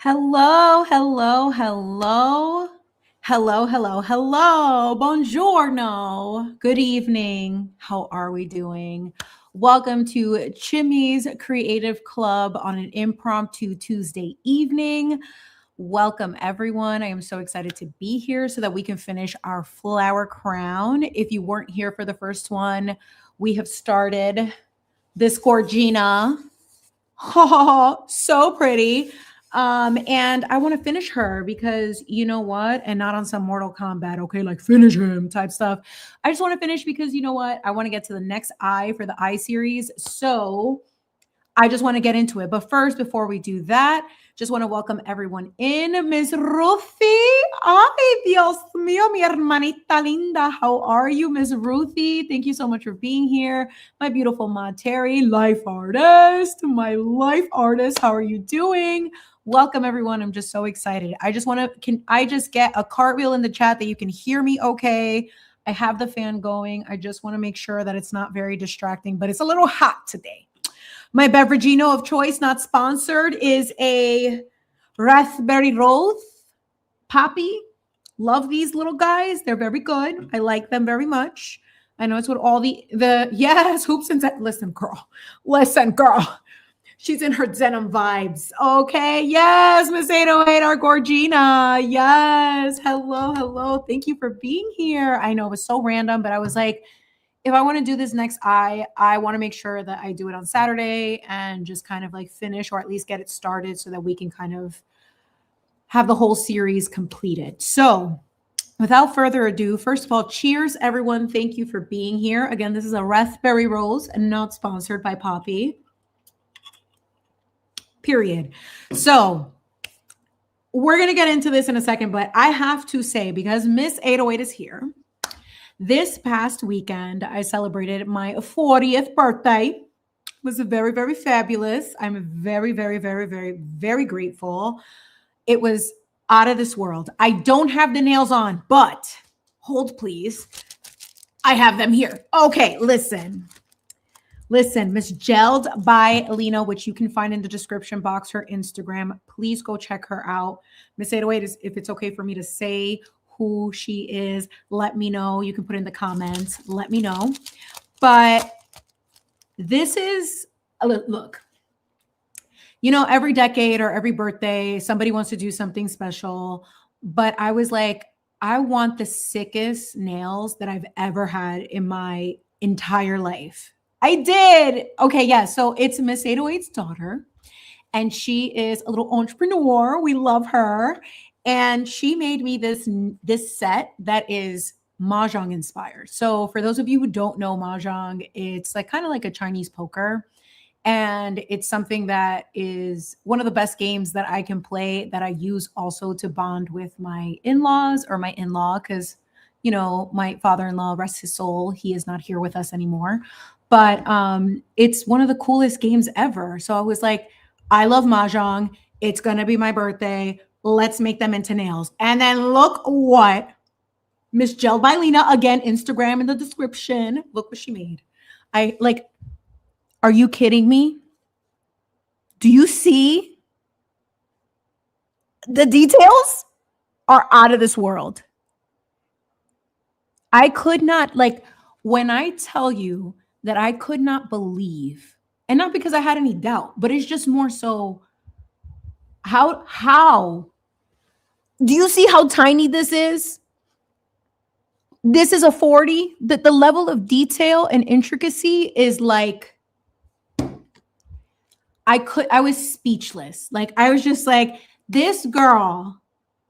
Hello, hello, hello. Hello, hello, hello. Buongiorno. Good evening. How are we doing? Welcome to Chimi's Creative Club on an impromptu Tuesday evening. Welcome, everyone. I am so excited to be here so that we can finish our flower crown. If you weren't here for the first one, we have started this Gorgina. Oh, so pretty. And I want to finish her because you know what? And not on some Mortal Kombat, okay, like finish him type stuff. I just want to finish because you know what? I want to get to the next eye for the eye series. So I just want to get into it. But first, before we do that, just want to welcome everyone in. Miss Ruthie. Ay, Dios mío, mi hermanita linda. How are you, Miss Ruthie? Thank you so much for being here. My beautiful Ma Terry, life artist. My life artist. How are you doing? Welcome, everyone. I'm just so excited. I just want to, can I just get a cartwheel in the chat that you can hear me okay? I have the fan going. I just want to make sure that it's not very distracting, but it's a little hot today. My beveragino of choice, not sponsored, is a raspberry rose poppy. Love these little guys. They're very good. I like them very much. I know it's what all the yes, hoops and listen, girl. She's in her denim vibes. Okay. Yes, Miss 808, our Gorgina. Yes. Hello, hello. Thank you for being here. I know it was so random, but I was like, if I want to do this next I want to make sure that I do it on Saturday and just kind of like finish or at least get it started so that we can kind of have the whole series completed. So without further ado, first of all, cheers, everyone. Thank you for being here. Again, this is a raspberry rose and not sponsored by Poppy. Period. So we're going to get into this in a second, but I have to say, because Miss 808 is here, this past weekend, I celebrated my 40th birthday. It was very, very fabulous. I'm very, very, very, very, very grateful. It was out of this world. I don't have the nails on, but hold please. I have them here. Okay, listen. Miss Gelled by Lena, which you can find in the description box, her Instagram. Please go check her out. Miss 808, if it's okay for me to say who she is, let me know. You can put in the comments, let me know. But this is, look, you know, every decade or every birthday, somebody wants to do something special. But I was like, I want the sickest nails that I've ever had in my entire life. I did. Okay, yeah. So it's Miss 808's daughter, and she is a little entrepreneur. We love her. And she made me this set that is Mahjong inspired. So for those of you who don't know Mahjong, it's like kind of like a Chinese poker. And it's something that is one of the best games that I can play, that I use also to bond with my in-laws or my in-law, because, you know, my father-in-law, rest his soul, he is not here with us anymore. But it's one of the coolest games ever. So I was like, I love Mahjong. It's going to be my birthday. Let's make them into nails. And then look what Miss Gel by Lena, again, Instagram in the description. Look what she made. I like, are you kidding me? Do you see? The details are out of this world. I could not, like, when I tell you that I could not believe, and not because I had any doubt, but it's just more so, how do you see how tiny this is? This is a 40. The level of detail and intricacy is like, I was speechless. Like, I was just like, this girl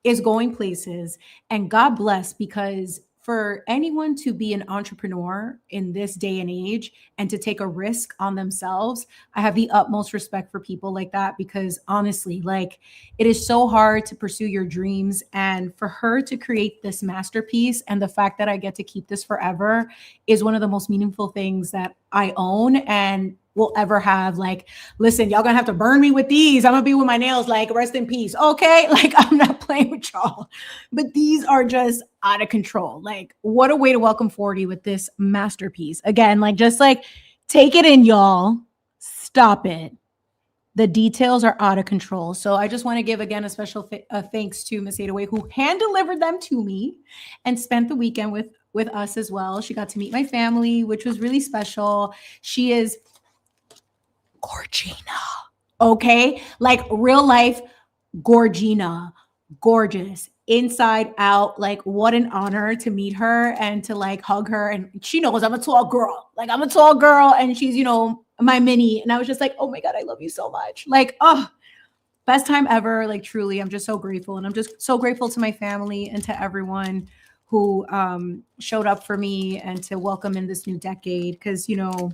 is going places, and God bless, because for anyone to be an entrepreneur in this day and age and to take a risk on themselves, I have the utmost respect for people like that, because honestly, like, it is so hard to pursue your dreams. And for her to create this masterpiece, and the fact that I get to keep this forever, is one of the most meaningful things that I own and will ever have. Like, listen, y'all gonna have to burn me with these. I'm gonna be with my nails like, rest in peace. Okay. Like, I'm not playing with y'all, but these are just out of control. Like, what a way to welcome 40 with this masterpiece. Again, like, just like, take it in, y'all. Stop it. The details are out of control. So I just want to give again a special thanks to Miss Adaway, who hand delivered them to me and spent the weekend with us as well. She got to meet my family, which was really special. She is Gorgina. Okay, like real life Gorgina, gorgeous inside out. Like, what an honor to meet her and to like hug her. And she knows I'm a tall girl. Like, I'm a tall girl, and she's, you know, my mini. And I was just like, oh my God, I love you so much. Like, oh, best time ever. Like, truly, I'm just so grateful. And I'm just so grateful to my family and to everyone who showed up for me and to welcome in this new decade. Because, you know,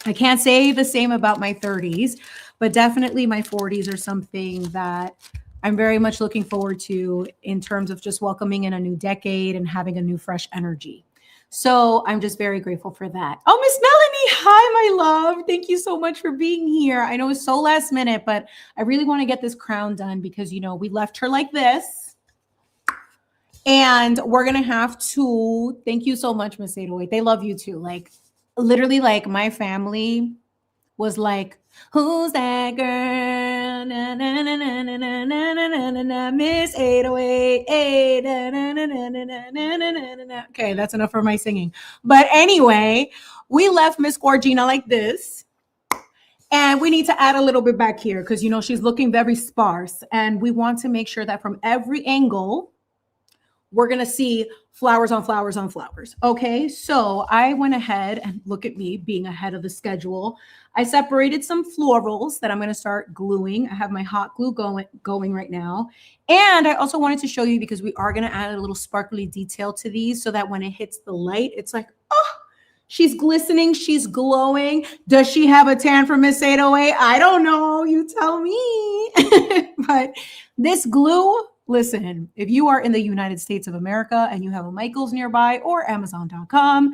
I can't say the same about my 30s, but definitely my 40s are something that I'm very much looking forward to in terms of just welcoming in a new decade and having a new fresh energy. So I'm just very grateful for that. Oh, Miss Melanie, hi, my love. Thank you so much for being here. I know it's so last minute, but I really want to get this crown done because, you know, we left her like this. And we're going to have to, thank you so much, Miss Adaway. They love you too. Like, literally, like my family was like, who's that girl? Na, na, na, na, na, na, na, na, na, na, Miss 808. Okay, that's enough for my singing. But anyway, we left Miss Gorgina like this. And we need to add a little bit back here because, you know, she's looking very sparse. And we want to make sure that from every angle, we're going to see flowers on flowers on flowers. Okay, so I went ahead and look at me being ahead of the schedule. I separated some florals that I'm going to start gluing. I have my hot glue going right now. And I also wanted to show you because we are going to add a little sparkly detail to these so that when it hits the light, it's like, oh, she's glistening. She's glowing. Does she have a tan from Miss 808? I don't know. You tell me. But this glue, listen, if you are in the United States of America and you have a Michael's nearby or Amazon.com,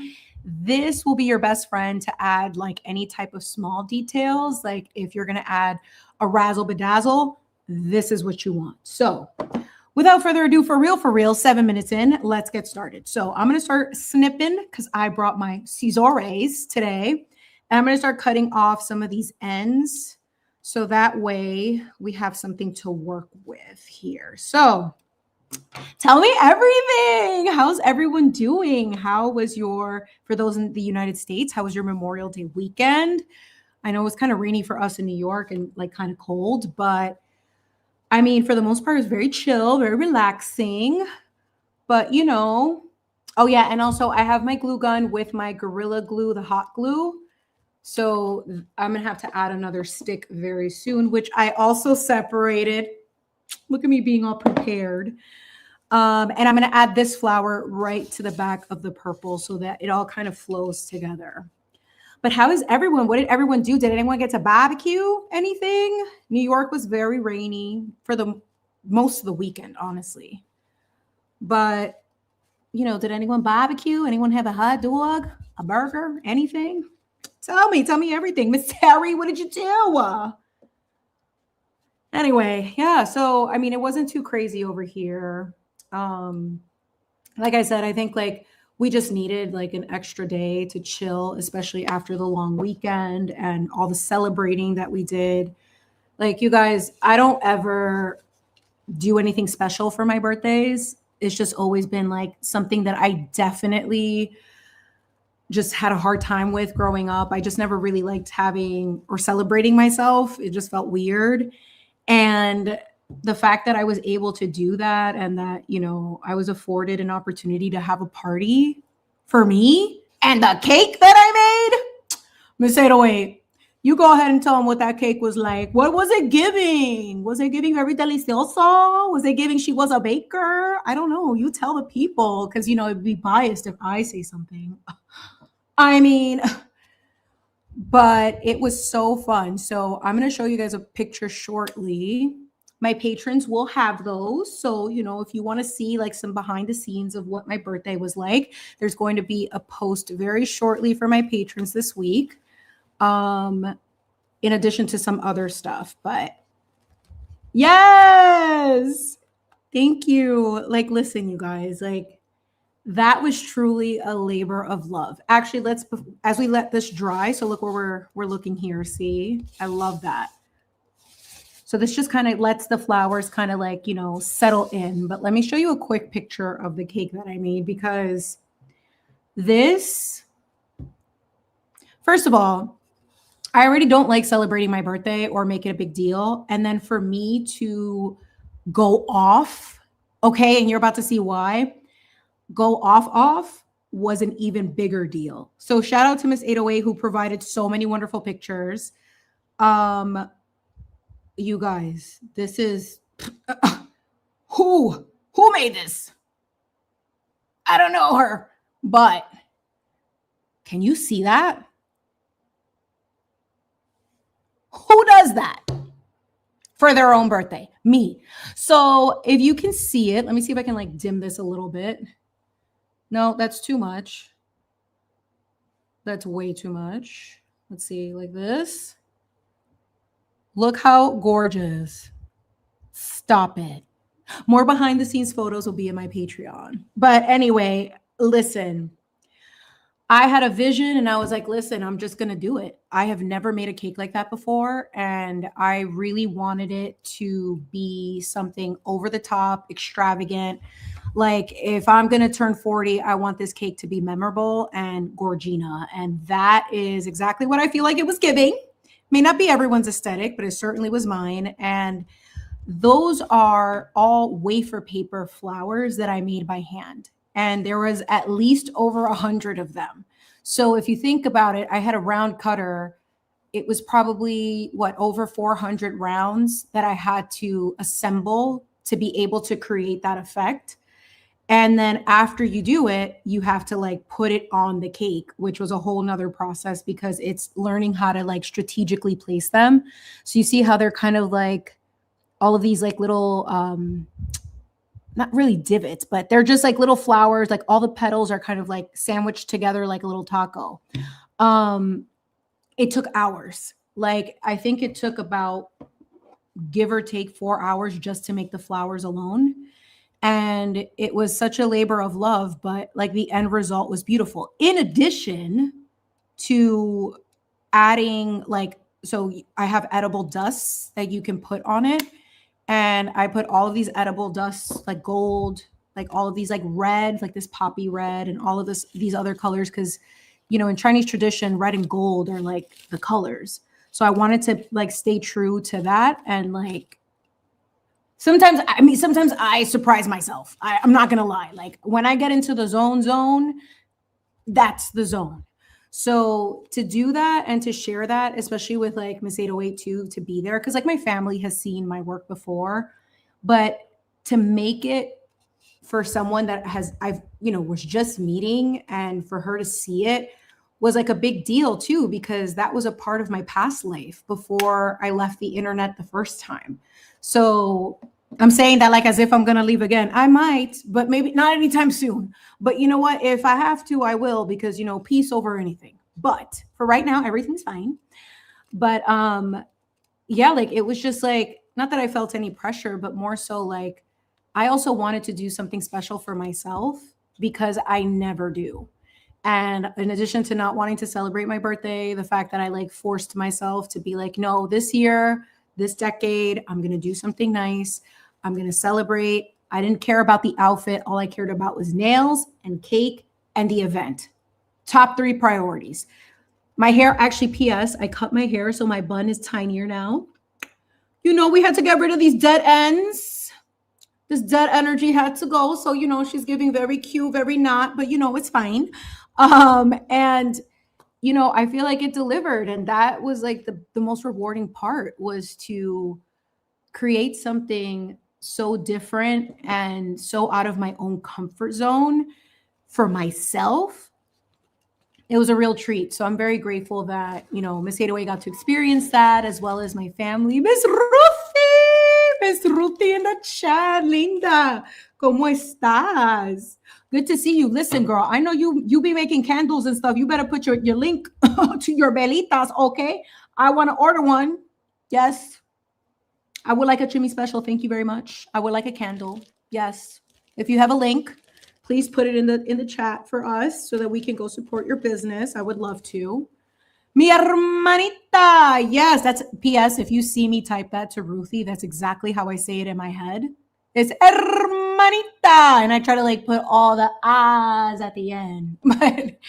this will be your best friend to add like any type of small details. Like if you're going to add a razzle bedazzle, this is what you want. So without further ado, for real, 7 minutes in, let's get started. So I'm going to start snipping because I brought my scissors today. And I'm going to start cutting off some of these ends. So that way we have something to work with here. So tell me everything. How's everyone doing? How was for those in the United States, how was your Memorial Day weekend? I know it was kind of rainy for us in New York and like kind of cold, but I mean, for the most part, it was very chill, very relaxing. But you know, oh yeah, and also I have my glue gun with my Gorilla Glue, the hot glue. So I'm going to have to add another stick very soon, which I also separated. Look at me being all prepared. And I'm going to add this flower right to the back of the purple so that it all kind of flows together. But how is everyone? What did everyone do? Did anyone get to barbecue anything? New York was very rainy for the most of the weekend, honestly. But, you know, did anyone barbecue? Anyone have a hot dog, a burger, anything? Tell me everything. Miss Terry, what did you do? Anyway, yeah, so I mean, it wasn't too crazy over here. Like I said, I think like we just needed like an extra day to chill, especially after the long weekend and all the celebrating that we did. Like you guys, I don't ever do anything special for my birthdays. It's just always been like something that I definitely just had a hard time with growing up. I just never really liked having or celebrating myself. It just felt weird. And the fact that I was able to do that and that, you know, I was afforded an opportunity to have a party for me and the cake that I made, Miss 808, you go ahead and tell them what that cake was like. What was it giving? Was it giving very delicioso? Was it giving she was a baker? I don't know. You tell the people because, you know, it'd be biased if I say something. I mean, but it was so fun. So I'm going to show you guys a picture shortly. My patrons will have those. So, you know, if you want to see like some behind the scenes of what my birthday was like, there's going to be a post very shortly for my patrons this week. In addition to some other stuff, but yes, thank you. Like, listen, you guys, like, that was truly a labor of love. Actually, as we let this dry. So look where we're looking here. See, I love that. So this just kind of lets the flowers kind of like, settle in. But let me show you a quick picture of the cake that I made, because this, first of all, I already don't like celebrating my birthday or make it a big deal. And then for me to go off, okay, and you're about to see why, go off was an even bigger deal. So shout out to Miss 808 who provided so many wonderful pictures. You guys, this is who made this? I don't know her, but can you see that? Who does that for their own birthday? Me. So if you can see it, let me see if I can like dim this a little bit. No, that's too much. That's way too much. Let's see, like this. Look how gorgeous. Stop it. More behind the scenes photos will be in my Patreon. But anyway, listen, I had a vision and I was like, listen, I'm just going to do it. I have never made a cake like that before. And I really wanted it to be something over the top, extravagant. Like if I'm going to turn 40, I want this cake to be memorable and gorgina. And that is exactly what I feel like it was giving. May not be everyone's aesthetic, but it certainly was mine. And those are all wafer paper flowers that I made by hand. And there was at least over 100 of them. So if you think about it, I had a round cutter. It was probably over 400 rounds that I had to assemble to be able to create that effect. And then after you do it, you have to like put it on the cake, which was a whole nother process because it's learning how to like strategically place them. So you see how they're kind of like all of these like little, not really divots, but they're just like little flowers. Like all the petals are kind of like sandwiched together like a little taco. It took hours. Like I think it took about give or take 4 hours just to make the flowers alone. And it was such a labor of love, but like the end result was beautiful. In addition to adding so I have edible dusts that you can put on it. And I put all of these edible dusts, like gold, like all of these like red, like this poppy red and all of these other colors. Cause in Chinese tradition, red and gold are like the colors. So I wanted to like stay true to that. And like, sometimes I surprise myself. I'm not going to lie. Like when I get into the zone, that's the zone. So to do that and to share that, especially with like Miss 808 too, to be there, because like my family has seen my work before, but to make it for someone that was just meeting and for her to see it was like a big deal too, because that was a part of my past life before I left the internet the first time. So I'm saying that like as if I'm going to leave again. I might, but maybe not anytime soon. But you know what? If I have to, I will, because, peace over anything. But for right now, everything's fine. But yeah, like it was just like, not that I felt any pressure, but more so like I also wanted to do something special for myself because I never do. And in addition to not wanting to celebrate my birthday, the fact that I like forced myself to be like, no, this year, this decade, I'm going to do something nice. I'm going to celebrate. I didn't care about the outfit. All I cared about was nails and cake and the event. Top 3 priorities. My hair, actually, P.S., I cut my hair, so my bun is tinier now. We had to get rid of these dead ends. This dead energy had to go. So, she's giving very cute, very not, but, it's fine. And I feel like it delivered. And that was like the most rewarding part, was to create something so different and so out of my own comfort zone for myself. It was a real treat. So I'm very grateful that, Miss 808 got to experience that, as well as my family. Miss Ruthie in the chat, linda. ¿Cómo estás? Good to see you. Listen, girl, I know you be making candles and stuff. You better put your link to your velitas, okay? I want to order one. Yes. I would like a Chimi special. Thank you very much. I would like a candle. Yes. If you have a link, please put it in the chat for us so that we can go support your business. I would love to. Mi hermanita. Yes, that's P.S. If you see me type that to Ruthie, that's exactly how I say it in my head. It's hermanita. And I try to like put all the ahs at the end. But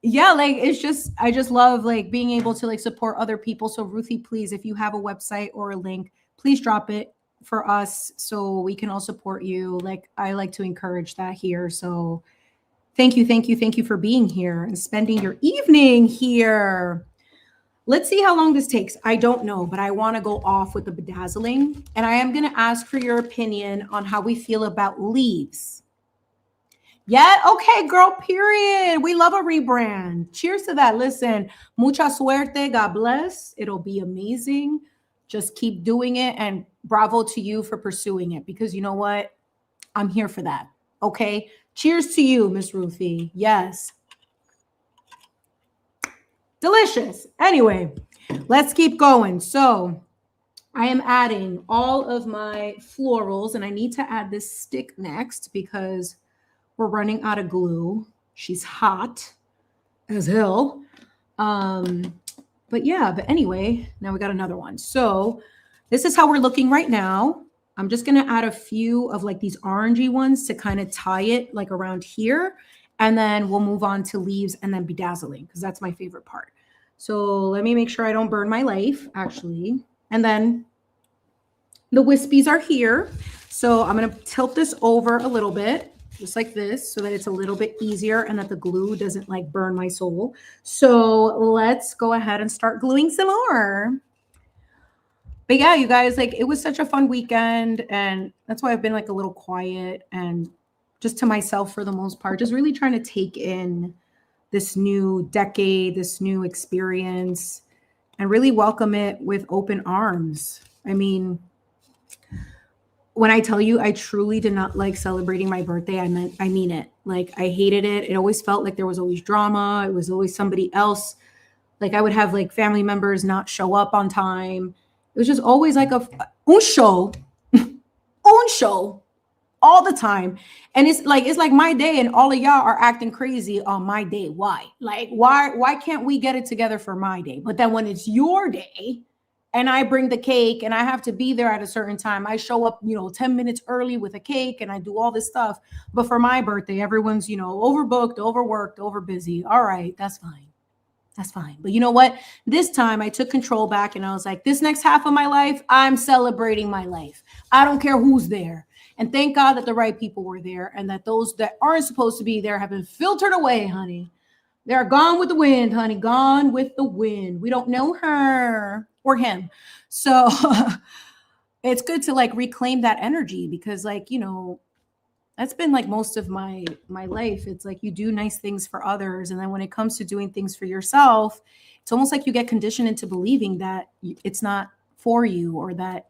yeah, like it's just I just love like being able to like support other people. So Ruthie, please, if you have a website or a link, please drop it for us so we can all support you. Like I like to encourage that here. So thank you, thank you, thank you for being here and spending your evening here. Let's see how long this takes. I don't know, but I want to go off with the bedazzling. And I am going to ask for your opinion on how we feel about leaves. Yeah, okay, girl, period. We love a rebrand. Cheers to that. Listen, mucha suerte. God bless. It'll be amazing. Just keep doing it. And bravo to you for pursuing it because you know what? I'm here for that. Okay. Cheers to you, Miss Ruthie. Yes. Delicious. Anyway, let's keep going. So I am adding all of my florals and I need to add this stick next because we're running out of glue. She's hot as hell. But yeah, but anyway, now we got another one. So this is how we're looking right now. I'm just going to add a few of like these orangey ones to kind of tie it like around here. And then we'll move on to leaves and then bedazzling because that's my favorite part. So let me make sure I don't burn my life actually. And then the wispies are here. So I'm going to tilt this over a little bit, just like this, so that it's a little bit easier and that the glue doesn't like burn my soul. So let's go ahead and start gluing some more. But yeah, you guys, like it was such a fun weekend and that's why I've been like a little quiet and just to myself for the most part, just really trying to take in this new decade, this new experience and really welcome it with open arms. I mean, when I tell you I truly did not like celebrating my birthday, I mean it. Like I hated it. It always felt like there was always drama. It was always somebody else. Like I would have like family members not show up on time. It was just always like un show all the time. And it's like my day and all of y'all are acting crazy on my day. Why? Like, why can't we get it together for my day? But then when it's your day and I bring the cake and I have to be there at a certain time, I show up, 10 minutes early with a cake and I do all this stuff. But for my birthday, everyone's, overbooked, overworked, overbusy. All right, that's fine. That's fine. But you know what? This time I took control back and I was like, this next half of my life, I'm celebrating my life. I don't care who's there. And thank God that the right people were there and that those that aren't supposed to be there have been filtered away, honey. They're gone with the wind, honey. Gone with the wind. We don't know her or him. So it's good to like reclaim that energy because like, that's been like most of my life. It's like you do nice things for others. And then when it comes to doing things for yourself, it's almost like you get conditioned into believing that it's not for you or that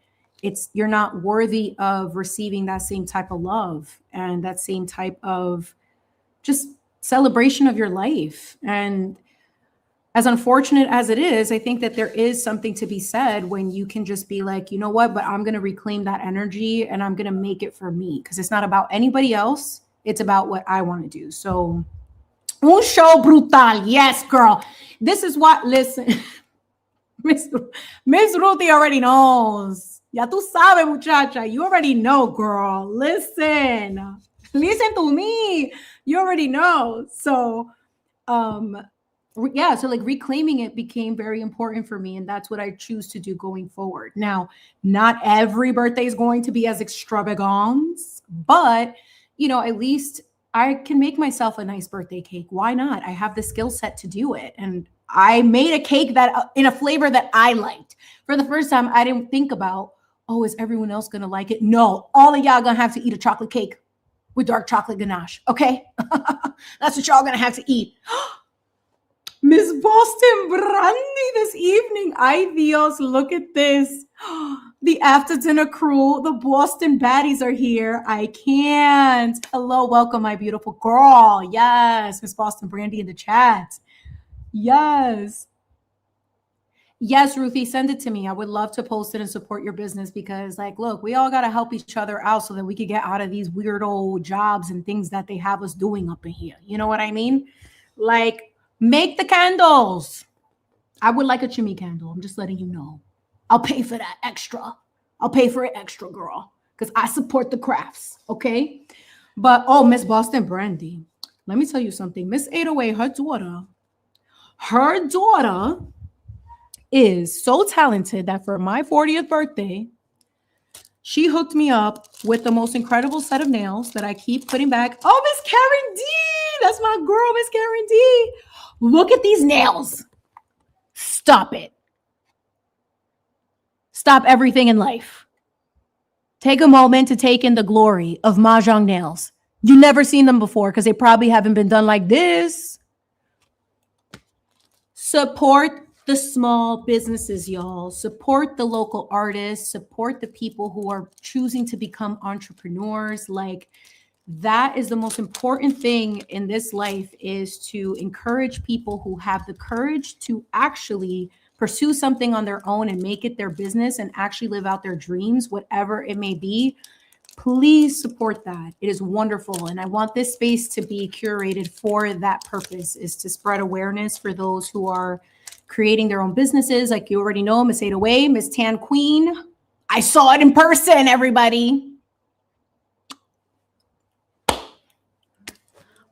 you're not worthy of receiving that same type of love and that same type of just celebration of your life. And as unfortunate as it is, I think that there is something to be said when you can just be like, you know what, but I'm going to reclaim that energy and I'm going to make it for me because it's not about anybody else. It's about what I want to do. So, un show brutal. Yes, girl. This is what, listen, Miss Ruthie already knows. Ya tú sabes, muchacha. You already know, girl. Listen to me. You already know. So, yeah, so like reclaiming it became very important for me. And that's what I choose to do going forward. Now, not every birthday is going to be as extravagant, but, at least I can make myself a nice birthday cake. Why not? I have the skill set to do it. And I made a cake that in a flavor that I liked. For the first time, I didn't think about, oh, is everyone else going to like it? No, all of y'all going to have to eat a chocolate cake with dark chocolate ganache. Okay. That's what y'all going to have to eat. Miss Boston Brandy this evening. Ay Dios, look at this. The after dinner crew, the Boston baddies are here. I can't. Hello, welcome, my beautiful girl. Yes, Miss Boston Brandy in the chat. Yes. Yes, Ruthie, send it to me. I would love to post it and support your business because, like, look, we all got to help each other out so that we could get out of these weird old jobs and things that they have us doing up in here. You know what I mean? Like, Make the candles. I would like a Chimi candle. I'm just letting you know. I'll pay for that extra. I'll pay for it extra, girl, because I support the crafts, okay? But, oh, Miss Boston Brandy, let me tell you something. Miss 808, her daughter is so talented that for my 40th birthday, she hooked me up with the most incredible set of nails that I keep putting back. Oh, Miss Karen D, that's my girl, Miss Karen D. Look at these nails. Stop it. Stop everything in life. Take a moment to take in the glory of Mahjong nails. You've never seen them before because they probably haven't been done like this. Support the small businesses, y'all. Support the local artists. Support the people who are choosing to become entrepreneurs. Like, that is the most important thing in this life, is to encourage people who have the courage to actually pursue something on their own and make it their business and actually live out their dreams, whatever it may be. Please support that. It is wonderful. And I want this space to be curated for that purpose, is to spread awareness for those who are creating their own businesses. Like you already know, Miss 808, Miss Tan Queen. I saw it in person, everybody.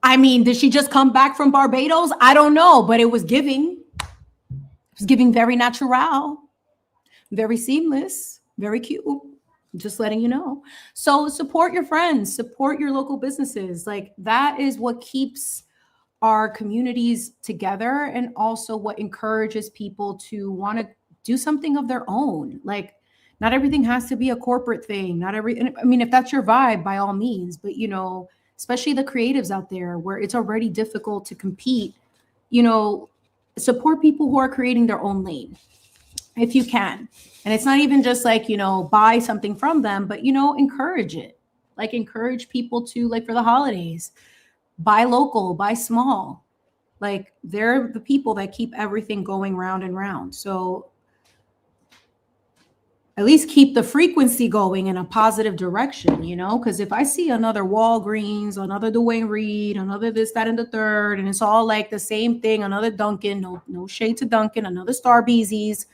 I mean, did she just come back from Barbados? I don't know, but it was giving. It was giving very natural, very seamless, very cute. Just letting you know. So support your friends, support your local businesses. Like, that is what keeps our communities together, and also what encourages people to want to do something of their own. Like, not everything has to be a corporate thing. I mean, if that's your vibe, by all means, but you know, especially the creatives out there where it's already difficult to compete, you know, support people who are creating their own lane if you can. And it's not even just like, you know, buy something from them, but, you know, encourage it. Like, encourage people to, like, for the holidays, buy local, buy small. Like, they're the people that keep everything going round and round. So at least keep the frequency going in a positive direction, you know, because if I see another Walgreens, another Duane Reade, another this, that, and the third, and it's all like the same thing, another Dunkin', no shade to Dunkin', another Starbucks,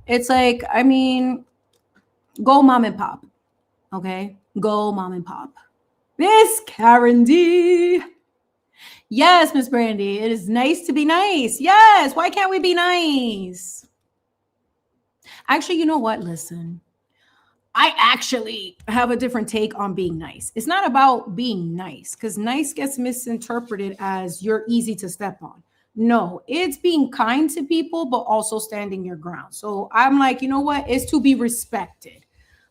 it's like, I mean, go mom and pop, okay? Go mom and pop. Miss Karen D. Yes, Miss Brandy, it is nice to be nice. Yes, why can't we be nice? Actually, you know what? Listen, I actually have a different take on being nice. It's not about being nice, because nice gets misinterpreted as you're easy to step on. No, it's being kind to people, but also standing your ground. So I'm like, you know what? It's to be respected.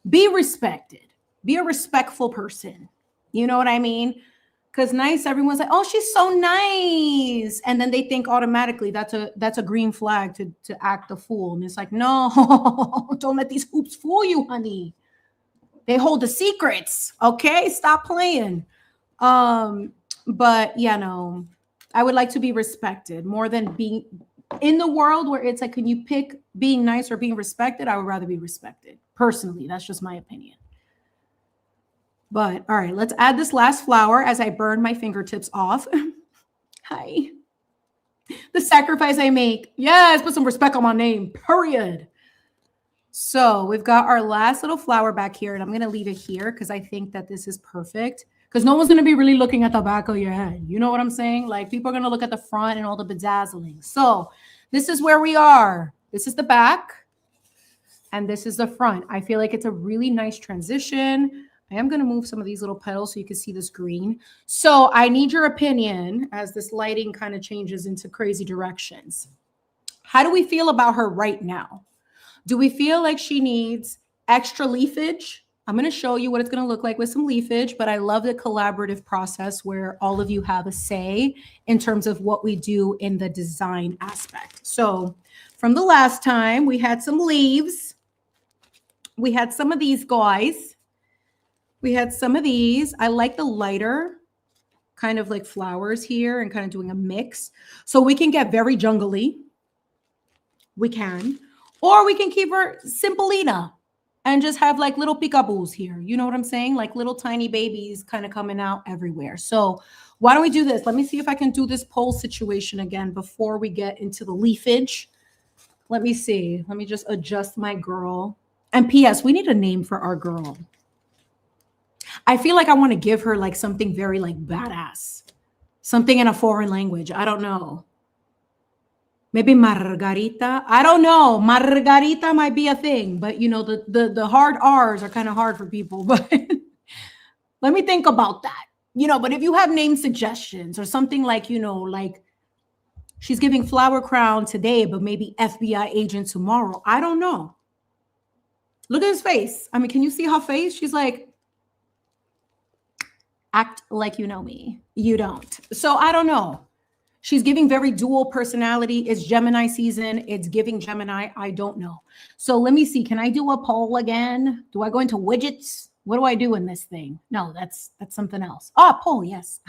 Be respected. Be a respectful person. You know what I mean? Because nice, everyone's like, oh, she's so nice. And then they think automatically that's a green flag to act a fool. And it's like, no, don't let these hoops fool you, honey. They hold the secrets. Okay, stop playing. But yeah, no, I would like to be respected more than being in the world where it's like, can you pick being nice or being respected? I would rather be respected. Personally, that's just my opinion. But all right, let's add this last flower as I burn my fingertips off. Hi. The sacrifice I make. Yes, put some respect on my name, period. So we've got our last little flower back here, and I'm going to leave it here because I think that this is perfect, because no one's going to be really looking at the back of your head. You know what I'm saying? Like, people are going to look at the front and all the bedazzling. So this is where we are. This is the back, and this is the front. I feel like it's a really nice transition. I am going to move some of these little petals so you can see this green. So I need your opinion as this lighting kind of changes into crazy directions. How do we feel about her right now? Do we feel like she needs extra leafage? I'm going to show you what it's going to look like with some leafage, but I love the collaborative process where all of you have a say in terms of what we do in the design aspect. So from the last time, we had some leaves. We had some of these guys. We had some of these. I like the lighter kind of like flowers here and kind of doing a mix. So we can get very jungly. We can. Or we can keep her simpleita and just have like little peekaboos here. You know what I'm saying? Like little tiny babies kind of coming out everywhere. So Why don't we do this? Let me see if I can do this poll situation again before we get into the leafage. Let me see. Let me just adjust my girl. And P.S., we need a name for our girl. I feel like I want to give her like something very like badass. Something in a foreign language. I don't know. Maybe Margarita. I don't know. Margarita might be a thing, but you know, the hard R's are kind of hard for people. But let me think about that. You know, but if you have name suggestions or something like, you know, like she's giving flower crown today, but maybe FBI agent tomorrow. I don't know. Look at his face. I mean, can you see her face? She's like, act like you know me. You don't. So I don't know. She's giving very dual personality. It's Gemini season. It's giving Gemini. I don't know. So let me see. Can I do a poll again? Do I go into widgets? What do I do in this thing? No, that's something else. Oh, poll, yes.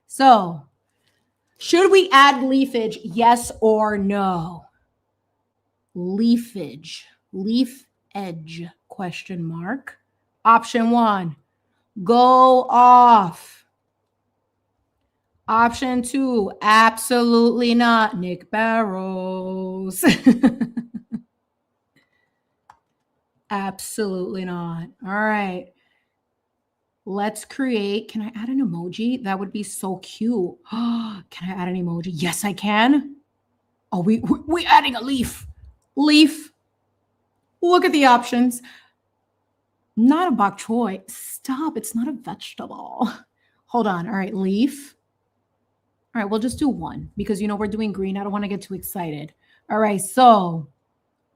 So should we add leafage? Yes or no? Leafage. Leaf edge, question mark. Option 1, go off. Option 2, absolutely not. Nick Barrows. Absolutely not. All right. Let's create. Can I add an emoji? That would be so cute. Can I add an emoji? Yes, I can. Oh, we adding a leaf. Leaf. Look at the options. Not a bok choy. Stop. It's not a vegetable. Hold on. All right. Leaf. All right. We'll just do one because, you know, we're doing green. I don't want to get too excited. All right. So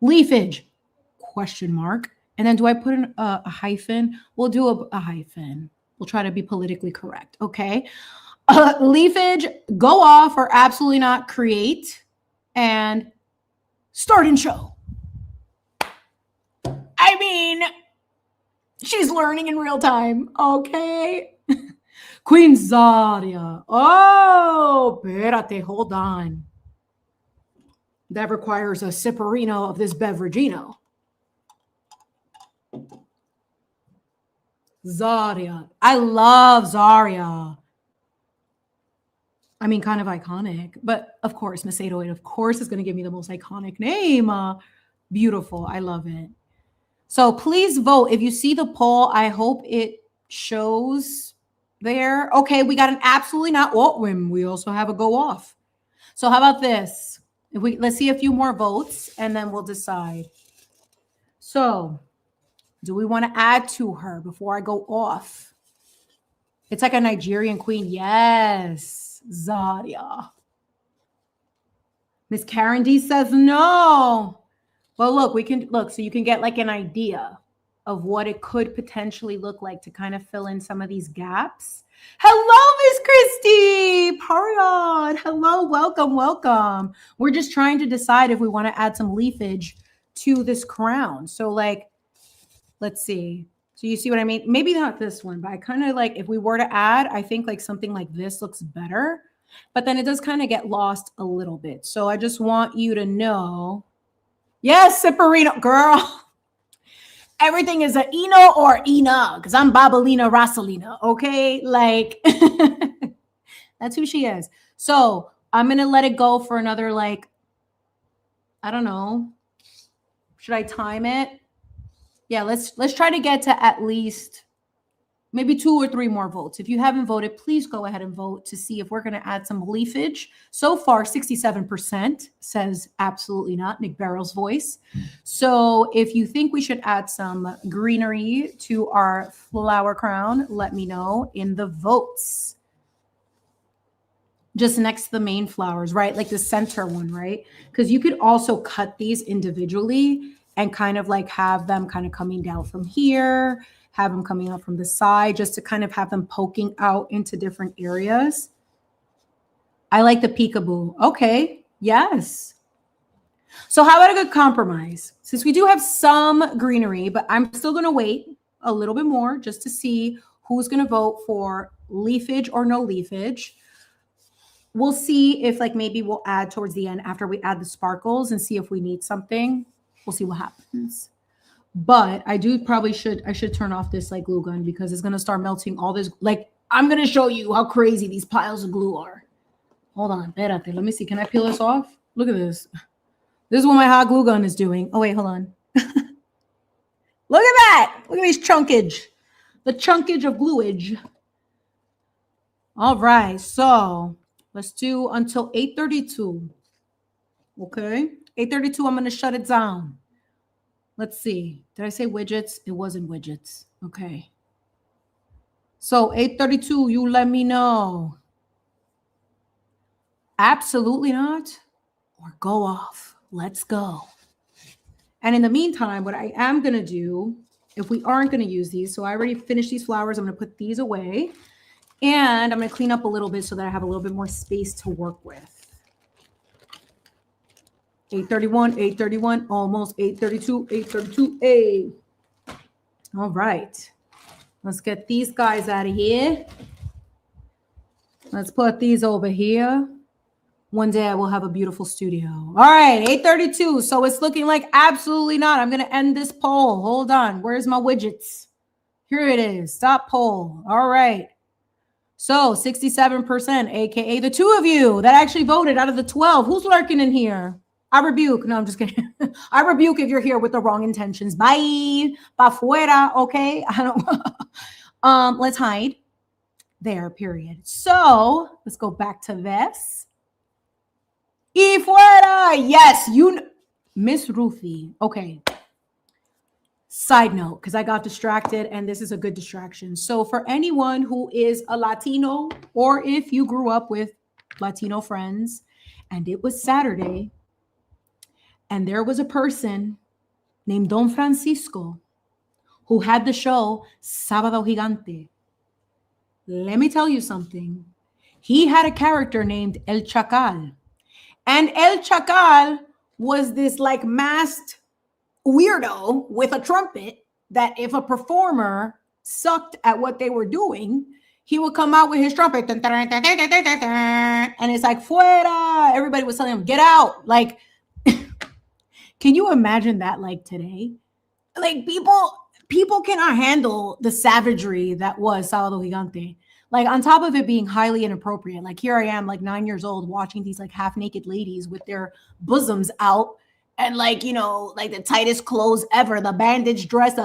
leafage, question mark. And then do I put in a hyphen? We'll do a hyphen. We'll try to be politically correct. Okay. Leafage, go off or absolutely not, create, and start and show. I mean, she's learning in real time. Okay. Queen Zaria. Oh, espérate, hold on. That requires a sipperino of this beveragino. Zaria. I love Zaria. I mean, kind of iconic, but of course, Miss 808, of course, is going to give me the most iconic name. Beautiful. I love it. So please vote. If you see the poll, I hope it shows there. Okay, we got an absolutely not. Oh, we also have a go off. So how about this? Let's see a few more votes and then we'll decide. So do we want to add to her before I go off? It's like a Nigerian queen. Yes, Zaria. Miss Karen D says no. Well, look, we can look so you can get like an idea of what it could potentially look like to kind of fill in some of these gaps. Hello, Miss Christy. Parion. Hello, welcome, welcome. We're just trying to decide if we want to add some leafage to this crown. So like, let's see. So you see what I mean? Maybe not this one, but I kind of like, if we were to add, I think like something like this looks better, but then it does kind of get lost a little bit. So I just want you to know. Yes, Sipperino, girl. Everything is a Eno or Ina because I'm Babalina Rosalina, okay? Like, that's who she is. So I'm going to let it go for another, like, I don't know. Should I time it? Yeah, let's try to get to at least maybe 2 or 3 more votes. If you haven't voted, please go ahead and vote to see if we're going to add some leafage. So far, 67% says absolutely not, Nick Barrow's voice. So if you think we should add some greenery to our flower crown, let me know in the votes. Just next to the main flowers, right? Like the center one, right? Because you could also cut these individually and kind of like have them kind of coming down from here, have them coming out from the side, just to kind of have them poking out into different areas. I like the peekaboo. Okay, yes. So how about a good compromise? Since we do have some greenery, but I'm still going to wait a little bit more just to see who's going to vote for leafage or no leafage. We'll see if like maybe we'll add towards the end after we add the sparkles and see if we need something. We'll see what happens. But I should turn off this like glue gun because it's going to start melting all this. Like I'm going to show you how crazy these piles of glue are. Hold on. Espérate. Let me see. Can I peel this off? Look at this. This is what my hot glue gun is doing. Oh, wait. Hold on. Look at that. Look at these chunkage. The chunkage of gluage. All right. So let's do until 8:32. Okay. 8:32. I'm going to shut it down. Let's see. Did I say widgets? It wasn't widgets. Okay. So 8:32, you let me know. Absolutely not. Or go off. Let's go. And in the meantime, what I am going to do, if we aren't going to use these, so I already finished these flowers. I'm going to put these away. And I'm going to clean up a little bit so that I have a little bit more space to work with. 8:31, 8:31, almost 8:32, 8:32. Hey. All right. Let's get these guys out of here. Let's put these over here. One day I will have a beautiful studio. All right, 8:32. So it's looking like absolutely not. I'm going to end this poll. Hold on. Where's my widgets? Here it is. Stop poll. All right. So 67%, aka the two of you that actually voted out of the 12. Who's lurking in here? I rebuke. No, I'm just kidding. I rebuke if you're here with the wrong intentions. Bye. Pa fuera. Okay. I don't. Let's hide. There, period. So let's go back to this. Y fuera. Yes, Miss Ruthie. Okay. Side note, because I got distracted and this is a good distraction. So for anyone who is a Latino, or if you grew up with Latino friends and it was Saturday and there was a person named Don Francisco who had the show Sábado Gigante. Let me tell you something. He had a character named El Chacal. And El Chacal was this like masked weirdo with a trumpet that if a performer sucked at what they were doing, he would come out with his trumpet. And it's like, fuera. Everybody was telling him, get out. Like, can you imagine that like today? Like people cannot handle the savagery that was Sábado Gigante. Like on top of it being highly inappropriate, like here I am, like 9 years old, watching these like half naked ladies with their bosoms out and like, you know, like the tightest clothes ever, the bandage dress,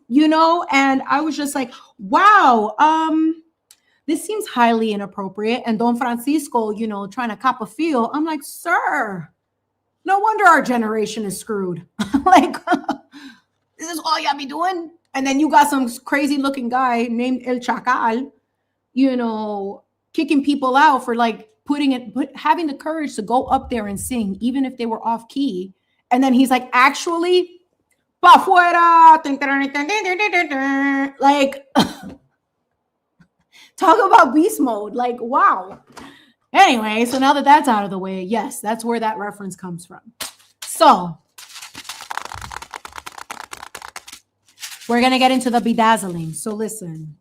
you know, and I was just like, wow, this seems highly inappropriate. And Don Francisco, you know, trying to cop a feel. I'm like, sir, no wonder our generation is screwed. Like, this is all y'all be doing? And then you got some crazy looking guy named El Chacal, you know, kicking people out for like having the courage to go up there and sing, even if they were off key. And then he's like, actually, pa fuera. Like, talk about beast mode. Like, wow. Anyway, so now that that's out of the way, yes, that's where that reference comes from. So we're going to get into the bedazzling. So listen,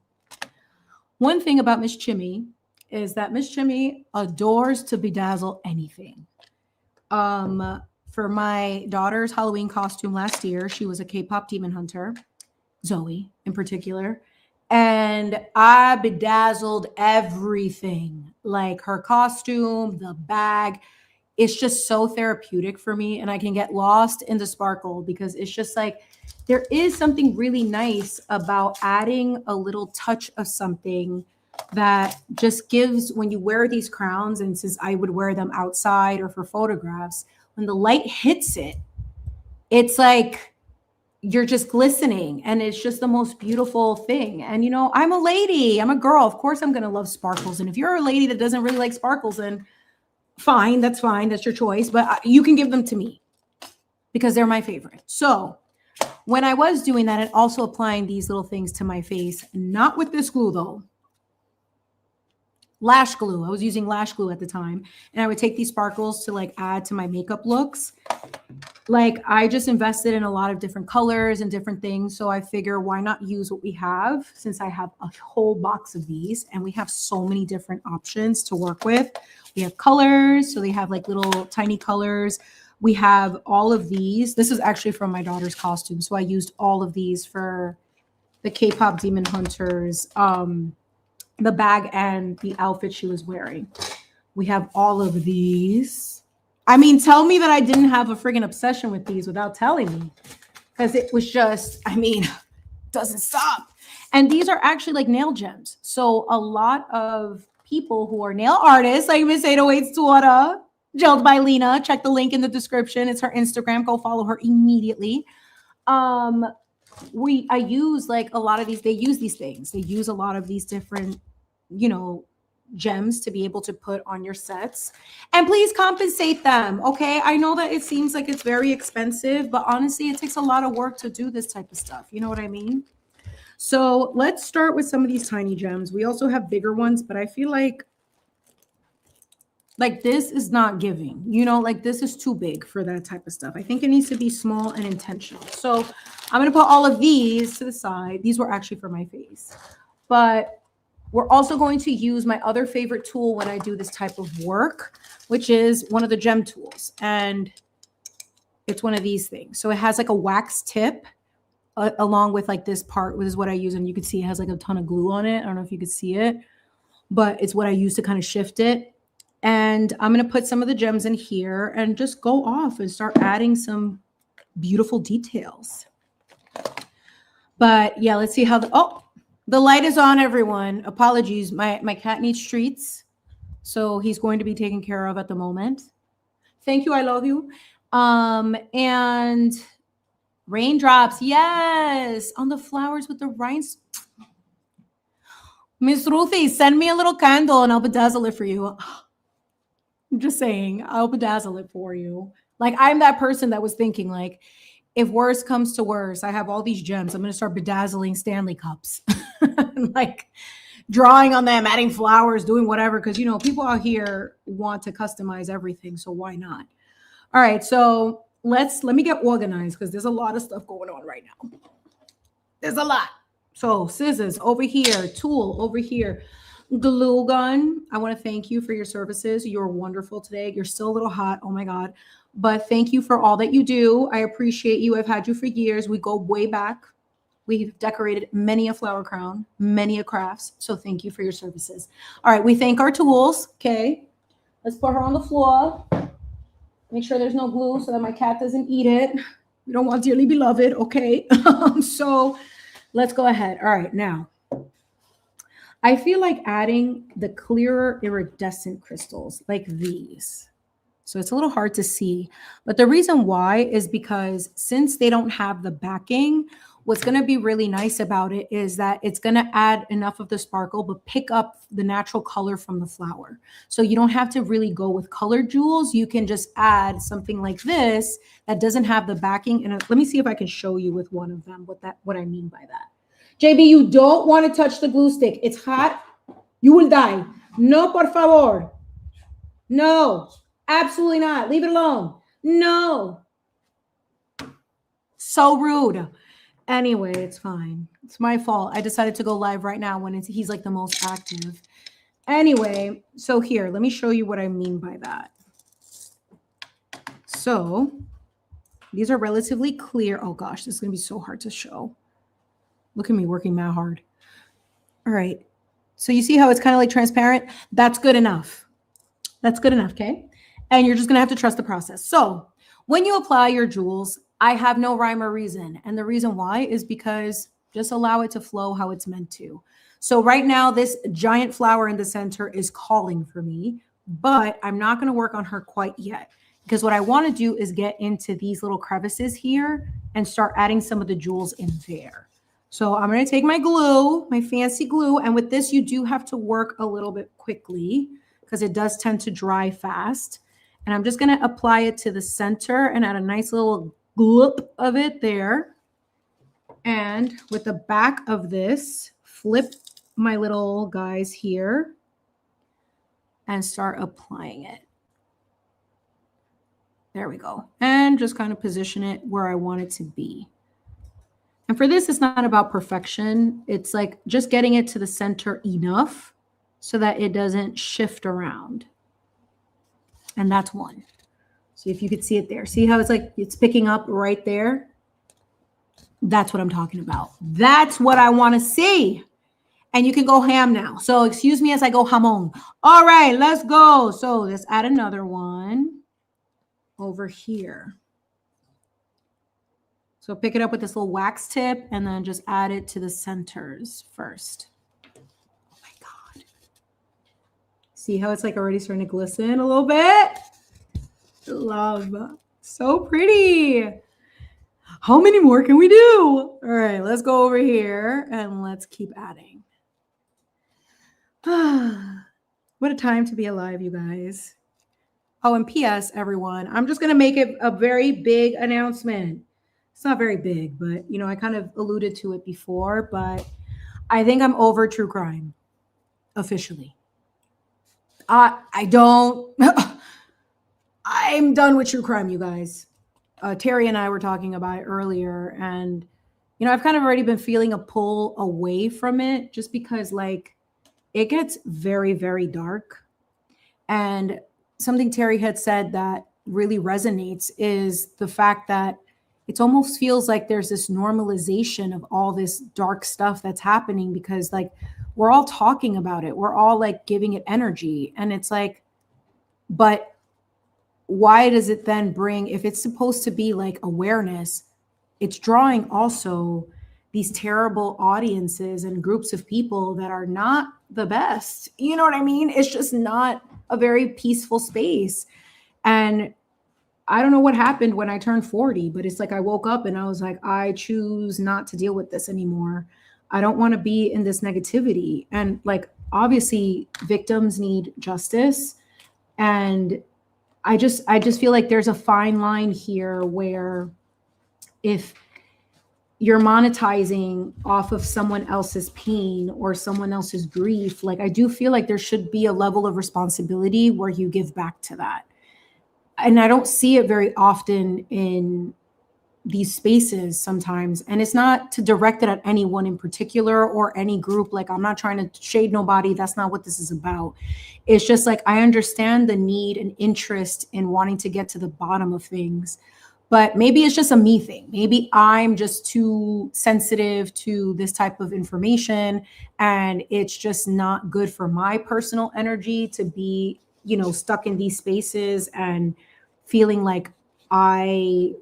one thing about Miss Chimi is that Miss Chimi adores to bedazzle anything. For my daughter's Halloween costume last year, she was a K-pop demon hunter, Zoe in particular. And I bedazzled everything, like her costume, the bag. It's just so therapeutic for me. And I can get lost in the sparkle because it's just like, there is something really nice about adding a little touch of something that just gives, when you wear these crowns, and since I would wear them outside or for photographs, when the light hits it, it's like you're just glistening and it's just the most beautiful thing. And, you know, I'm a lady, I'm a girl. Of course, I'm going to love sparkles. And if you're a lady that doesn't really like sparkles, then fine. That's your choice. But you can give them to me because they're my favorite. So when I was doing that and also applying these little things to my face, not with this glue though, lash glue. I was using lash glue at the time. And I would take these sparkles to like add to my makeup looks. Like I just invested in a lot of different colors and different things. So I figure why not use what we have, since I have a whole box of these and we have so many different options to work with. We have colors. So they have like little tiny colors. We have all of these. This is actually from my daughter's costume. So I used all of these for the K-pop Demon Hunters the bag and the outfit she was wearing. We have all of these. I mean, tell me that I didn't have a friggin' obsession with these without telling me. Because it was just, I mean, doesn't stop. And these are actually like nail gems. So a lot of people who are nail artists, like Miss 808's daughter, gelled by Lena, check the link in the description. It's her Instagram. Go follow her immediately. I use like a lot of these, they use these things. They use a lot of these different, you know, gems to be able to put on your sets, and please compensate them. Okay, I know that it seems like it's very expensive, but honestly it takes a lot of work to do this type of stuff, you know what I mean? So let's start with some of these tiny gems. We also have bigger ones, but I feel like this is not giving, you know, like this is too big for that type of stuff. I think it needs to be small and intentional. So I'm going to put all of these to the side. These were actually for my face, but we're also going to use my other favorite tool when I do this type of work, which is one of the gem tools. And it's one of these things. So it has like a wax tip along with like this part, which is what I use. And you can see it has like a ton of glue on it. I don't know if you could see it, but it's what I use to kind of shift it. And I'm going to put some of the gems in here and just go off and start adding some beautiful details. But yeah, let's see how the light is on, everyone. Apologies. My cat needs treats, so he's going to be taken care of at the moment. Thank you. I love you. And raindrops. Yes. On the flowers with the rhinestones. Miss Ruthie, send me a little candle and I'll bedazzle it for you. I'm just saying, I'll bedazzle it for you. Like, I'm that person that was thinking, like, if worse comes to worse, I have all these gems. I'm going to start bedazzling Stanley cups. Like, drawing on them, adding flowers, doing whatever. Because, you know, people out here want to customize everything. So why not? All right. So let me get organized because there's a lot of stuff going on right now. There's a lot. So scissors over here, tool over here. Glue gun. I want to thank you for your services. You're wonderful today. You're still a little hot. Oh my God. But thank you for all that you do. I appreciate you. I've had you for years. We go way back. We've decorated many a flower crown, many a crafts. So thank you for your services. All right. We thank our tools. Okay. Let's put her on the floor. Make sure there's no glue so that my cat doesn't eat it. We don't want dearly beloved. Okay. So let's go ahead. All right. Now, I feel like adding the clearer iridescent crystals like these. So it's a little hard to see, but the reason why is because since they don't have the backing, what's going to be really nice about it is that it's going to add enough of the sparkle, but pick up the natural color from the flower. So you don't have to really go with colored jewels. You can just add something like this that doesn't have the backing. And let me see if I can show you with one of them what I mean by that. JB, you don't want to touch the glue stick. It's hot. You will die. No, por favor. No, absolutely not. Leave it alone. No. So rude. Anyway, it's fine. It's my fault. I decided to go live right now when he's like the most active. Anyway, so here, let me show you what I mean by that. So these are relatively clear. Oh gosh, this is going to be so hard to show. Look at me working that hard. All right. So you see how it's kind of like transparent? That's good enough. That's good enough, okay? And you're just going to have to trust the process. So when you apply your jewels, I have no rhyme or reason. And the reason why is because just allow it to flow how it's meant to. So right now, this giant flower in the center is calling for me, but I'm not going to work on her quite yet. Because what I want to do is get into these little crevices here and start adding some of the jewels in there. So I'm going to take my glue, my fancy glue. And with this, you do have to work a little bit quickly because it does tend to dry fast. And I'm just going to apply it to the center and add a nice little gloop of it there. And with the back of this, flip my little guys here and start applying it. There we go. And just kind of position it where I want it to be. And for this, it's not about perfection. It's like just getting it to the center enough so that it doesn't shift around. And that's one. So if you could see it there, see how it's like it's picking up right there? That's what I'm talking about. That's what I want to see. And you can go ham now. So excuse me as I go hamon. All right, let's go. So let's add another one over here. So pick it up with this little wax tip and then just add it to the centers first. Oh my God. See how it's like already starting to glisten a little bit? Love. So pretty. How many more can we do? All right, let's go over here and let's keep adding. What a time to be alive, you guys. Oh, and P.S. everyone, I'm just going to make it a very big announcement. It's not very big, but, you know, I kind of alluded to it before, but I think I'm over true crime officially. I don't, I'm done with true crime, you guys. Terry and I were talking about it earlier, and, you know, I've kind of already been feeling a pull away from it just because, like, it gets very, very dark. And something Terry had said that really resonates is the fact that it almost feels like there's this normalization of all this dark stuff that's happening because, like, we're all talking about it. We're all like giving it energy. And it's like, but why does it then bring, if it's supposed to be like awareness, it's drawing also these terrible audiences and groups of people that are not the best. You know what I mean? It's just not a very peaceful space. And I don't know what happened when I turned 40, but it's like I woke up and I was like, I choose not to deal with this anymore. I don't want to be in this negativity. And like, obviously, victims need justice. And I just feel like there's a fine line here where if you're monetizing off of someone else's pain or someone else's grief, like I do feel like there should be a level of responsibility where you give back to that. And I don't see it very often in these spaces sometimes. And it's not to direct it at anyone in particular or any group. Like, I'm not trying to shade nobody. That's not what this is about. It's just like, I understand the need and interest in wanting to get to the bottom of things. But maybe it's just a me thing. Maybe I'm just too sensitive to this type of information. And it's just not good for my personal energy to be, you know, stuck in these spaces and feeling like I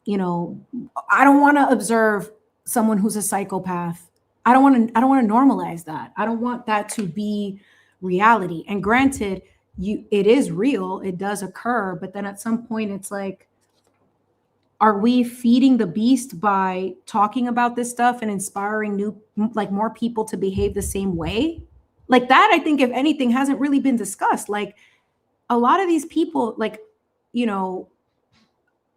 don't want to observe someone who's a psychopath. I don't want to normalize that. I don't want that to be reality. And granted, it is real. It does occur. But then at some point it's like, are we feeding the beast by talking about this stuff and inspiring more people to behave the same way? Like that, I think, if anything, hasn't really been discussed. Like a lot of these people, like, you know,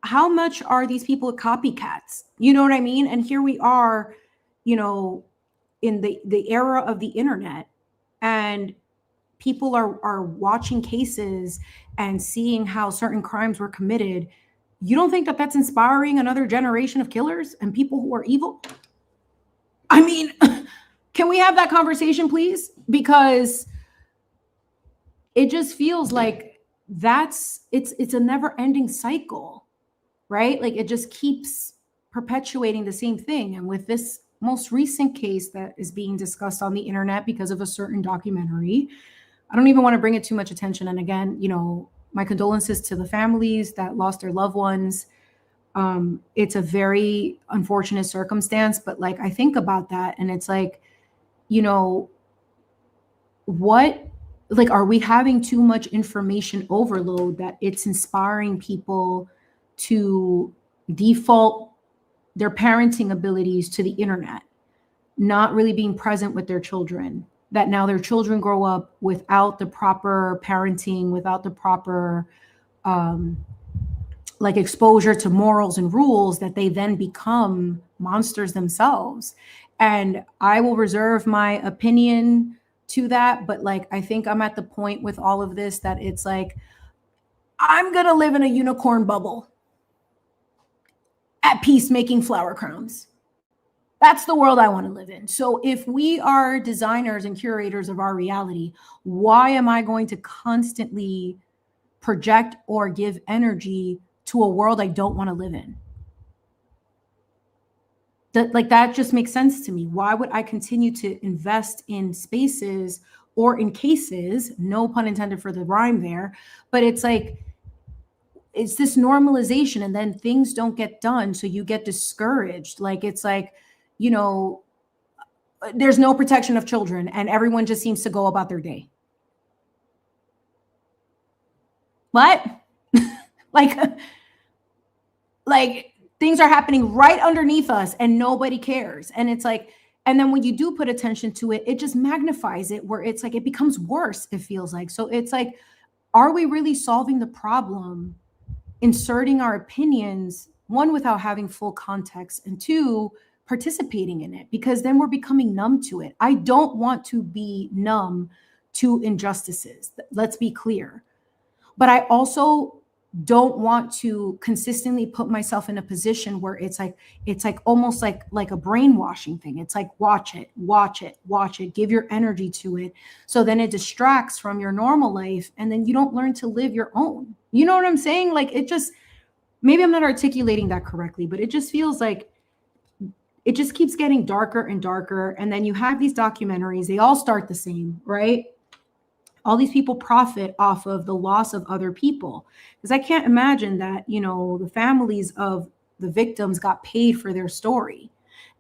how much are these people copycats? You know what I mean? And here we are, you know, in the era of the internet, and people are watching cases and seeing how certain crimes were committed. You don't think that that's inspiring another generation of killers and people who are evil? I mean, can we have that conversation, please? Because it just feels like it's a never-ending cycle, right? Like it just keeps perpetuating the same thing. And with this most recent case that is being discussed on the internet because of a certain documentary, I don't even want to bring it too much attention. And again, you know, my condolences to the families that lost their loved ones. It's a very unfortunate circumstance, but like I think about that and it's like, you know, are we having too much information overload that it's inspiring people to default their parenting abilities to the internet, not really being present with their children, that now their children grow up without the proper parenting, without the proper exposure to morals and rules, that they then become monsters themselves. And I will reserve my opinion to that. But like, I think I'm at the point with all of this that it's like, I'm going to live in a unicorn bubble at peace, making flower crowns. That's the world I want to live in. So if we are designers and curators of our reality, why am I going to constantly project or give energy to a world I don't want to live in? that just makes sense to me. Why would I continue to invest in spaces or in cases, no pun intended for the rhyme there, but it's like, it's this normalization, and then things don't get done. So you get discouraged. Like, it's like, you know, there's no protection of children and everyone just seems to go about their day. What? like, like things are happening right underneath us and nobody cares. And it's like, and then when you do put attention to it, it just magnifies it, where it's like, it becomes worse, it feels like. So it's like, are we really solving the problem, inserting our opinions, one, without having full context, and two, participating in it? Because then we're becoming numb to it. I don't want to be numb to injustices. Let's be clear. But I also don't want to consistently put myself in a position where it's like almost like a brainwashing thing. It's like, watch it, give your energy to it. So then it distracts from your normal life, and then you don't learn to live your own. You know what I'm saying? Like, it just, maybe I'm not articulating that correctly, but it just feels like it just keeps getting darker and darker. And then you have these documentaries, they all start the same, right? All these people profit off of the loss of other people. Because I can't imagine that, you know, the families of the victims got paid for their story.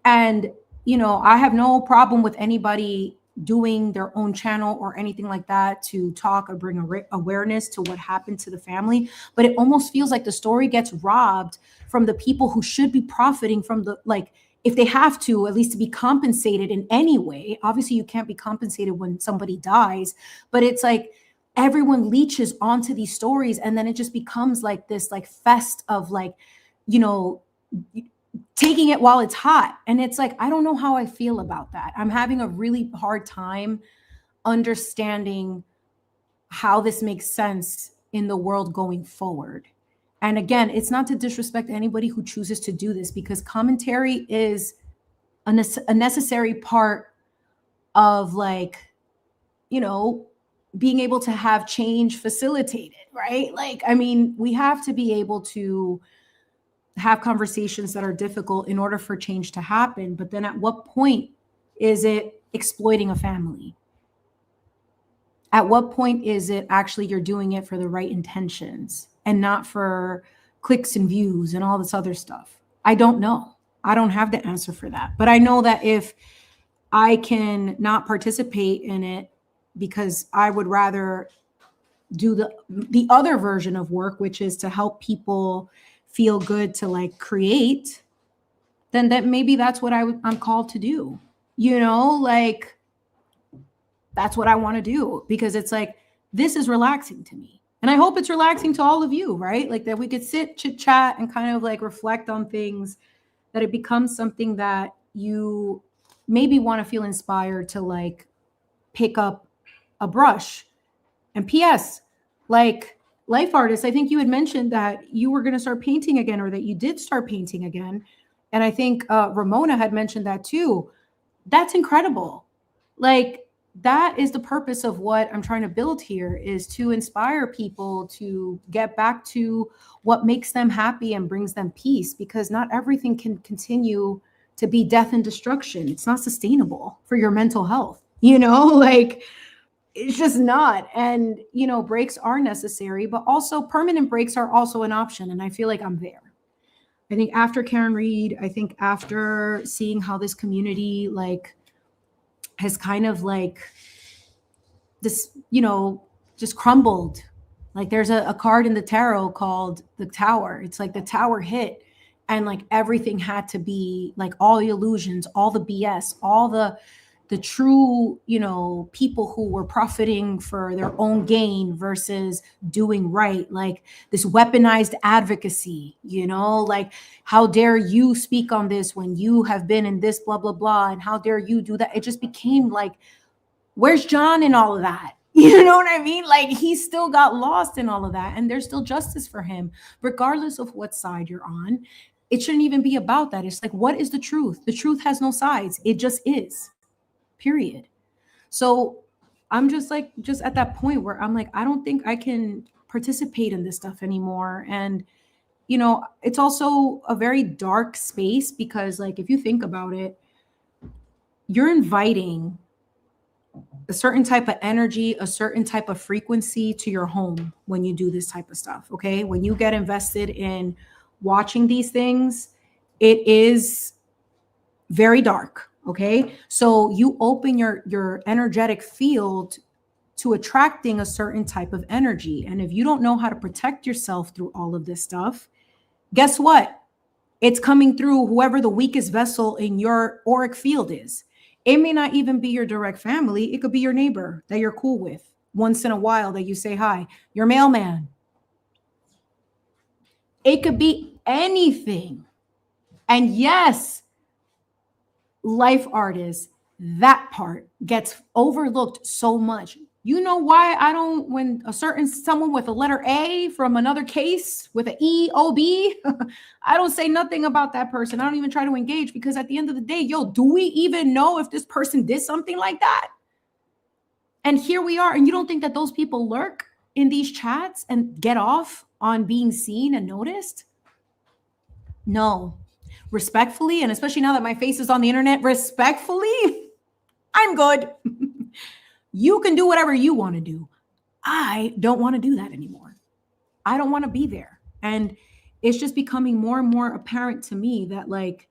And, you know, I have no problem with anybody doing their own channel or anything like that to talk or bring awareness to what happened to the family. But it almost feels like the story gets robbed from the people who should be profiting from the, like, if they have to, at least to be compensated in any way. Obviously, you can't be compensated when somebody dies, but it's like everyone leeches onto these stories, and then it just becomes like this like fest of like, you know, taking it while it's hot. And it's like, I don't know how I feel about that. I'm having a really hard time understanding how this makes sense in the world going forward. And again, it's not to disrespect anybody who chooses to do this, because commentary is a necessary part of, like, you know, being able to have change facilitated, right? Like, I mean, we have to be able to have conversations that are difficult in order for change to happen. But then at what point is it exploiting a family? At what point is it actually you're doing it for the right intentions and not for clicks and views and all this other stuff? I don't know. I don't have the answer for that. But I know that if I can not participate in it because I would rather do the other version of work, which is to help people feel good, to like create, then that maybe that's what I'm called to do. You know, like, that's what I want to do, because it's like, this is relaxing to me. And I hope it's relaxing to all of you, right? Like, that we could sit, chit chat, and kind of like reflect on things, that it becomes something that you maybe want to feel inspired to like pick up a brush. And P.S., like, Life Artist, I think you had mentioned that you were going to start painting again, or that you did start painting again. And I think Ramona had mentioned that too. That's incredible. Like, that is the purpose of what I'm trying to build here, is to inspire people to get back to what makes them happy and brings them peace, because not everything can continue to be death and destruction. It's not sustainable for your mental health, you know, like, it's just not. And, you know, breaks are necessary, but also permanent breaks are also an option. And I feel like I'm there. I think after Karen Reed, I think after seeing how this community like has kind of like this, you know, just crumbled. Like, there's a card in the tarot called the Tower. It's like the tower hit, and like everything had to be like, all the illusions, all the BS, all the true, you know, people who were profiting for their own gain versus doing right. Like, this weaponized advocacy, you know, like, how dare you speak on this when you have been in this blah, blah, blah. And how dare you do that? It just became like, where's John in all of that? You know what I mean? Like, he still got lost in all of that, and there's still justice for him, regardless of what side you're on. It shouldn't even be about that. It's like, what is the truth? The truth has no sides. It just is. Period. So I'm just at that point where I'm like, I don't think I can participate in this stuff anymore. And you know, it's also a very dark space because, like, if you think about it, you're inviting a certain type of energy, a certain type of frequency to your home when you do this type of stuff. Okay. When you get invested in watching these things, it is very dark. Okay. So you open your energetic field to attracting a certain type of energy. And if you don't know how to protect yourself through all of this stuff, guess what? It's coming through whoever the weakest vessel in your auric field is. It may not even be your direct family. It could be your neighbor that you're cool with once in a while that you say hi, your mailman. It could be anything. And yes, life artists, that part gets overlooked so much. You know why I don't, when a certain someone with a letter A from another case with an EOB, I don't say nothing about that person. I don't even try to engage because at the end of the day, yo, do we even know if this person did something like that? And here we are. And you don't think that those people lurk in these chats and get off on being seen and noticed? No. Respectfully, and especially now that my face is on the internet, respectfully, I'm good. You can do whatever you want to do. I don't want to do that anymore. I don't want to be there. And it's just becoming more and more apparent to me that, like,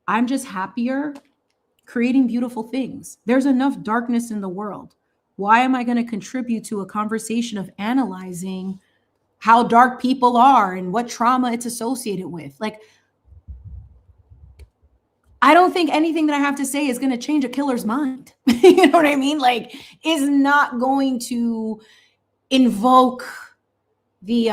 I'm just happier creating beautiful things. There's enough darkness in the world. Why am I going to contribute to a conversation of analyzing how dark people are and what trauma it's associated with? Like, I don't think anything that I have to say is going to change a killer's mind. You know what I mean? Like, is not going to invoke the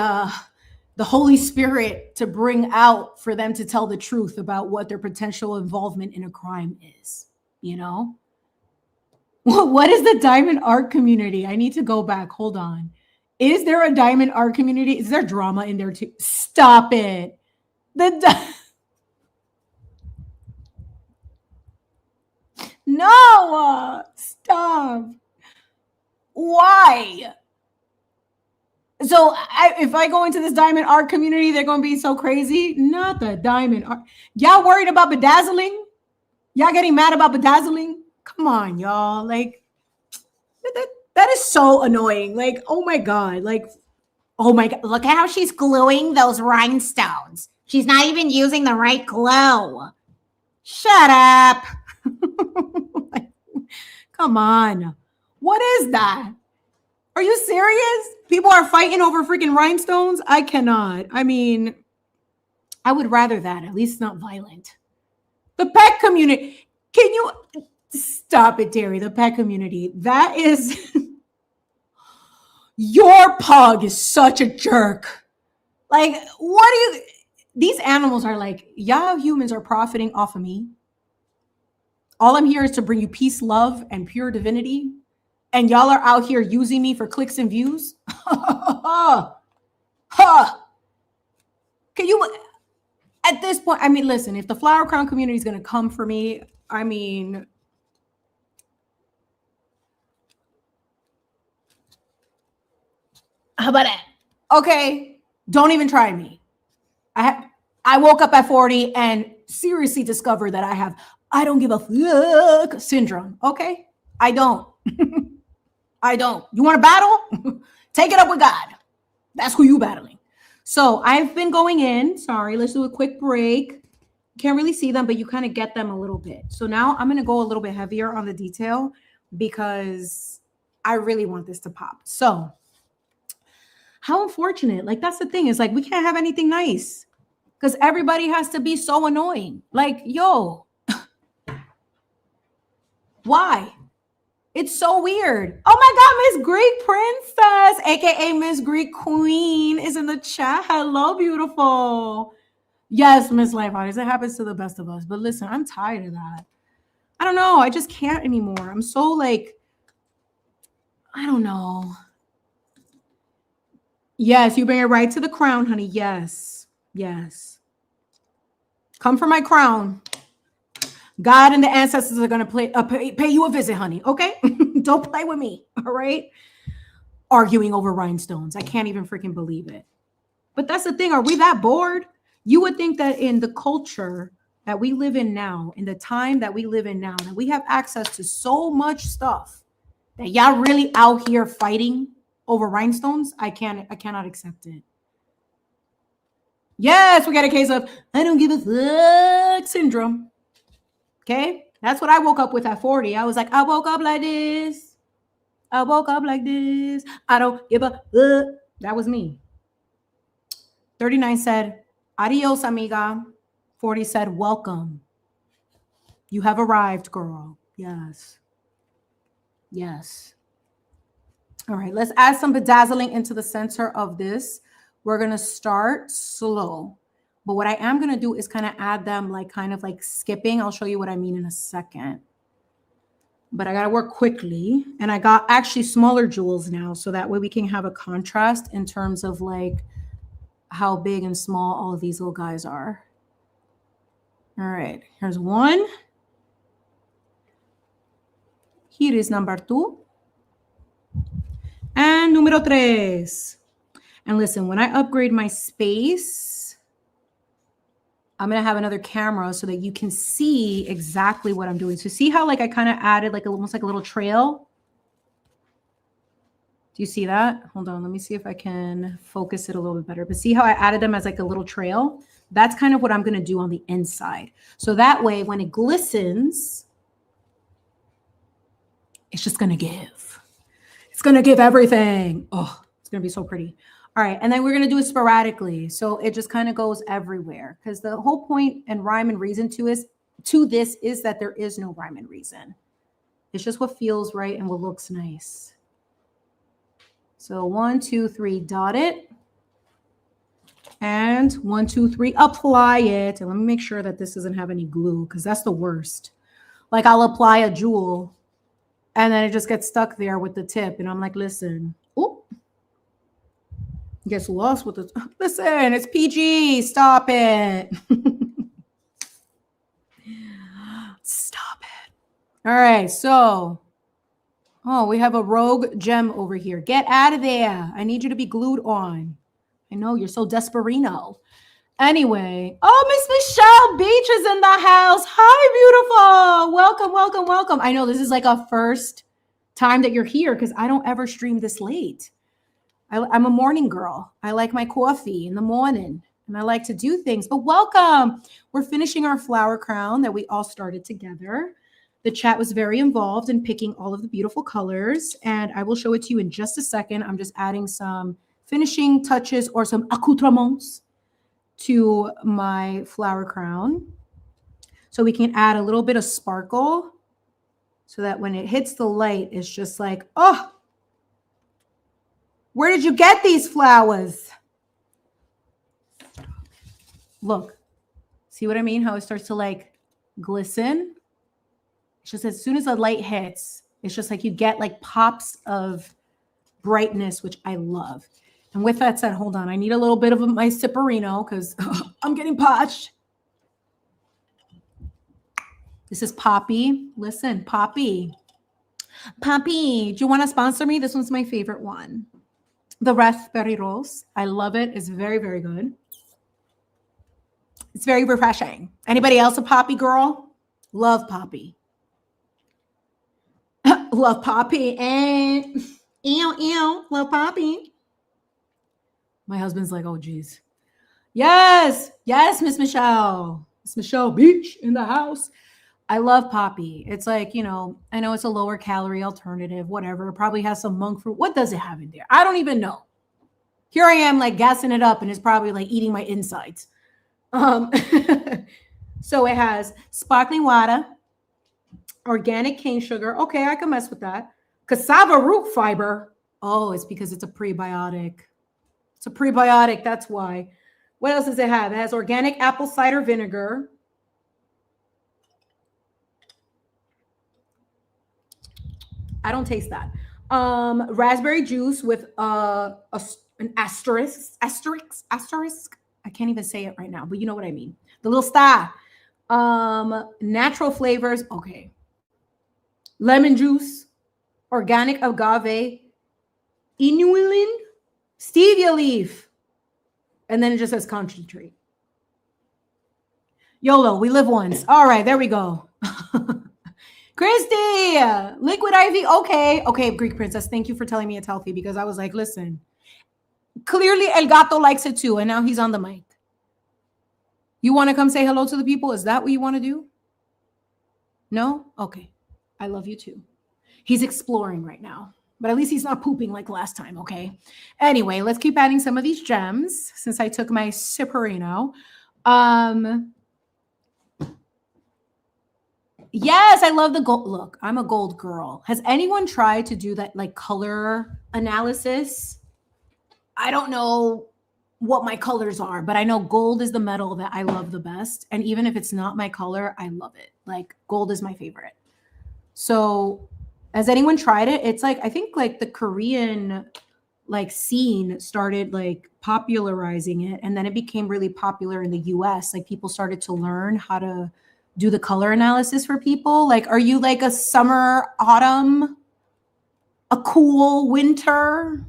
Holy Spirit to bring out for them to tell the truth about what their potential involvement in a crime is. You know? What is the diamond art community? I need to go back. Hold on. Is there a diamond art community? Is there drama in there too? Stop it. No, stop. Why? So if I go into this diamond art community, they're going to be so crazy. Not the diamond art. Y'all worried about bedazzling? Y'all getting mad about bedazzling? Come on, y'all. Like, that is so annoying. Like, oh my God. Like, oh my God. Look at how she's gluing those rhinestones. She's not even using the right glue. Shut up. Like, come on. What is that? Are you serious? People are fighting over freaking rhinestones? I cannot. I mean, I would rather that. At least not violent. The pet community. Can you stop it, Terry? The pet community. That is... Your pug is such a jerk. Like, what do you... These animals are like, y'all humans are profiting off of me. All I'm here is to bring you peace, love, and pure divinity. And y'all are out here using me for clicks and views. Can you, at this point, I mean, listen, if the flower crown community is going to come for me, I mean, how about that? Okay, don't even try me. I woke up at 40 and seriously discovered that I don't give a fuck syndrome. Okay, I don't. I don't. You want to battle? Take it up with God. That's who you battling. So I've been going in. Sorry, let's do a quick break. Can't really see them, but you kind of get them a little bit. So now I'm going to go a little bit heavier on the detail because I really want this to pop. So how unfortunate. Like, that's the thing, is like, we can't have anything nice because everybody has to be so annoying. Like, yo, why? It's so weird. Oh my God, Miss Greek Princess, aka Miss Greek Queen, is in the chat. Hello, beautiful. Yes, Miss Life Artist. It happens to the best of us. But listen, I'm tired of that. I don't know. I just can't anymore. I'm so like, I don't know. Yes, you bring it right to the crown, honey. Yes. Yes. Come for my crown. God and the ancestors are going to pay you a visit, honey. Okay? Don't play with me. All right? Arguing over rhinestones. I can't even freaking believe it. But that's the thing. Are we that bored? You would think that in the culture that we live in now, in the time that we live in now, that we have access to so much stuff that y'all really out here fighting over rhinestones. I cannot accept it. Yes, we got a case of I don't give a fuck syndrome. Okay, that's what I woke up with at 40. I was like, I woke up like this. I woke up like this. I don't give a fuck. That was me. 39 said, adios, amiga. 40 said, welcome. You have arrived, girl. Yes. Yes. All right, let's add some bedazzling into the center of this. We're going to start slow. But what I am going to do is kind of add them like kind of like skipping. I'll show you what I mean in a second. But I got to work quickly. And I got actually smaller jewels now. So that way we can have a contrast in terms of like how big and small all of these little guys are. All right, here's one. Here is number 2. And número 3. And listen, when I upgrade my space, I'm going to have another camera so that you can see exactly what I'm doing. So see how like I kind of added like almost like a little trail? Do you see that? Hold on, let me see if I can focus it a little bit better. But see how I added them as like a little trail? That's kind of what I'm going to do on the inside. So that way, when it glistens, it's just going to give. It's going to give everything. Oh, it's going to be so pretty. All right. And then we're going to do it sporadically. So it just kind of goes everywhere. Because the whole point and rhyme and reason to this is that there is no rhyme and reason. It's just what feels right and what looks nice. So 1, 2, 3, dot it. And 1, 2, 3, apply it. And let me make sure that this doesn't have any glue because that's the worst. Like I'll apply a jewel and then it just gets stuck there with the tip. And I'm like, listen, oh, gets lost with the, listen, it's PG. Stop it. Stop it. All right. So, oh, we have a rogue gem over here. Get out of there. I need you to be glued on. I know you're so desperino. Anyway, oh, Miss Michelle Beach is in the house. Hi, beautiful. Welcome, welcome, welcome. I know this is like a first time that you're here because I don't ever stream this late. I'm a morning girl. I like my coffee in the morning and I like to do things, but welcome. We're finishing our flower crown that we all started together. The chat was very involved in picking all of the beautiful colors and I will show it to you in just a second. I'm just adding some finishing touches or some accoutrements to my flower crown. So we can add a little bit of sparkle so that when it hits the light, it's just like, oh, where did you get these flowers? Look, see what I mean? How it starts to like glisten. It's just as soon as the light hits, it's just like you get like pops of brightness, which I love. And with that said, hold on. I need a little bit of my sipperino because I'm getting parched. This is Poppy. Listen, Poppy. Poppy, do you want to sponsor me? This one's my favorite one. The Raspberry Rose. I love it. It's very, very good. It's very refreshing. Anybody else a Poppy girl? Love Poppy. Love Poppy. And ew, ew. Love Poppy. My husband's like, oh, geez. Yes. Yes, Miss Michelle. Miss Michelle Beach in the house. I love Poppy. It's like, you know, I know it's a lower calorie alternative, whatever. It probably has some monk fruit. What does it have in there? I don't even know. Here I am like gassing it up and it's probably like eating my insides. So it has sparkling water, organic cane sugar. Okay, I can mess with that. Cassava root fiber. Oh, it's because it's a prebiotic. It's a prebiotic. That's why. What else does it have? It has organic apple cider vinegar. I don't taste that. Raspberry juice with an asterisk. I can't even say it right now, but you know what I mean. The little star. Natural flavors. Okay. Lemon juice, organic agave, inulin, stevia leaf. And then it just says concentrate. YOLO, we live once. All right, there we go. Christy, liquid IV. Okay, Greek princess. Thank you for telling me it's healthy, because I was like, listen, clearly El Gato likes it too, and now he's on the mic. You want to come say hello to the people? Is that what you want to do? No? Okay. I love you too. He's exploring right now, but at least he's not pooping like last time, okay? Anyway, let's keep adding some of these gems since I took my Sipperino. Yes, I love the gold. Look, I'm a gold girl. Has anyone tried to do that like color analysis? I don't know what my colors are, but I know gold is the metal that I love the best. And even if it's not my color, I love it. Like gold is my favorite. So has anyone tried it? It's like, I think like the Korean like scene started like popularizing it, and then it became really popular in the US. Like people started to learn how to do the color analysis for people. Like, are you like a summer, autumn, a cool winter?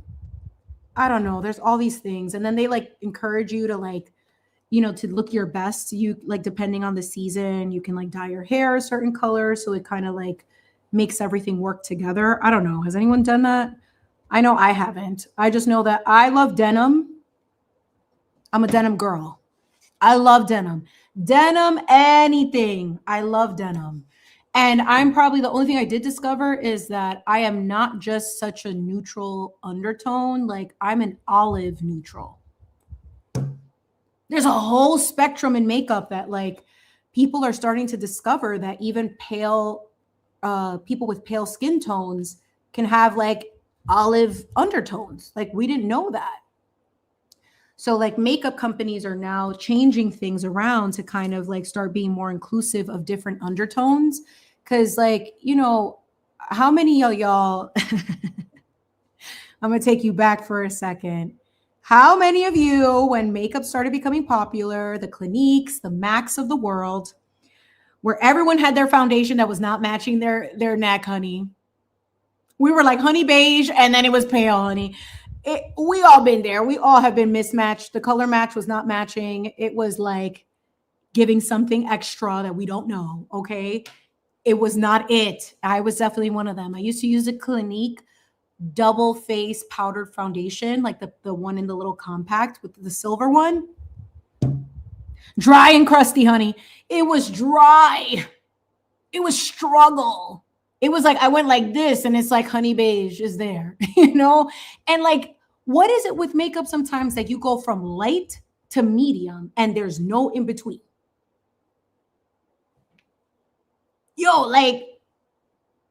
I don't know. There's all these things. And then they like encourage you to like, you know, to look your best. You like, depending on the season, you can like dye your hair a certain color. So it kind of like makes everything work together. I don't know. Has anyone done that? I know I haven't. I just know that I love denim. I'm a denim girl. I love denim. Denim, anything. I love denim. And I'm probably the only thing I did discover is that I am not just such a neutral undertone. Like I'm an olive neutral. There's a whole spectrum in makeup that like people are starting to discover, that even pale people with pale skin tones can have like olive undertones. Like we didn't know that. So like makeup companies are now changing things around to kind of like start being more inclusive of different undertones. Cause like, you know, how many of y'all, I'm gonna take you back for a second. How many of you, when makeup started becoming popular, the Cliniques, the MACs of the world, where everyone had their foundation that was not matching their neck, honey. We were like honey beige and then it was pale, honey. We all been there. We all have been mismatched. The color match was not matching. It was like giving something extra that we don't know, okay? It was not it. I was definitely one of them. I used to use a Clinique double face powdered foundation, like the one in the little compact with the silver one. Dry and crusty, honey. It was dry. It was struggle. It was like I went like this and it's like honey beige is there, you know? And like, what is it with makeup sometimes that you go from light to medium and there's no in between? Yo, like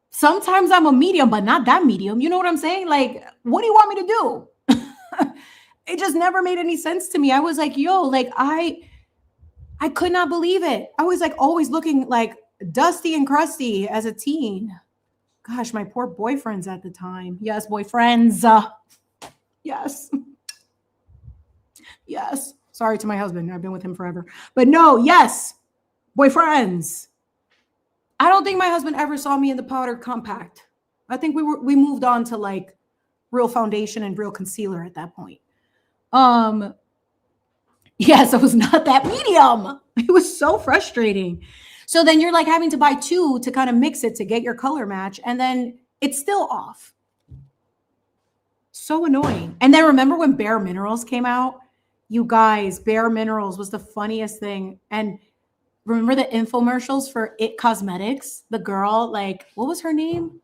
sometimes I'm a medium, but not that medium. You know what I'm saying? Like, what do you want me to do? It just never made any sense to me. I was like, yo, like I could not believe it. I was like always looking like dusty and crusty as a teen. Gosh, my poor boyfriends at the time. Yes, boyfriends. Yes. Yes. Sorry to my husband. I've been with him forever. But no, yes. Boyfriends. I don't think my husband ever saw me in the powder compact. I think we moved on to like real foundation and real concealer at that point. Yes, it was not that medium. It was so frustrating. So then you're like having to buy two to kind of mix it to get your color match. And then it's still off. So annoying. And then remember when Bare Minerals came out? You guys, Bare Minerals was the funniest thing. And remember the infomercials for It Cosmetics? The girl, like, what was her name?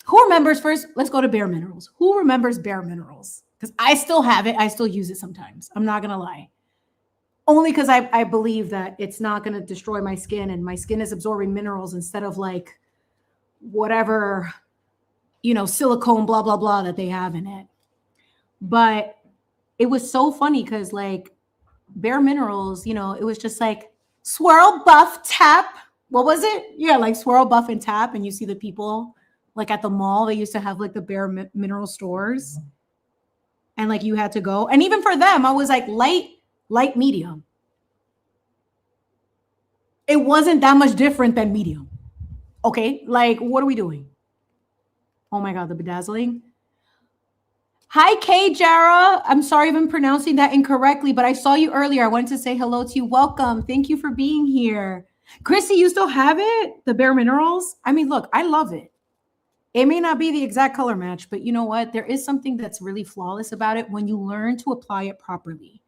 Who remembers first? Let's go to Bare Minerals. Who remembers Bare Minerals? Because I still have it. I still use it sometimes. I'm not going to lie. Only because I believe that it's not going to destroy my skin and my skin is absorbing minerals instead of like whatever, you know, silicone, blah, blah, blah that they have in it. But it was so funny because like Bare Minerals, you know, it was just like swirl, buff, tap. What was it? Yeah, like swirl, buff, and tap. And you see the people like at the mall, they used to have like the Bare Mineral stores. And like you had to go. And even for them, I was like light, medium. It wasn't that much different than medium. Okay, like what are we doing? Oh my God, the bedazzling. Hi, Kay Jara. I'm sorry if I'm pronouncing that incorrectly, but I saw you earlier. I wanted to say hello to you. Welcome. Thank you for being here. Chrissy, you still have it? The Bare Minerals? I mean, look, I love it. It may not be the exact color match, but you know what? There is something that's really flawless about it when you learn to apply it properly.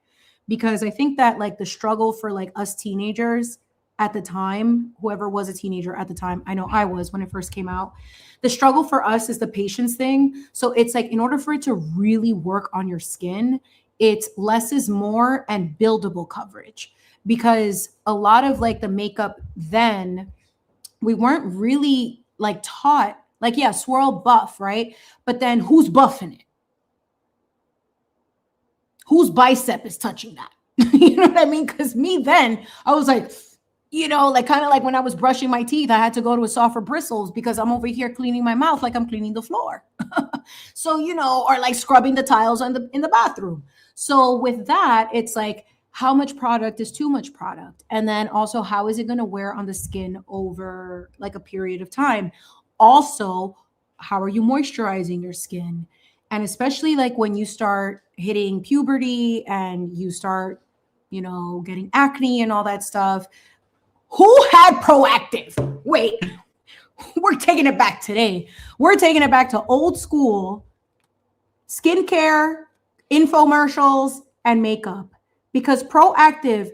Because I think that like the struggle for like us teenagers at the time, whoever was a teenager at the time, I know I was when it first came out. The struggle for us is the patience thing. So it's like in order for it to really work on your skin, it's less is more and buildable coverage. Because a lot of like the makeup then, we weren't really like taught, like, yeah, swirl buff, right? But then who's buffing it? Whose bicep is touching that? You know what I mean? Because me then, I was like, you know, like kind of like when I was brushing my teeth, I had to go to a softer bristles because I'm over here cleaning my mouth like I'm cleaning the floor. So, you know, or like scrubbing the tiles in the bathroom. So with that, it's like how much product is too much product? And then also how is it going to wear on the skin over like a period of time? Also, how are you moisturizing your skin? And especially like when you start hitting puberty and you start, you know, getting acne and all that stuff. Who had Proactive? Wait, we're taking it back today. We're taking it back to old school skincare, infomercials, and makeup because Proactive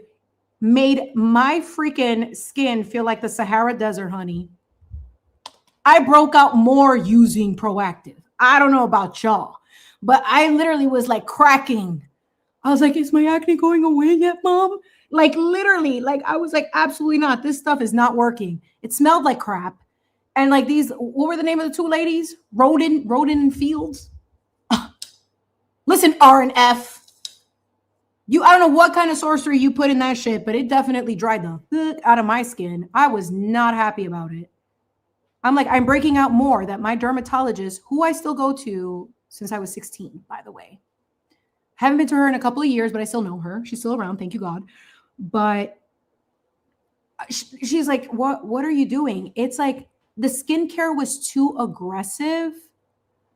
made my freaking skin feel like the Sahara Desert, honey. I broke out more using Proactive. I don't know about y'all, but I literally was like cracking. I was like, is my acne going away yet, mom? Like literally, like I was like, absolutely not. This stuff is not working. It smelled like crap. And like these, what were the name of the two ladies? Rodin and Fields. Listen, R and F. I don't know what kind of sorcery you put in that shit, but it definitely dried the fuck out of my skin. I was not happy about it. I'm like, I'm breaking out more that my dermatologist, who I still go to since I was 16, by the way. Haven't been to her in a couple of years, but I still know her. She's still around, thank you God. But she's like, what are you doing? It's like the skincare was too aggressive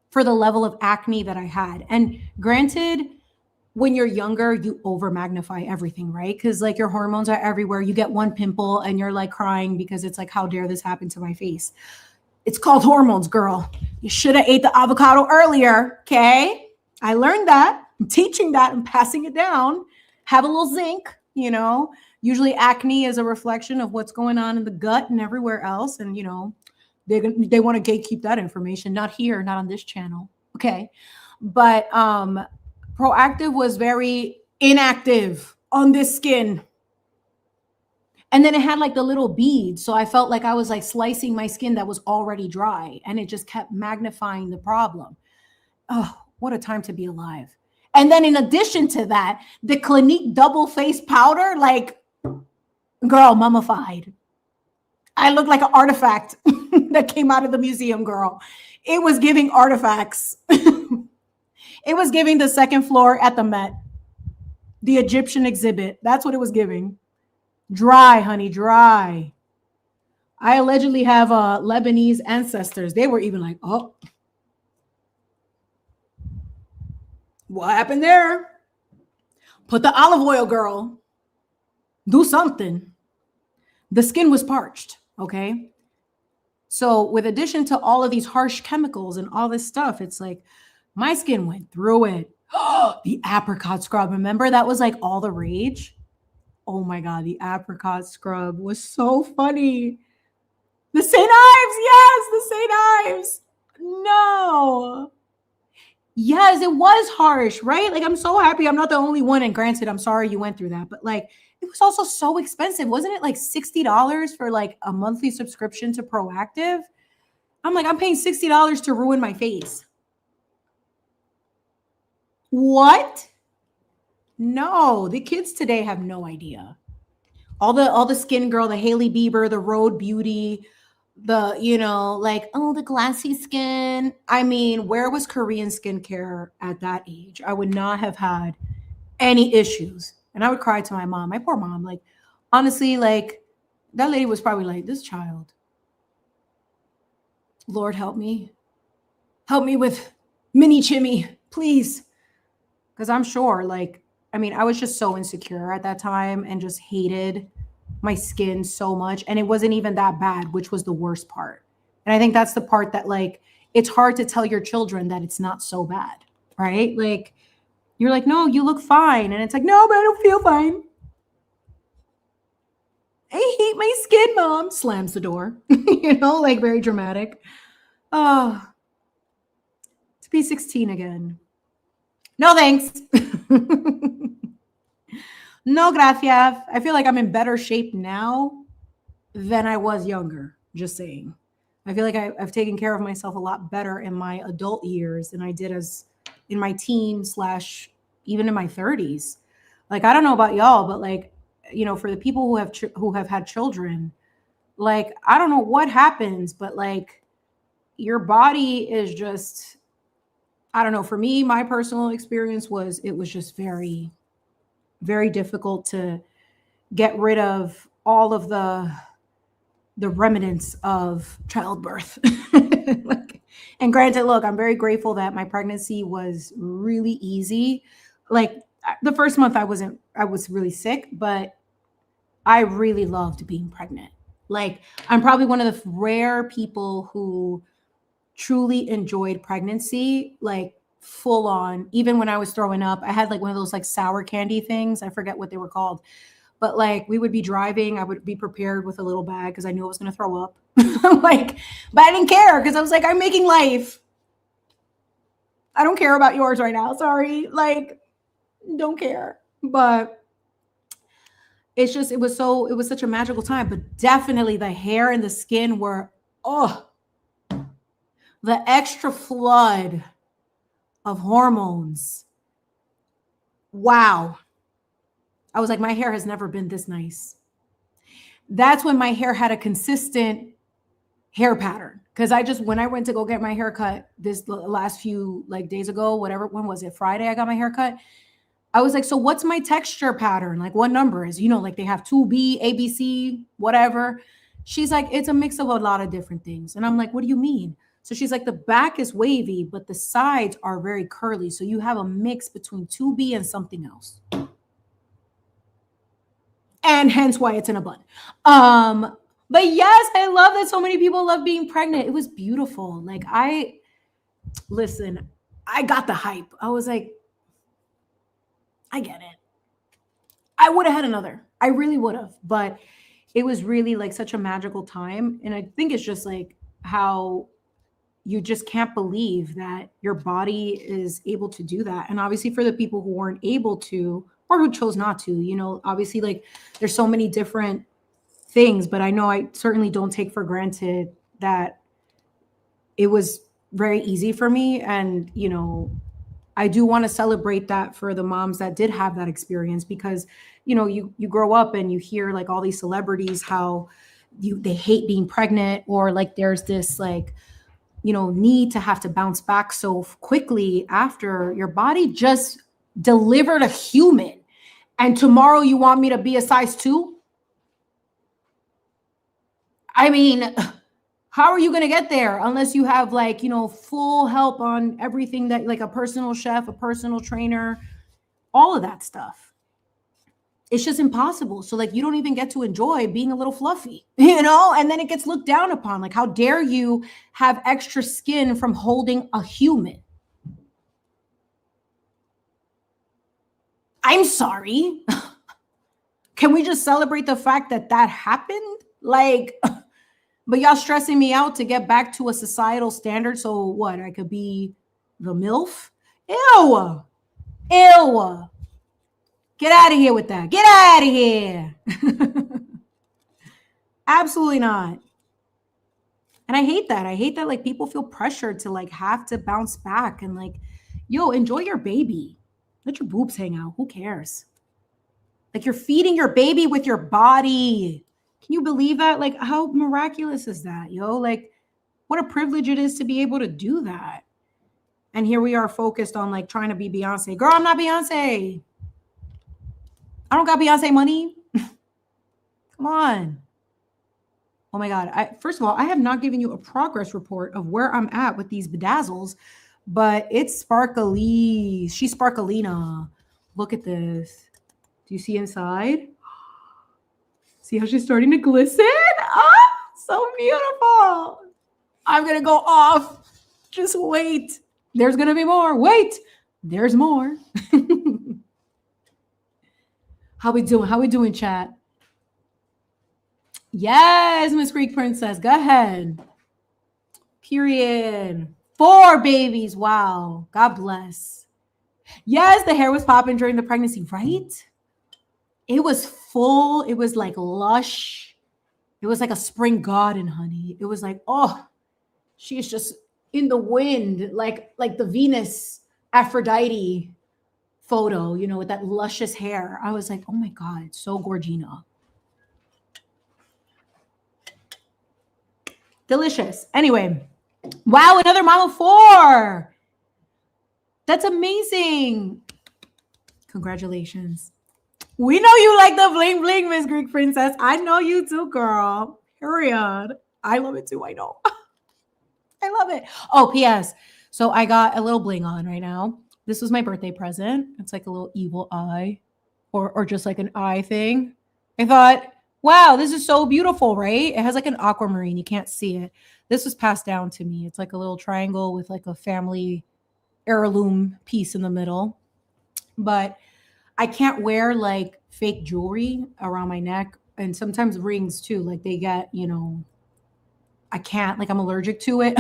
for the level of acne that I had. And granted, when you're younger, you over magnify everything, right? Because like your hormones are everywhere. You get one pimple and you're like crying because it's like, how dare this happen to my face? It's called hormones, girl. You should have ate the avocado earlier, okay? I learned that. I'm teaching that. I'm passing it down. Have a little zinc, you know. Usually acne is a reflection of what's going on in the gut and everywhere else. And, you know, they want to gatekeep that information. Not here, not on this channel. Okay. But Proactive was very inactive on this skin. And then it had like the little beads. So I felt like I was like slicing my skin that was already dry. And it just kept magnifying the problem. Oh, what a time to be alive. And then in addition to that, the Clinique double face powder, like, girl, mummified. I looked like an artifact that came out of the museum, girl. It was giving artifacts. It was giving the second floor at the Met, the Egyptian exhibit. That's what it was giving. Dry, honey, dry. I allegedly have Lebanese ancestors. They were even like, oh, what happened there? Put the olive oil, girl. Do something. The skin was parched, okay? So with addition to all of these harsh chemicals and all this stuff, it's like my skin went through it. The apricot scrub, remember that was like all the rage? Oh my God, the apricot scrub was so funny. The St. Ives, yes, the St. Ives. No. Yes, it was harsh, right? Like, I'm so happy I'm not the only one. And granted, I'm sorry you went through that, but like, it was also so expensive. Wasn't it like $60 for like a monthly subscription to Proactive? I'm like, I'm paying $60 to ruin my face. What? No, the kids today have no idea. All the skin girl, the Hailey Bieber, the Road Beauty, the, you know, like, oh, the glassy skin. I mean, where was Korean skincare at that age? I would not have had any issues. And I would cry to my mom, my poor mom. Like, honestly, like, that lady was probably like, this child, Lord, help me. Help me with mini Chimi. please. Because I'm sure, like, I mean, I was just so insecure at that time and just hated my skin so much. And it wasn't even that bad, which was the worst part. And I think that's the part that, like, it's hard to tell your children that it's not so bad, right? Like, you're like, no, you look fine. And it's like, no, but I don't feel fine. I hate my skin, mom. Slams the door, like very dramatic. Oh, to be 16 again. No, thanks. No, gracias. I feel like I'm in better shape now than I was younger. Just saying. I feel like I've taken care of myself a lot better in my adult years than I did as in my teens / even in my 30s. Like, I don't know about y'all, but like, for the people who have had children, like, I don't know what happens, but like, your body is just, I don't know. For me, my personal experience was it was just very, very difficult to get rid of all of the remnants of childbirth. Like, and granted, look, I'm very grateful that my pregnancy was really easy. Like, the first month I was really sick, but I really loved being pregnant. Like, I'm probably one of the rare people who truly enjoyed pregnancy, like full on. Even when I was throwing up, I had like one of those like sour candy things. I forget what they were called. But like, we would be driving, I would be prepared with a little bag because I knew I was going to throw up. Like, but I didn't care because I was like, I'm making life. I don't care about yours right now. Sorry. Like, don't care. But it's just, it was such a magical time. But definitely the hair and the skin were, the extra flood of hormones. Wow. I was like, my hair has never been this nice. That's when my hair had a consistent hair pattern. Because when I went to go get my hair cut this last few like days ago, whatever, when was it? Friday, I got my hair cut. I was like, so what's my texture pattern? Like, what number is, like they have 2B, ABC, whatever. She's like, it's a mix of a lot of different things. And I'm like, what do you mean? So she's like, the back is wavy, but the sides are very curly. So you have a mix between 2B and something else. And hence why it's in a bun. But yes, I love that so many people love being pregnant. It was beautiful. Like, I got the hype. I was like, I get it. I would have had another. I really would have. But it was really like such a magical time. And I think it's just like how you just can't believe that your body is able to do that. And obviously for the people who weren't able to, or who chose not to, obviously like there's so many different things, but I know I certainly don't take for granted that it was very easy for me. And, I do want to celebrate that for the moms that did have that experience, because, you grow up and you hear like all these celebrities, how they hate being pregnant, or like there's this like, need to have to bounce back so quickly after your body just delivered a human. And tomorrow you want me to be a size 2? I mean, how are you going to get there unless you have like, full help on everything, that like a personal chef, a personal trainer, all of that stuff. It's just impossible. So like, you don't even get to enjoy being a little fluffy, and then it gets looked down upon. Like, how dare you have extra skin from holding a human? I'm sorry. Can we just celebrate the fact that happened? Like, but y'all stressing me out to get back to a societal standard. So what? I could be the MILF? Ew. Ew. Get out of here with that. Get out of here. Absolutely not. And I hate that. I hate that like people feel pressured to like have to bounce back and like, yo, enjoy your baby. Let your boobs hang out. Who cares? Like, you're feeding your baby with your body. Can you believe that? Like, how miraculous is that, yo? Like, what a privilege it is to be able to do that. And here we are focused on like trying to be Beyonce. Girl, I'm not Beyonce. I don't got Beyonce money. Come on. Oh my God. First of all, I have not given you a progress report of where I'm at with these bedazzles, but it's sparkly. She's sparkalina. Look at this. Do you see inside? See how she's starting to glisten? Oh, so beautiful. I'm going to go off. Just wait. There's going to be more. Wait. There's more. How we doing? How we doing, chat? Yes, Miss Greek Princess. Go ahead. Period. 4 babies. Wow. God bless. Yes, the hair was popping during the pregnancy, right? It was full. It was like lush. It was like a spring garden, honey. It was like, oh, she is just in the wind, like the Venus Aphrodite photo, you know, with that luscious hair. I was like, oh my God, so gorgina. Delicious. Anyway, wow, another mama 4. That's amazing. Congratulations. We know you like the bling bling, Miss Greek Princess. I know you too, girl. Period. I love it too. I know. I love it. Oh, P.S. So I got a little bling on right now. This was my birthday present. It's like a little evil eye or just like an eye thing. I thought, wow, this is so beautiful, right? It has like an aquamarine. You can't see it. This was passed down to me. It's like a little triangle with like a family heirloom piece in the middle. But I can't wear like fake jewelry around my neck, and sometimes rings too. Like they get, you know, I can't, like I'm allergic to it.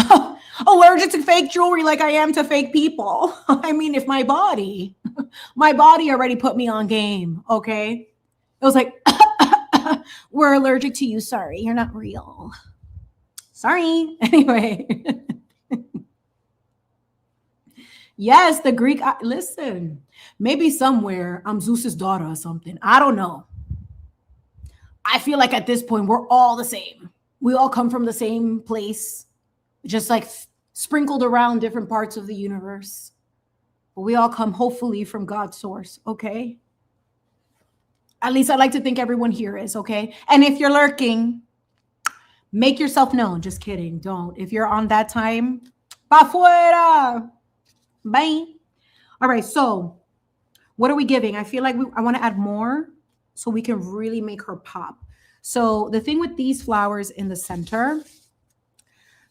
Allergic to fake jewelry like I am to fake people. I mean, if my body already put me on game, okay? It was like, we're allergic to you. Sorry, you're not real. Sorry. Anyway. Yes, the Greek. Listen, maybe somewhere I'm Zeus's daughter or something. I don't know. I feel like at this point, we're all the same. We all come from the same place, just like sprinkled around different parts of the universe. But we all come hopefully from God's source, okay? At least I like to think everyone here is, okay? And if you're lurking, make yourself known. Just kidding. Don't. If you're on that time, pa fuera. Bye. All right. So what are we giving? I feel like I want to add more so we can really make her pop. So the thing with these flowers in the center,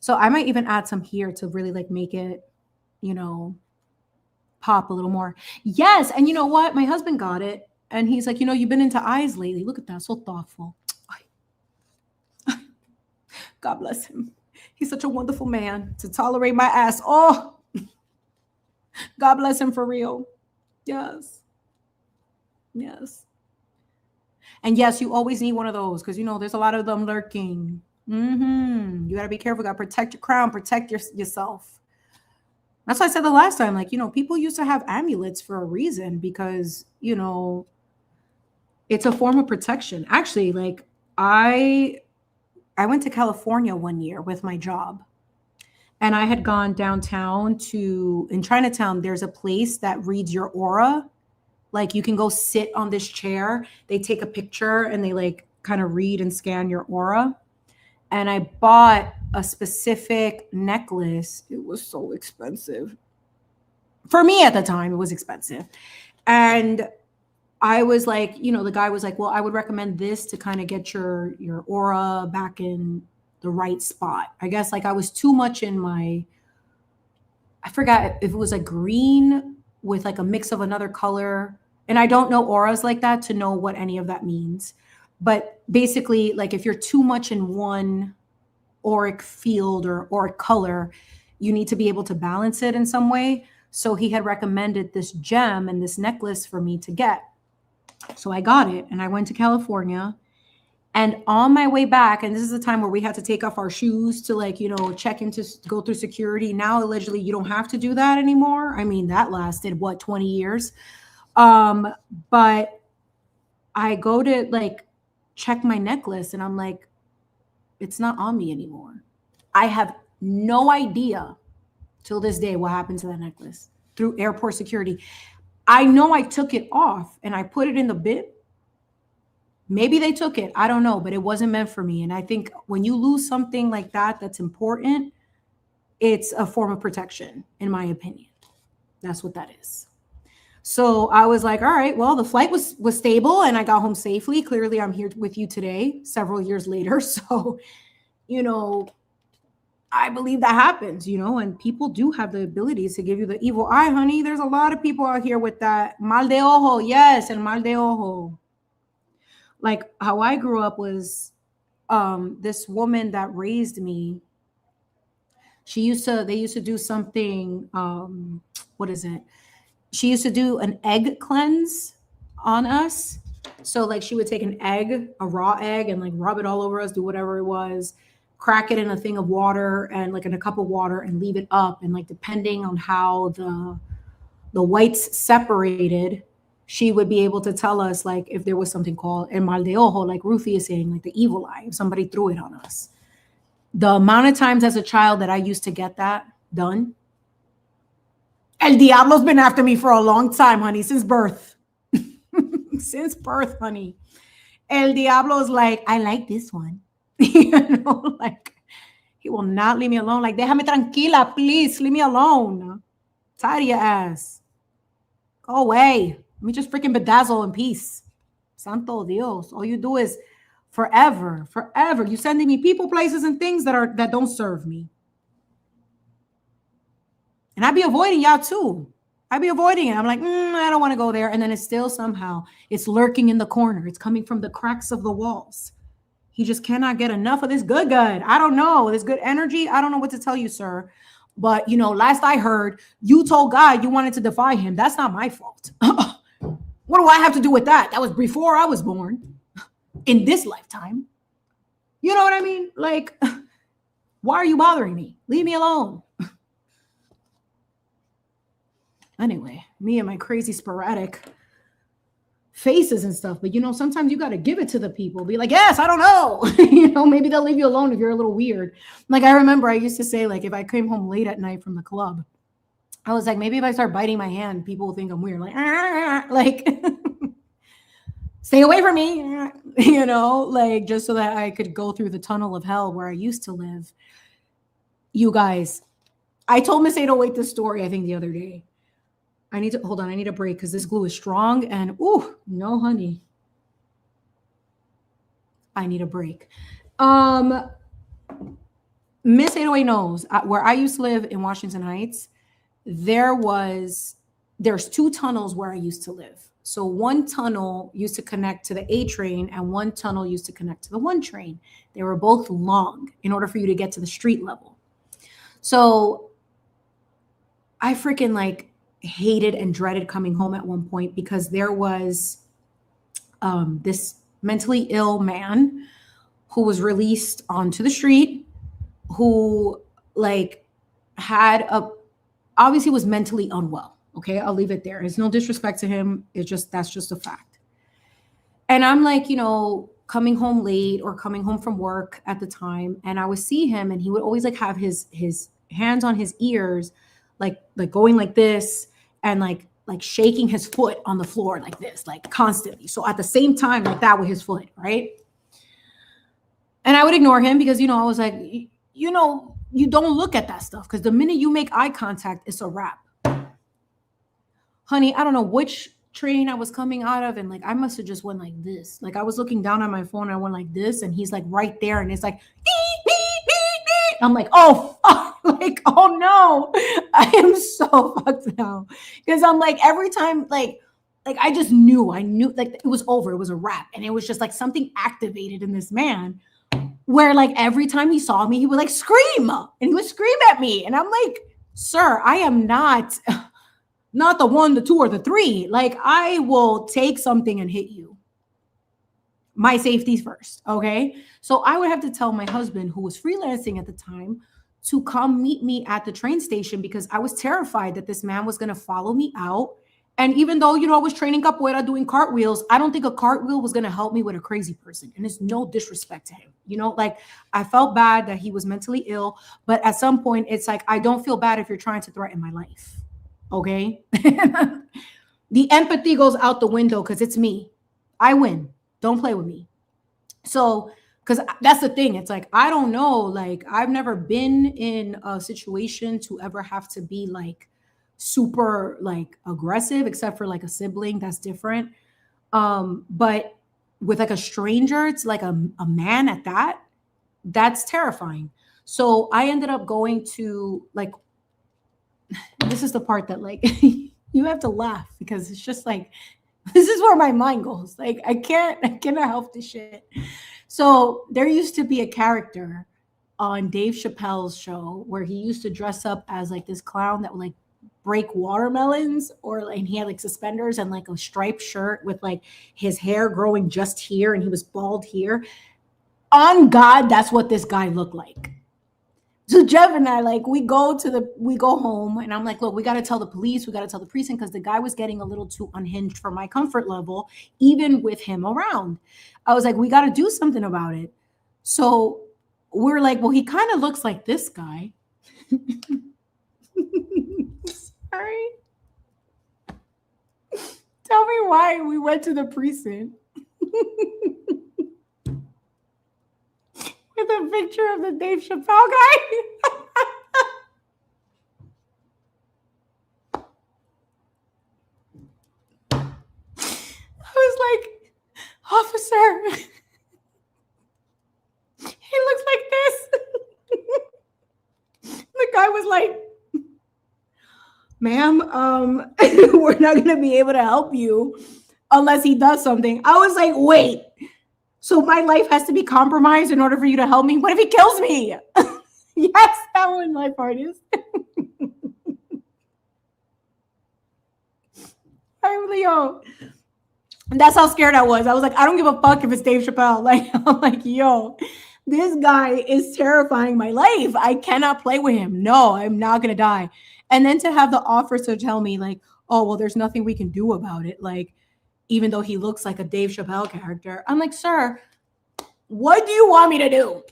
so I might even add some here to really like make it, you know, pop a little more. Yes. And you know what? My husband got it. And he's like, you know, you've been into eyes lately. Look at that. So thoughtful. God bless him. He's such a wonderful man to tolerate my ass. Oh, God bless him for real. Yes. Yes. And yes, you always need one of those because, you know, there's a lot of them lurking. You got to be careful. Got to protect your crown, protect yourself. That's why I said the last time, like, you know, people used to have amulets for a reason because, you know, it's a form of protection. Actually, like I went to California one year with my job. And I had gone downtown in Chinatown, there's a place that reads your aura. Like you can go sit on this chair. They take a picture and they like kind of read and scan your aura. And I bought a specific necklace. It was so expensive. For me at the time, it was expensive. And I was like, you know, the guy was like, well, I would recommend this to kind of get your aura back in the right spot. I guess like I was too much in I forgot if it was like green with like a mix of another color. And I don't know auras like that to know what any of that means. But basically, like if you're too much in one auric field or auric color, you need to be able to balance it in some way. So he had recommended this gem and this necklace for me to get. So I got it and I went to California. And on my way back, and this is the time where we had to take off our shoes to like, you know, go through security. Now, allegedly, you don't have to do that anymore. I mean, that lasted, 20 years? But I go to like check my necklace and I'm like, it's not on me anymore. I have no idea till this day what happened to that necklace through airport security. I know I took it off and I put it in the bin. Maybe they took it. I don't know, but it wasn't meant for me. And I think when you lose something like that, that's important, it's a form of protection, in my opinion. That's what that is. So I was like, all right, well, the flight was stable and I got home safely. Clearly, I'm here with you today, several years later. So, you know, I believe that happens, you know, and people do have the abilities to give you the evil eye, honey. There's a lot of people out here with that mal de ojo. Yes, and mal de ojo. Like how I grew up was this woman that raised me. They used to do something, what is it? She used to do an egg cleanse on us. So like she would take an egg, a raw egg, and like rub it all over us, do whatever it was, crack it in a thing of water and like in a cup of water and leave it up. And like depending on how the whites separated, she would be able to tell us like if there was something called el mal de ojo, like Ruthie is saying, like the evil eye, if somebody threw it on us. The amount of times as a child that I used to get that done, El Diablo's been after me for a long time, honey, since birth. Since birth, honey. El Diablo's like, I like this one. You know, like, he will not leave me alone. Like, déjame tranquila, please, leave me alone. Tired of your ass. Go away. Let me just freaking bedazzle in peace. Santo Dios. All you do is forever. You sending me people, places, and things that don't serve me. And I'd be avoiding y'all too. I'd be avoiding it. I'm like, I don't want to go there. And then it's still somehow, it's lurking in the corner. It's coming from the cracks of the walls. He just cannot get enough of this good. I don't know. This good energy. I don't know what to tell you, sir. But, you know, last I heard, you told God you wanted to defy him. That's not my fault. What do I have to do with that? That was before I was born in this lifetime. You know what I mean? Like, why are you bothering me? Leave me alone. Anyway, me and my crazy sporadic faces and stuff. But, you know, sometimes you got to give it to the people. Be like, yes, I don't know. You know, maybe they'll leave you alone if you're a little weird. Like, I remember I used to say, like, if I came home late at night from the club, I was like, maybe if I start biting my hand, people will think I'm weird. Like stay away from me, you know, like just so that I could go through the tunnel of hell where I used to live. You guys, I told Miss 808 this story, I think the other day. I need a break because this glue is strong and no, honey. I need a break. Miss 808 knows where I used to live in Washington Heights. There's two tunnels where I used to live. So one tunnel used to connect to the A train and one tunnel used to connect to the 1 train. They were both long in order for you to get to the street level. So I freaking like hated and dreaded coming home at one point because there was this mentally ill man who was released onto the street who like obviously was mentally unwell. Okay, I'll leave it there. It's no disrespect to him. That's just a fact. And I'm like, you know, coming home late or coming home from work at the time, and I would see him, and he would always like have his hands on his ears, like going like this, and like shaking his foot on the floor like this, like constantly. So at the same time, like that with his foot, right? And I would ignore him because, you know, I was like, you know, you don't look at that stuff because the minute you make eye contact, it's a wrap. Honey, I don't know which train I was coming out of, and like I must have just went like this. Like I was looking down at my phone and I went like this, and he's like right there, and it's like I'm like, oh fuck, like oh no, I am so fucked now. Because I'm like every time like I just knew like it was over, it was a wrap, and it was just like something activated in this man where like every time he saw me, he would like scream, and he would scream at me, and I'm like, sir, I am not the 1, the 2, or the 3. Like I will take something and hit you. My safety's first, okay? So I would have to tell my husband, who was freelancing at the time, to come meet me at the train station because I was terrified that this man was going to follow me out. And even though, you know, I was training capoeira, doing cartwheels, I don't think a cartwheel was going to help me with a crazy person. And it's no disrespect to him. You know, like I felt bad that he was mentally ill, but at some point it's like, I don't feel bad if you're trying to threaten my life. Okay. The empathy goes out the window because it's me. I win. Don't play with me. So because that's the thing. It's like, I don't know. Like, I've never been in a situation to ever have to be like super like aggressive, except for like a sibling. That's different. But with like a stranger, it's like a man at that, that's terrifying. So I ended up going to like, this is the part that like you have to laugh because it's just like, this is where my mind goes. Like, I cannot help this shit. So there used to be a character on Dave Chappelle's show where he used to dress up as like this clown that would like break watermelons, or like, and he had like suspenders and like a striped shirt with like his hair growing just here and he was bald here. On God, that's what this guy looked like. So Jeff and I, like, we go home and I'm like, look, we got to tell the police, we got to tell the precinct, because the guy was getting a little too unhinged for my comfort level, even with him around. I was like, we got to do something about it. So we're like, well, he kind of looks like this guy. Sorry. Tell me why we went to the precinct. With a picture of the Dave Chappelle guy. I was like, officer, he looks like this. The guy was like, ma'am, we're not going to be able to help you unless he does something. I was like, wait. So my life has to be compromised in order for you to help me? What if he kills me? Yes, that was my part is. Yo, that's how scared I was. I was like, I don't give a fuck if it's Dave Chappelle. Like, I'm like, yo, this guy is terrifying my life. I cannot play with him. No, I'm not going to die. And then to have the officer tell me like, oh, well, there's nothing we can do about it. Like, even though he looks like a Dave Chappelle character. I'm like, sir, what do you want me to do? What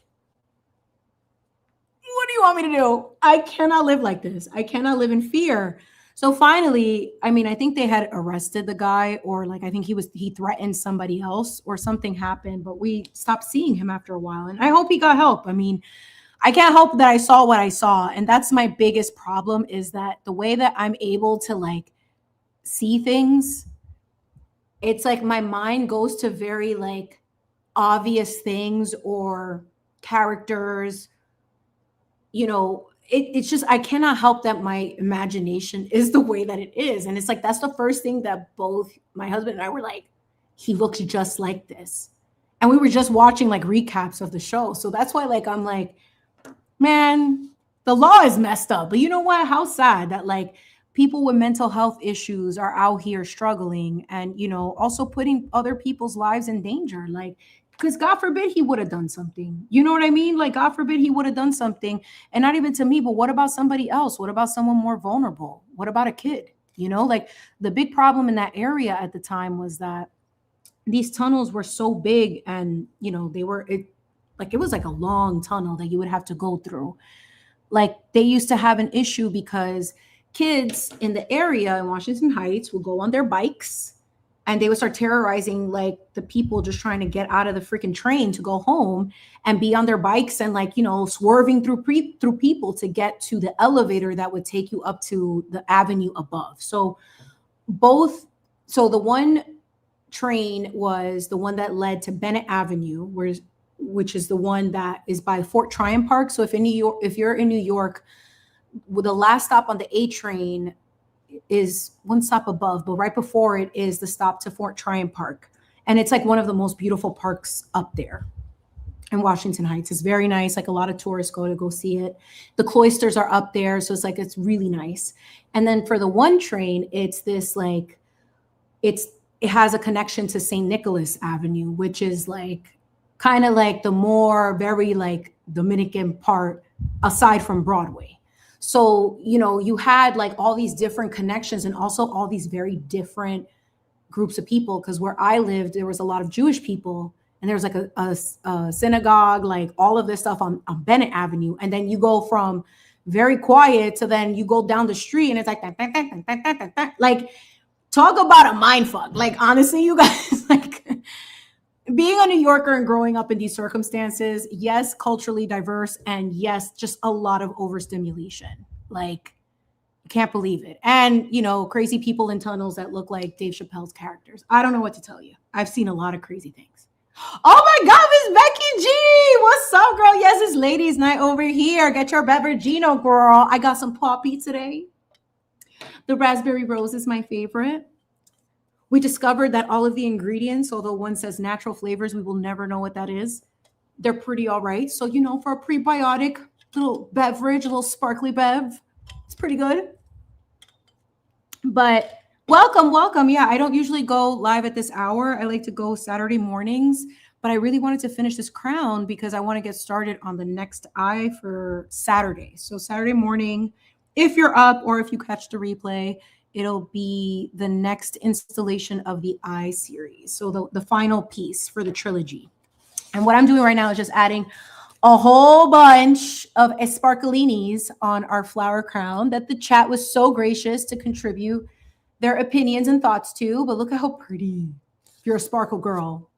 do you want me to do? I cannot live like this. I cannot live in fear. So finally, I mean, I think they had arrested the guy, or like, I think he threatened somebody else or something happened, but we stopped seeing him after a while. And I hope he got help. I mean, I can't help that I saw what I saw. And that's my biggest problem, is that the way that I'm able to like see things, it's like my mind goes to very like obvious things or characters, you know, it's just, I cannot help that my imagination is the way that it is. And it's like, that's the first thing that both my husband and I were like, he looks just like this. And we were just watching like recaps of the show. So that's why like, I'm like, man, the law is messed up. But you know what? How sad that like people with mental health issues are out here struggling and, you know, also putting other people's lives in danger. Like, because God forbid he would have done something. You know what I mean? Like, God forbid he would have done something. And not even to me, but what about somebody else? What about someone more vulnerable? What about a kid? You know, like the big problem in that area at the time was that these tunnels were so big and, you know, it was like a long tunnel that you would have to go through. Like they used to have an issue because kids in the area in Washington Heights would go on their bikes and they would start terrorizing like the people just trying to get out of the freaking train to go home, and be on their bikes and like, you know, swerving through people to get to the elevator that would take you up to the avenue above. So the one train was the one that led to Bennett Avenue, which is the one that is by Fort Tryon Park. So if you're in New York, the last stop on the A train is one stop above, but right before it is the stop to Fort Tryon Park. And it's like one of the most beautiful parks up there in Washington Heights. It's very nice. Like a lot of tourists go see it. The cloisters are up there. So it's like, it's really nice. And then for the one train, it's this like, it has a connection to St. Nicholas Avenue, which is like kind of like the more very like Dominican part aside from Broadway. So, you know, you had like all these different connections and also all these very different groups of people. Because where I lived, there was a lot of Jewish people and there was like a synagogue, like all of this stuff on Bennett Avenue. And then you go from very quiet to then you go down the street and it's like talk about a mind fuck. Like, honestly, you guys, like, being a New Yorker and growing up in these circumstances, yes, culturally diverse, and yes, just a lot of overstimulation. Like, I can't believe it. And, crazy people in tunnels that look like Dave Chappelle's characters. I don't know what to tell you. I've seen a lot of crazy things. Oh my God, Miss Becky G. What's up, girl? Yes, it's ladies' night over here. Get your beveragino, girl. I got some poppy today. The raspberry rose is my favorite. We discovered that all of the ingredients, although one says natural flavors, we will never know what that is. They're pretty all right. So, for a prebiotic little beverage, a little sparkly bev, it's pretty good. But welcome. Yeah, I don't usually go live at this hour. I like to go Saturday mornings, but I really wanted to finish this crown because I want to get started on the next eye for Saturday. So Saturday morning, if you're up or if you catch the replay, it'll be the next installation of the eye series. So the final piece for the trilogy. And what I'm doing right now is just adding a whole bunch of sparklinis on our flower crown that the chat was so gracious to contribute their opinions and thoughts to. But look at how pretty. You're a sparkle girl.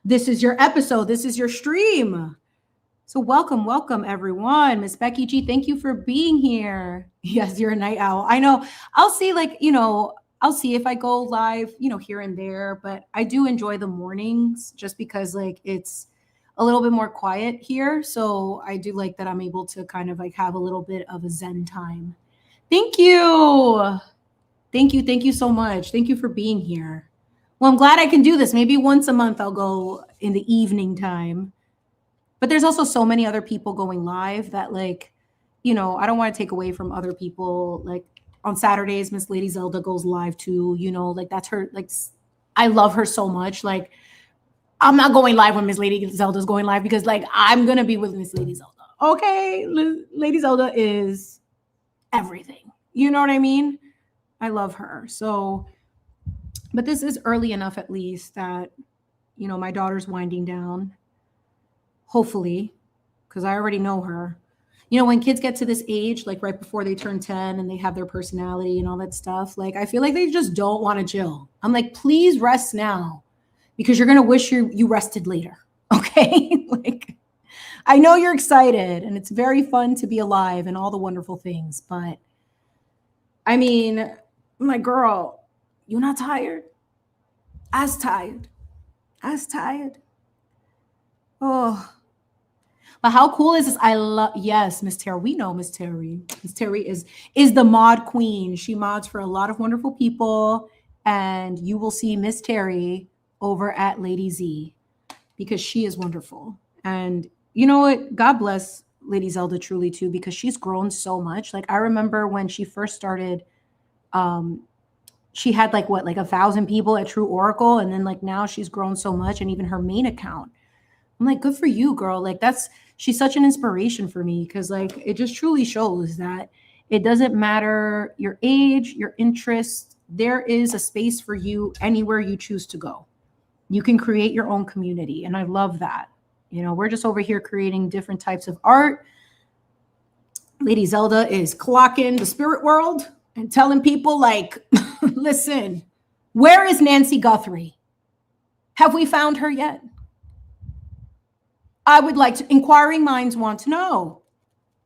This is your episode. This is your stream. So welcome everyone. Miss Becky G, thank you for being here. Yes, you're a night owl. I know. I'll see I'll see if I go live, here and there, but I do enjoy the mornings just because it's a little bit more quiet here. So I do like that I'm able to kind of have a little bit of a Zen time. Thank you. Thank you so much. Thank you for being here. Well, I'm glad I can do this. Maybe once a month I'll go in the evening time. But there's also so many other people going live that I don't want to take away from other people. Like on Saturdays, Miss Lady Zelda goes live too, that's her, I love her so much. I'm not going live when Miss Lady Zelda's going live because I'm going to be with Miss Lady Zelda. Okay. Lady Zelda is everything. You know what I mean? I love her. So, but this is early enough at least that, my daughter's winding down. Hopefully, because I already know her. When kids get to this age, right before they turn 10 and they have their personality and all that stuff, I feel like they just don't want to chill. I'm like, please rest now because you're going to wish you rested later. Okay. I know you're excited and it's very fun to be alive and all the wonderful things, but I mean, my girl, you're not tired? As tired. Oh, but how cool is this? Yes, Miss Terry. We know Miss Terry. Miss Terry is the mod queen. She mods for a lot of wonderful people. And you will see Miss Terry over at Lady Z because she is wonderful. And you know what? God bless Lady Zelda truly too, because she's grown so much. I remember when she first started, she had 1,000 people at True Oracle. And then now she's grown so much, and even her main account. I'm like, good for you, girl. She's such an inspiration for me because it just truly shows that it doesn't matter your age, your interest. There is a space for you anywhere you choose to go. You can create your own community. And I love that. We're just over here creating different types of art. Lady Zelda is clocking the spirit world and telling people listen, where is Nancy Guthrie? Have we found her yet? I would like to, inquiring minds want to know,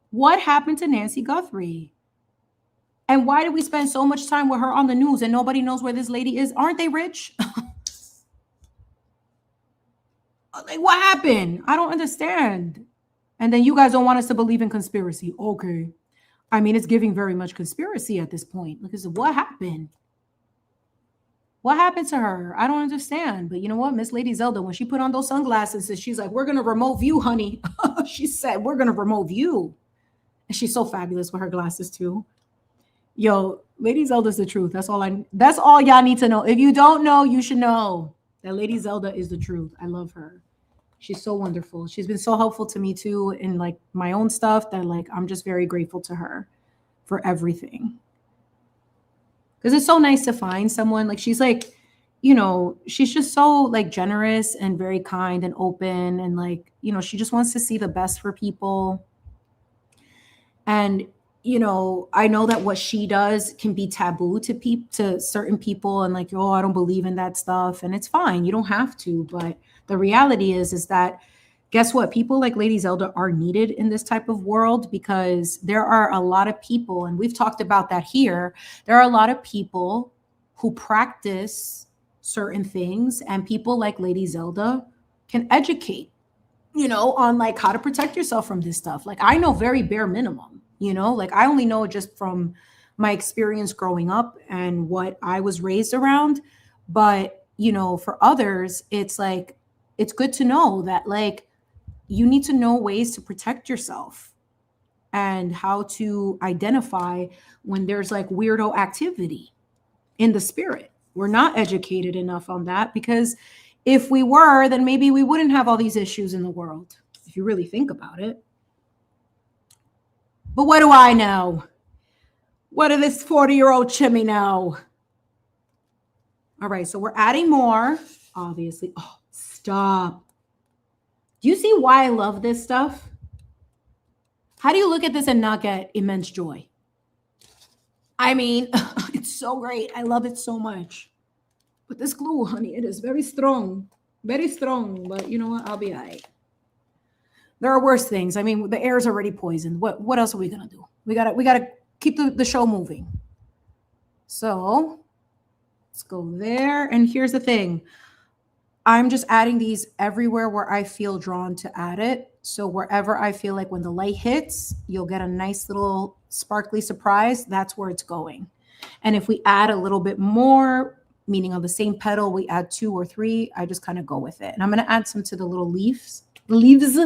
what happened to Nancy Guthrie? And why do we spend so much time with her on the news and nobody knows where this lady is? Aren't they rich? What happened? I don't understand. And then you guys don't want us to believe in conspiracy. Okay. I mean, it's giving very much conspiracy at this point. Because what happened? What happened to her? I don't understand. But you know what? Miss Lady Zelda, when she put on those sunglasses, she's like, we're going to remote view, honey. She said, we're going to remote view. And she's so fabulous with her glasses too. Yo, Lady Zelda's the truth. That's all y'all need to know. If you don't know, you should know that Lady Zelda is the truth. I love her. She's so wonderful. She's been so helpful to me too in my own stuff that I'm just very grateful to her for everything. Because it's so nice to find someone she's she's just so generous and very kind and open and she just wants to see the best for people. And I know that what she does can be taboo to certain people, and like, oh, I don't believe in that stuff, and it's fine. You don't have to, but the reality is that guess what? People like Lady Zelda are needed in this type of world because there are a lot of people, and we've talked about that here. There are a lot of people who practice certain things, and people like Lady Zelda can educate on like how to protect yourself from this stuff. Like I know very bare minimum, like I only know just from my experience growing up and what I was raised around. But, for others, it's like, it's good to know that like you need to know ways to protect yourself and how to identify when there's like weirdo activity in the spirit. We're not educated enough on that because if we were, then maybe we wouldn't have all these issues in the world, if you really think about it. But what do I know? What does this 40-year-old Chimi know? All right, so we're adding more, obviously. Oh, stop. Do you see why I love this stuff? How do you look at this and not get immense joy? I mean, it's so great. I love it so much. But this glue, honey, it is very strong. Very strong. But you know what? I'll be all right. There are worse things. I mean, the air is already poisoned. What else are we gonna do? We gotta keep the show moving. So let's go there. And here's the thing. I'm just adding these everywhere where I feel drawn to add it. So wherever I feel like when the light hits, you'll get a nice little sparkly surprise. That's where it's going. And if we add a little bit more, meaning on the same petal, we add 2 or 3, I just kind of go with it. And I'm going to add some to the little leaves. The leaves.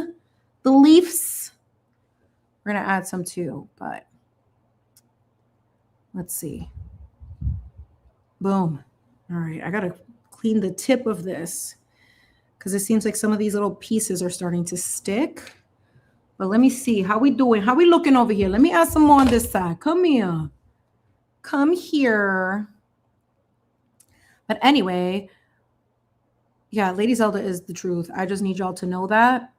We're going to add some too, but let's see. Boom. All right. I got to clean the tip of this because it seems like some of these little pieces are starting to stick. But let me see. How we doing? How we looking over here? Let me add some more on this side. Come here. Come here. But anyway, yeah, Lady Zelda is the truth. I just need y'all to know that.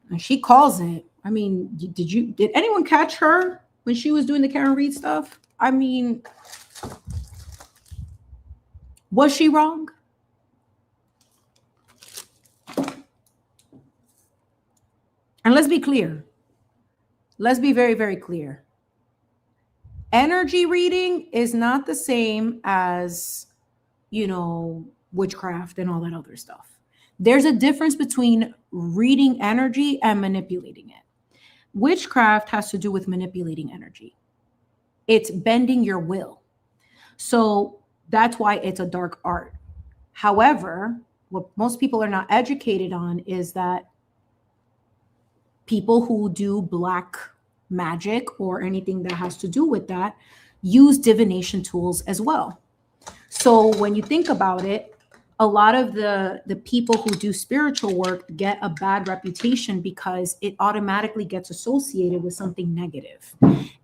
And she calls it. I mean, did anyone catch her when she was doing the Karen Reed stuff? I mean, was she wrong? And let's be clear. Let's be very, very clear. Energy reading is not the same as, witchcraft and all that other stuff. There's a difference between reading energy and manipulating it. Witchcraft has to do with manipulating energy. It's bending your will. So that's why it's a dark art. However, what most people are not educated on is that people who do black magic or anything that has to do with that use divination tools as well. So when you think about it, a lot of the people who do spiritual work get a bad reputation because it automatically gets associated with something negative.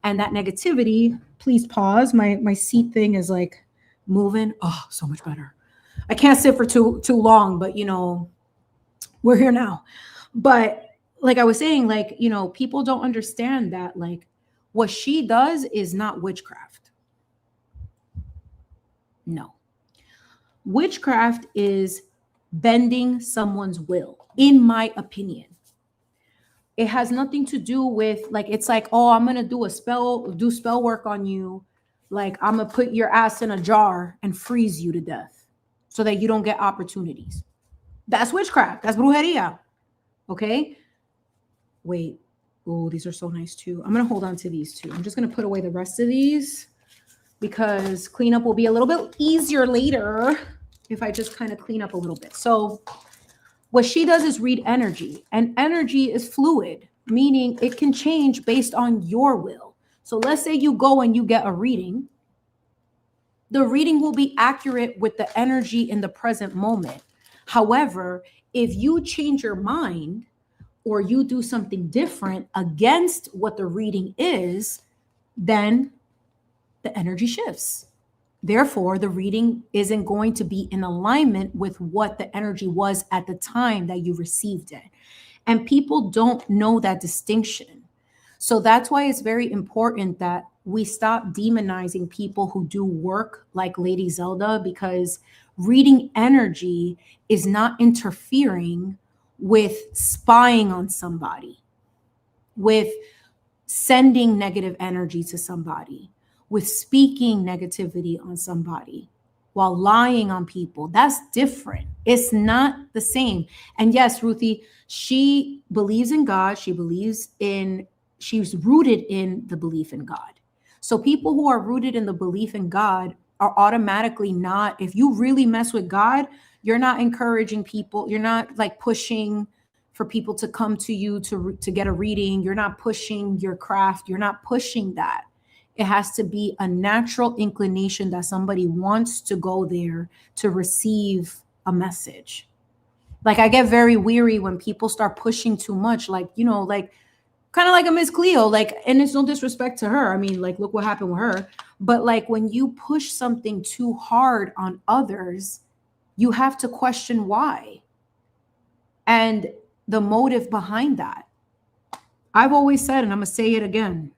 And that negativity, please pause. My seat thing is like moving. Oh, so much better. I can't sit for too long, but we're here now. But like I was saying, like, people don't understand that like what she does is not witchcraft. No. Witchcraft is bending someone's will, in my opinion. It has nothing to do with like, it's like, oh, I'm going to do spell work on you. Like I'm going to put your ass in a jar and freeze you to death so that you don't get opportunities. That's witchcraft. That's brujeria. Okay. Wait. Oh, these are so nice too. I'm going to hold on to these two. I'm just going to put away the rest of these because cleanup will be a little bit easier later if I just kind of clean up a little bit. So what she does is read energy, and energy is fluid, meaning it can change based on your will. So let's say you go and you get a reading. The reading will be accurate with the energy in the present moment. However, if you change your mind or you do something different against what the reading is, then the energy shifts. Therefore, the reading isn't going to be in alignment with what the energy was at the time that you received it. And people don't know that distinction. So that's why it's very important that we stop demonizing people who do work like Lady Zelda, because reading energy is not interfering with spying on somebody, with sending negative energy to somebody, with speaking negativity on somebody while lying on people. That's different. It's not the same. And yes, Ruthie, she believes in God. She's rooted in the belief in God. So people who are rooted in the belief in God are automatically not, if you really mess with God, you're not encouraging people. You're not like pushing for people to come to you to get a reading. You're not pushing your craft. You're not pushing that. It has to be a natural inclination that somebody wants to go there to receive a message. Like I get very weary when people start pushing too much, like, you know, like kind of like a Miss Cleo, like, and it's no disrespect to her. I mean, like, look what happened with her. But like when you push something too hard on others, you have to question why and the motive behind that. I've always said, and I'm going to say it again,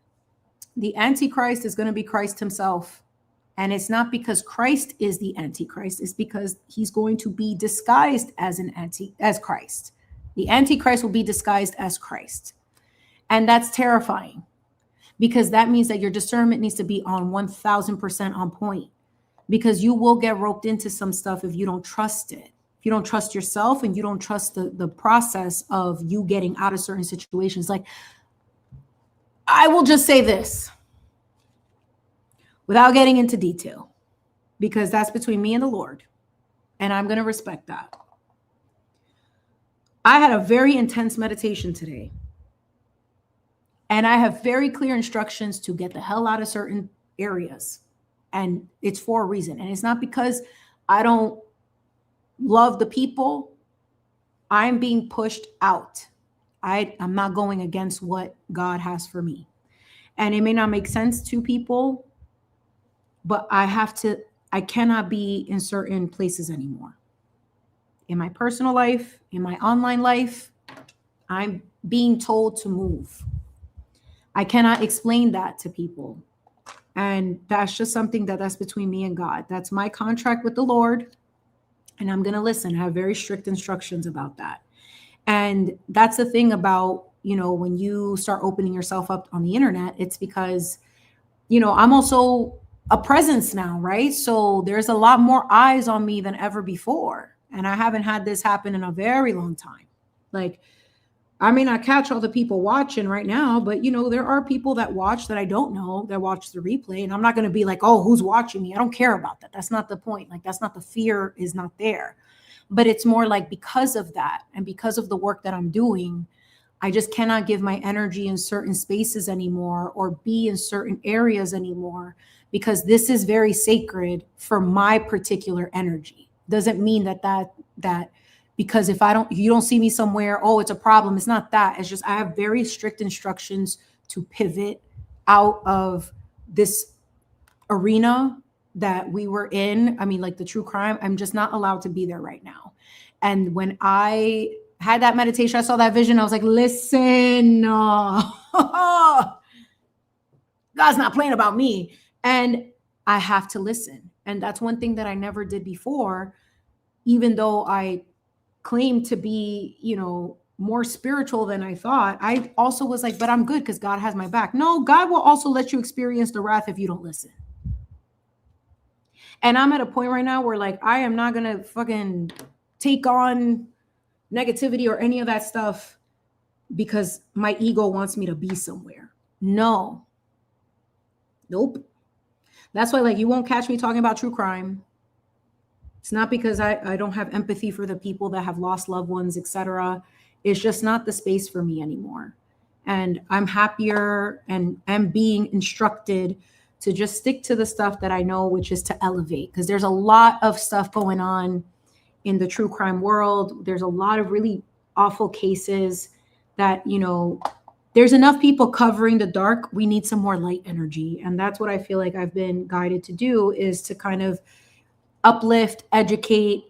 the Antichrist is going to be Christ himself. And it's not because Christ is the Antichrist. It's because he's going to be disguised as as Christ. The Antichrist will be disguised as Christ. And that's terrifying, because that means that your discernment needs to be on 1000% on point, because you will get roped into some stuff if you don't trust it. If you don't trust yourself and you don't trust the process of you getting out of certain situations. Like, I will just say this without getting into detail, because that's between me and the Lord, and I'm going to respect that. I had a very intense meditation today, and I have very clear instructions to get the hell out of certain areas, and it's for a reason. And it's not because I don't love the people. I'm being pushed out. I'm not going against what God has for me. And it may not make sense to people, but I cannot be in certain places anymore. In my personal life, in my online life, I'm being told to move. I cannot explain that to people. And that's just something that's between me and God. That's my contract with the Lord. And I'm going to listen. I have very strict instructions about that. And that's the thing about, you know, when you start opening yourself up on the internet, it's because, you know, I'm also a presence now, right? So there's a lot more eyes on me than ever before. And I haven't had this happen in a very long time. Like, I may not catch all the people watching right now, but, you know, there are people that watch that I don't know that watch the replay. And I'm not going to be like, oh, who's watching me? I don't care about that. That's not the point. Like, that's not, the fear is not there. But it's more like, because of that and because of the work that I'm doing, I just cannot give my energy in certain spaces anymore or be in certain areas anymore, because this is very sacred for my particular energy. Doesn't mean that because if you don't see me somewhere, oh, it's a problem. It's not that. It's just I have very strict instructions to pivot out of this arena that we were in. I mean, like the true crime, I'm just not allowed to be there right now. And when I had that meditation, I saw that vision. I was like, listen, God's not playing about me. And I have to listen. And that's one thing that I never did before, even though I claim to be, you know, more spiritual than I thought. I also was like, but I'm good because God has my back. No, God will also let you experience the wrath if you don't listen. And I'm at a point right now where, like, I am not going to fucking take on negativity or any of that stuff because my ego wants me to be somewhere. No. Nope. That's why, like, you won't catch me talking about true crime. It's not because I don't have empathy for the people that have lost loved ones, etc. It's just not the space for me anymore. And I'm happier and am being instructed to just stick to the stuff that I know, which is to elevate. Because there's a lot of stuff going on in the true crime world. There's a lot of really awful cases that, you know, there's enough people covering the dark. We need some more light energy. And that's what I feel like I've been guided to do, is to kind of uplift, educate,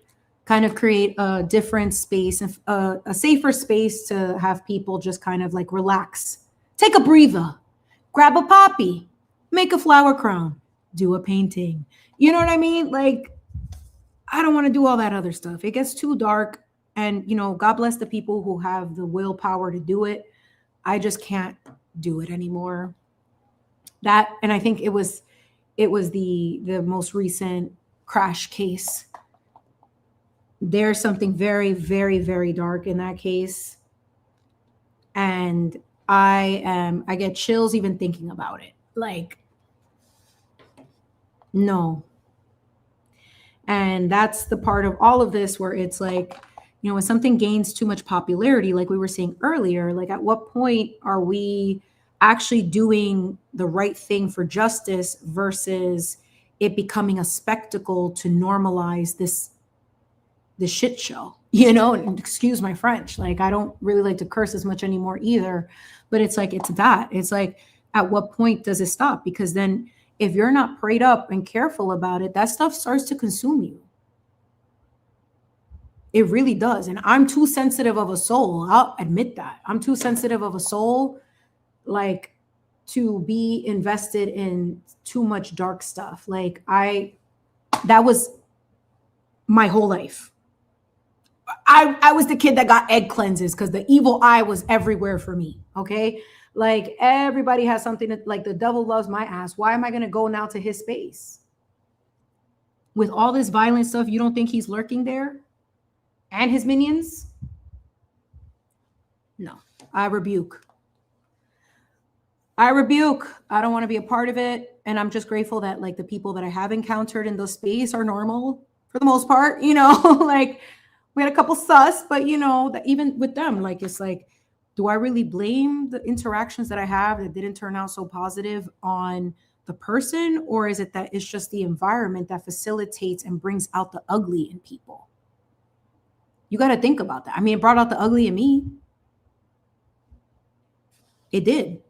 kind of create a different space, a safer space to have people just kind of like relax Take a breather, grab a poppy, make a flower crown, do a painting. You know what I mean? Like, I don't want to do all that other stuff. It gets too dark. And, God bless the people who have the willpower to do it. I just can't do it anymore. And I think it was the most recent crash case. There's something very, very, very dark in that case. And I get chills even thinking about it. Like, no. And that's the part of all of this where it's like, when something gains too much popularity, like we were saying earlier, like at what point are we actually doing the right thing for justice versus it becoming a spectacle to normalize the shit show, and excuse my French. Like, I don't really like to curse as much anymore either, but it's like, it's like, at what point does it stop? Because then if you're not prayed up and careful about it, that stuff starts to consume you. It really does. And I'm too sensitive of a soul. I'll admit that. I'm too sensitive of a soul, like, to be invested in too much dark stuff. Like, that was my whole life. I was the kid that got egg cleanses because the evil eye was everywhere for me. Okay. Like, everybody has something that, like, the devil loves my ass. Why am I going to go now to his space? With all this violent stuff, you don't think he's lurking there? And his minions? No, I rebuke. I don't want to be a part of it. And I'm just grateful that, like, the people that I have encountered in the space are normal for the most part, like, we had a couple sus, but that even with them, like, it's like, do I really blame the interactions that I have that didn't turn out so positive on the person? Or is it that it's just the environment that facilitates and brings out the ugly in people? You got to think about that. I mean, it brought out the ugly in me. It did.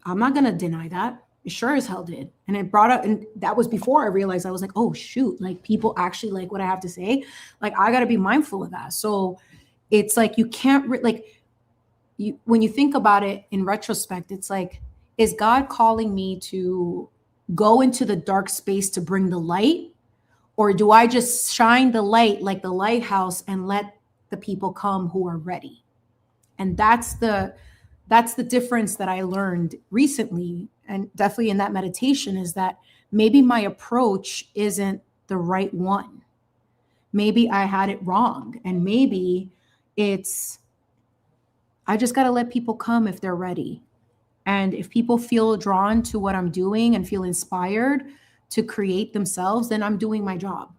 I'm not going to deny that. It sure as hell did. And it brought up, and that was before I realized, I was like, oh shoot, like, people actually like what I have to say. Like, I got to be mindful of that. So it's like, you can't when you think about it in retrospect, it's like, is God calling me to go into the dark space to bring the light? Or do I just shine the light like the lighthouse and let the people come who are ready? And that's the difference that I learned recently, and definitely in that meditation, is that maybe my approach isn't the right one. Maybe I had it wrong. And maybe I just got to let people come if they're ready. And if people feel drawn to what I'm doing and feel inspired to create themselves, then I'm doing my job.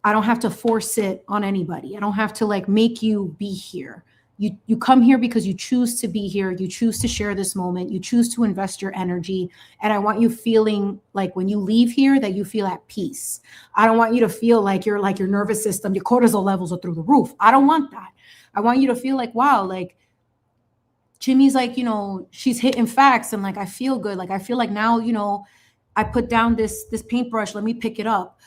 I don't have to force it on anybody. I don't have to, like, make you be here. You come here because you choose to be here. You choose to share this moment. You choose to invest your energy. And I want you feeling like when you leave here that you feel at peace. I don't want you to feel like your nervous system, your cortisol levels are through the roof. I don't want that. I want you to feel like, wow, like, Chimi's like, she's hitting facts, and like, I feel good. Like, I feel like now, I put down this paintbrush. Let me pick it up.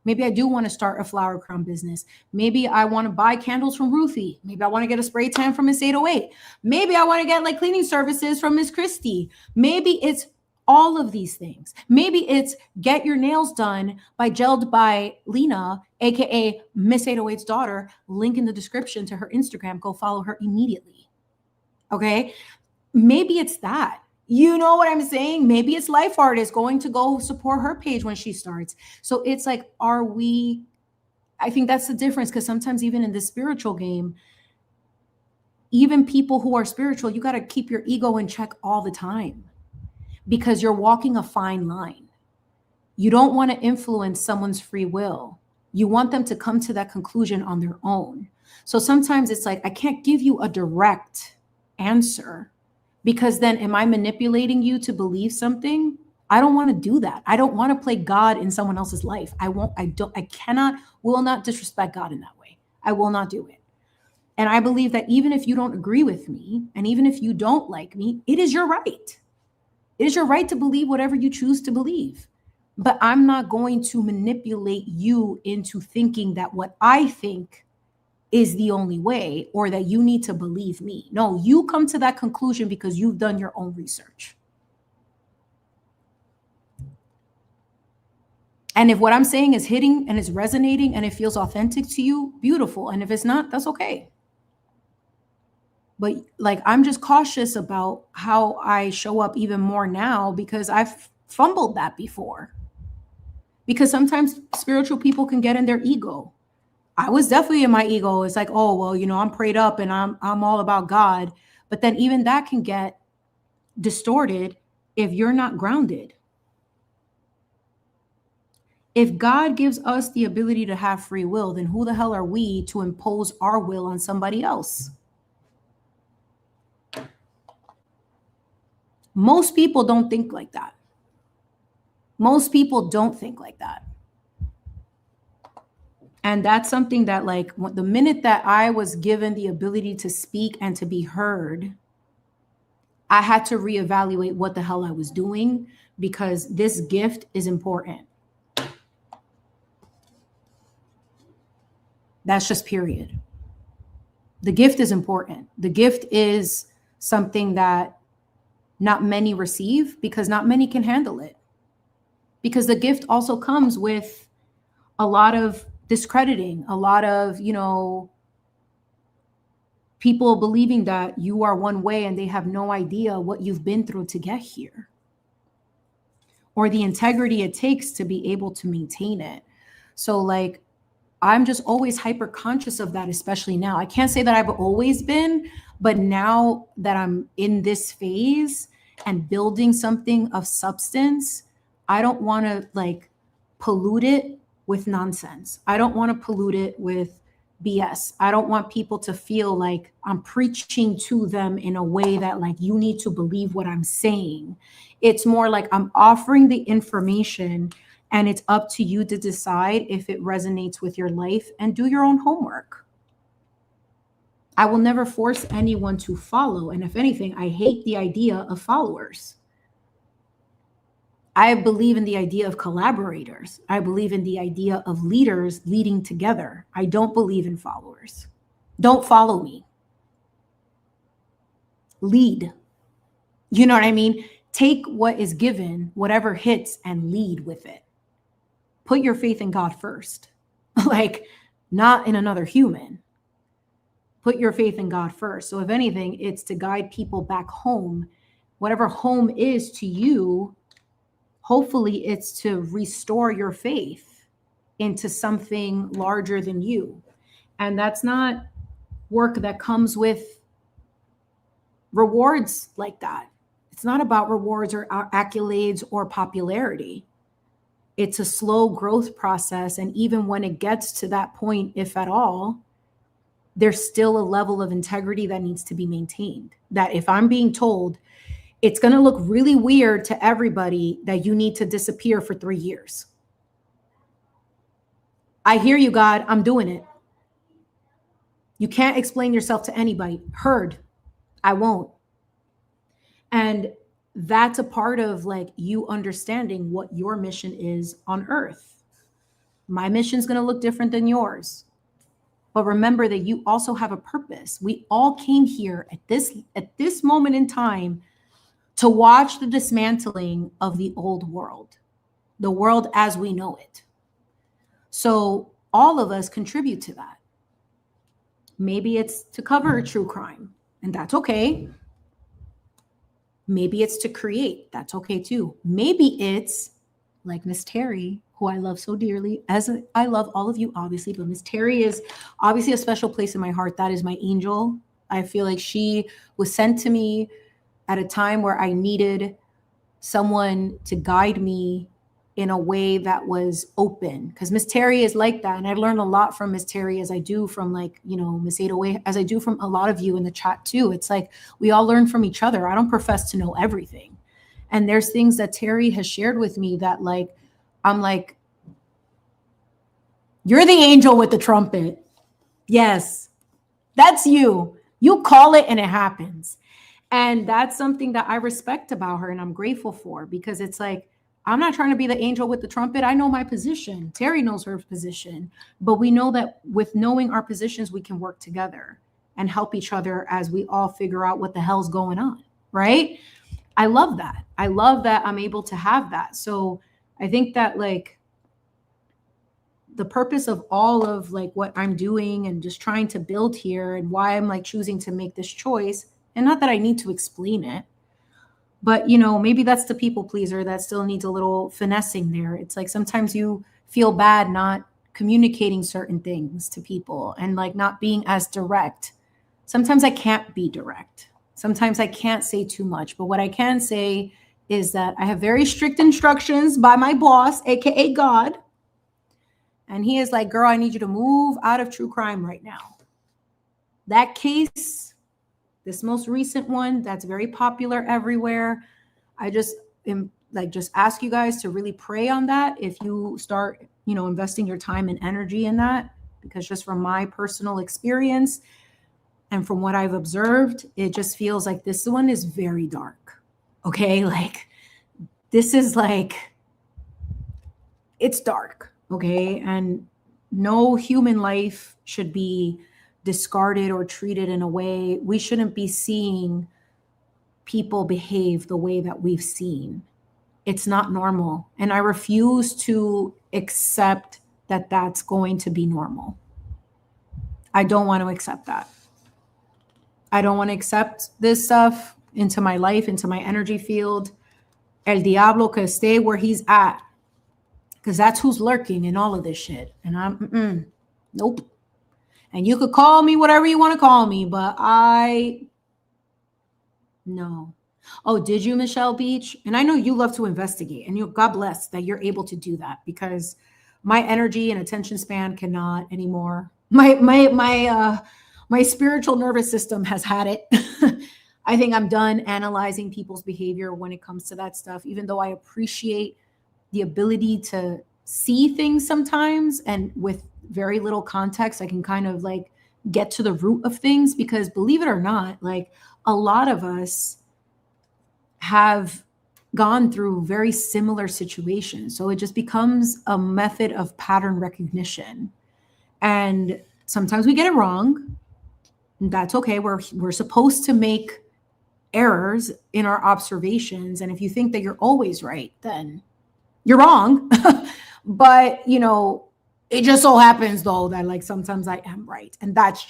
Maybe I do want to start a flower crown business. Maybe I want to buy candles from Ruthie. Maybe I want to get a spray tan from Miss 808. Maybe I want to get, like, cleaning services from Miss Christie. Maybe it's all of these things. Maybe it's get your nails done gelled by Lena, aka Miss 808's daughter. Link in the description to her Instagram. Go follow her immediately. Okay. Maybe it's that. You know what I'm saying? Maybe it's Life Artist going to go support her page when she starts. So it's like, I think that's the difference, because sometimes even in this spiritual game, even people who are spiritual, you got to keep your ego in check all the time, because you're walking a fine line. You don't want to influence someone's free will. You want them to come to that conclusion on their own. So sometimes it's like, I can't give you a direct answer, because then am I manipulating you to believe something? I don't want to do that. I don't want to play God in someone else's life. I will not disrespect God in that way. I will not do it. And I believe that even if you don't agree with me, and even if you don't like me, it is your right. It is your right to believe whatever you choose to believe. But I'm not going to manipulate you into thinking that what I think is the only way, or that you need to believe me. No, you come to that conclusion because you've done your own research. And if what I'm saying is hitting and is resonating and it feels authentic to you, beautiful. And if it's not, that's okay. But like, I'm just cautious about how I show up even more now because I've fumbled that before. Because sometimes spiritual people can get in their ego. I was definitely in my ego. It's like, oh, well, you know, I'm prayed up and I'm all about God. But then even that can get distorted if you're not grounded. If God gives us the ability to have free will, then who the hell are we to impose our will on somebody else? Most people don't think like that. Most people don't think like that. And that's something that, like, the minute that I was given the ability to speak and to be heard, I had to reevaluate what the hell I was doing, because this gift is important. That's just period. The gift is important. The gift is something that not many receive because not many can handle it. Because the gift also comes with a lot of discrediting, a lot of, you know, people believing that you are one way and they have no idea what you've been through to get here, or the integrity it takes to be able to maintain it. So like, I'm just always hyper conscious of that, especially now. I can't say that I've always been, but now that I'm in this phase and building something of substance, I don't want to like pollute it with nonsense. I don't want to pollute it with BS. I don't want people to feel like I'm preaching to them in a way that like, you need to believe what I'm saying. It's more like I'm offering the information, and it's up to you to decide if it resonates with your life and do your own homework. I will never force anyone to follow. And if anything, I hate the idea of followers. I believe in the idea of collaborators. I believe in the idea of leaders leading together. I don't believe in followers. Don't follow me. Lead. You know what I mean? Take what is given, whatever hits, and lead with it. Put your faith in God first, like not in another human. Put your faith in God first. So if anything, it's to guide people back home. Whatever home is to you, hopefully it's to restore your faith into something larger than you. And that's not work that comes with rewards like that. It's not about rewards or accolades or popularity. It's a slow growth process. And even when it gets to that point, if at all, there's still a level of integrity that needs to be maintained. That if I'm being told it's going to look really weird to everybody that you need to disappear for 3 years. I hear you, God. I'm doing it. You can't explain yourself to anybody. Heard. I won't. And that's a part of like you understanding what your mission is on earth. My mission is going to look different than yours. But remember that you also have a purpose. We all came here at this moment in time to watch the dismantling of the old world, the world as we know it. So all of us contribute to that. Maybe it's to cover a true crime, and that's okay. Maybe it's to create. That's okay too. Maybe it's like Miss Terry, who I love so dearly, as I love all of you, obviously, but Miss Terry is obviously a special place in my heart. That is my angel. I feel like she was sent to me at a time where I needed someone to guide me in a way that was open, because Miss Terry is like that. And I've learned a lot from Miss Terry, as I do from like, you know, Miss 808, as I do from a lot of you in the chat too. It's like, we all learn from each other. I don't profess to know everything. And there's things that Terry has shared with me that like, I'm like, you're the angel with the trumpet. Yes, that's you. You call it and it happens. And that's something that I respect about her and I'm grateful for, because it's like, I'm not trying to be the angel with the trumpet. I know my position. Terry knows her position. But we know that with knowing our positions, we can work together and help each other as we all figure out what the hell's going on, right? I love that. I love that I'm able to have that. So I think that like the purpose of all of like what I'm doing and just trying to build here and why I'm like choosing to make this choice, and not that I need to explain it, but you know, maybe that's the people pleaser that still needs a little finessing there. It's like sometimes you feel bad not communicating certain things to people and like not being as direct. Sometimes I can't be direct. Sometimes I can't say too much, but what I can say is that I have very strict instructions by my boss, aka God. And he is like, girl, I need you to move out of true crime right now. That case, this most recent one, that's very popular everywhere. I just am like, just ask you guys to really pray on that. If you start, you know, investing your time and energy in that, because just from my personal experience and from what I've observed, it just feels like this one is very dark. Okay. Like this is like, it's dark. Okay. And no human life should be discarded or treated in a way. We shouldn't be seeing people behave the way that we've seen. It's not normal. And I refuse to accept that that's going to be normal. I don't want to accept that. I don't want to accept this stuff into my life, into my energy field. El diablo que esté where he's at. Because that's who's lurking in all of this shit. And I'm, nope. And you could call me whatever you want to call me, but no. Oh, did you, Michelle Beach? And I know you love to investigate, and God bless that you're able to do that, because my energy and attention span cannot anymore. My spiritual nervous system has had it. I think I'm done analyzing people's behavior when it comes to that stuff, even though I appreciate the ability to see things sometimes, and with very little context, I can kind of like get to the root of things, because believe it or not, like a lot of us have gone through very similar situations. So it just becomes a method of pattern recognition. And sometimes we get it wrong. That's okay. We're supposed to make errors in our observations. And if you think that you're always right, then you're wrong. But, you know, it just so happens though that like sometimes I am right. And that's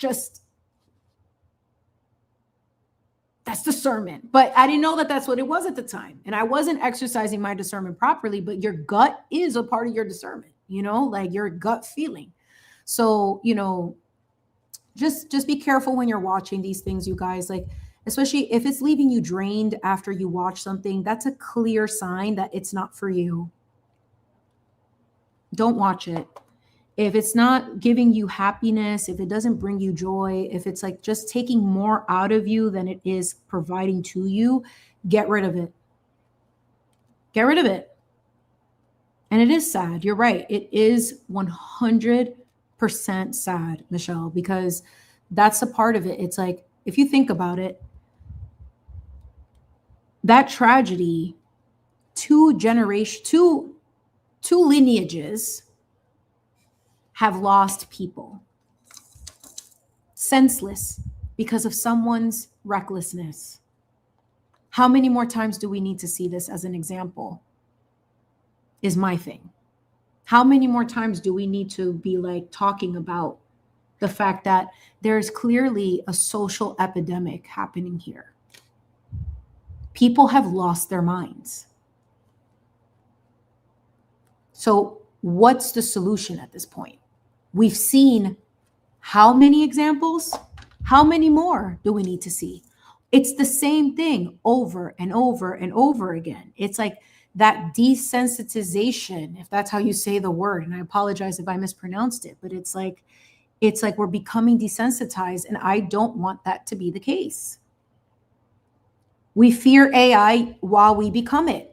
discernment. But I didn't know that that's what it was at the time. And I wasn't exercising my discernment properly, but your gut is a part of your discernment, you know, like your gut feeling. So, you know, just be careful when you're watching these things, you guys, like, especially if it's leaving you drained after you watch something, that's a clear sign that it's not for you. Don't watch it. If it's not giving you happiness, if it doesn't bring you joy, if it's like just taking more out of you than it is providing to you, get rid of it. Get rid of it. And it is sad. You're right. It is 100% sad, Michelle, because that's a part of it. It's like, if you think about it, that tragedy, two lineages have lost people senseless because of someone's recklessness. How many more times do we need to see this as an example? Is my thing. How many more times do we need to be like talking about the fact that there's clearly a social epidemic happening here? People have lost their minds. So what's the solution at this point? We've seen how many examples? How many more do we need to see? It's the same thing over and over and over again. It's like that desensitization, if that's how you say the word, and I apologize if I mispronounced it, but it's like we're becoming desensitized, and I don't want that to be the case. We fear AI while we become it.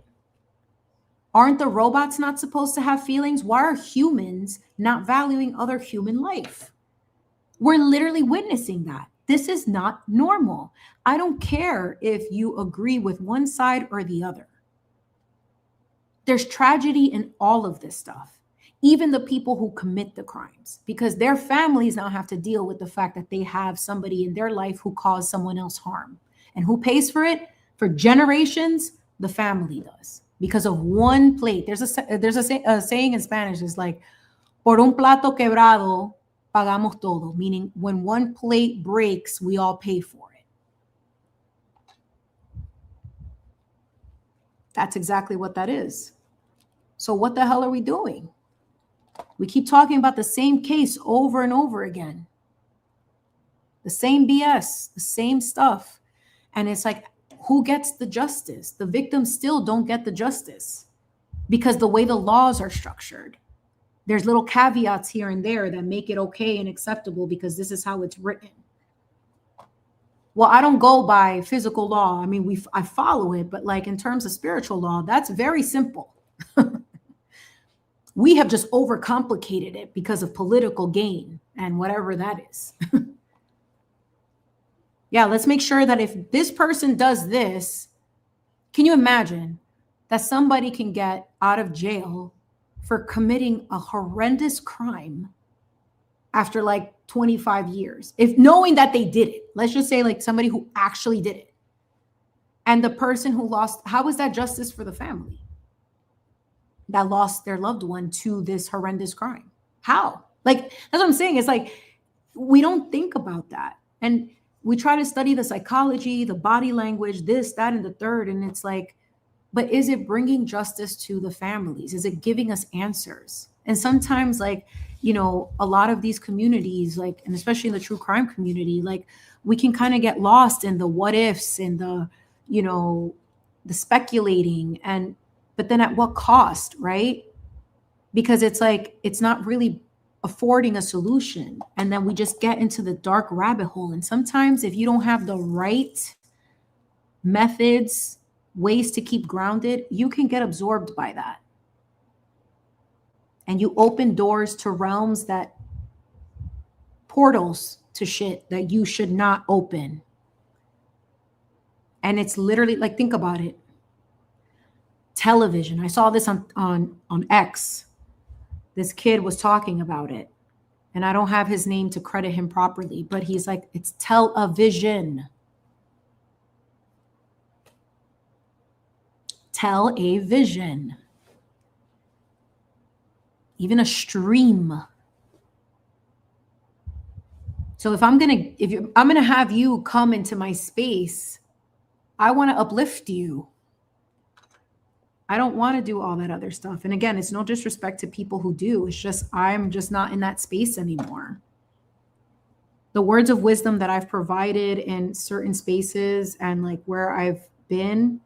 Aren't the robots not supposed to have feelings? Why are humans not valuing other human life? We're literally witnessing that. This is not normal. I don't care if you agree with one side or the other. There's tragedy in all of this stuff. Even the people who commit the crimes, because their families now have to deal with the fact that they have somebody in their life who caused someone else harm. And who pays for it? For generations, the family does. Because of one plate. There's a saying in Spanish, it's like, por un plato quebrado, pagamos todo. Meaning, when one plate breaks, we all pay for it. That's exactly what that is. So what the hell are we doing? We keep talking about the same case over and over again. The same BS, the same stuff. And it's like, who gets the justice? The victims still don't get the justice because the way the laws are structured, there's little caveats here and there that make it okay and acceptable because this is how it's written. Well, I don't go by physical law. I mean, I follow it, but like in terms of spiritual law, that's very simple. We have just overcomplicated it because of political gain and whatever that is. Yeah, let's make sure that if this person does this, can you imagine that somebody can get out of jail for committing a horrendous crime after like 25 years? If knowing that they did it, let's just say like somebody who actually did it. And the person who lost, how is that justice for the family that lost their loved one to this horrendous crime? How? Like, that's what I'm saying. It's like, we don't think about that. And we try to study the psychology, the body language, this, that, and the third. And it's like, but is it bringing justice to the families? Is it giving us answers? And sometimes, like, you know, a lot of these communities, like, and especially in the true crime community, like, we can kind of get lost in the what ifs and the, you know, the speculating, and but then at what cost, right? Because it's like, it's not really affording a solution. And then we just get into the dark rabbit hole. And sometimes if you don't have the right methods, ways to keep grounded, you can get absorbed by that. And you open doors to realms that, portals to shit that you should not open. And it's literally like, think about it. Television. I saw this on X. This kid was talking about it. And I don't have his name to credit him properly, but he's like, it's television. Tell-a-vision. Even a stream. So if I'm gonna have you come into my space, I want to uplift you. I don't want to do all that other stuff. And again, it's no disrespect to people who do. It's just, I'm just not in that space anymore. The words of wisdom that I've provided in certain spaces and like where I've been,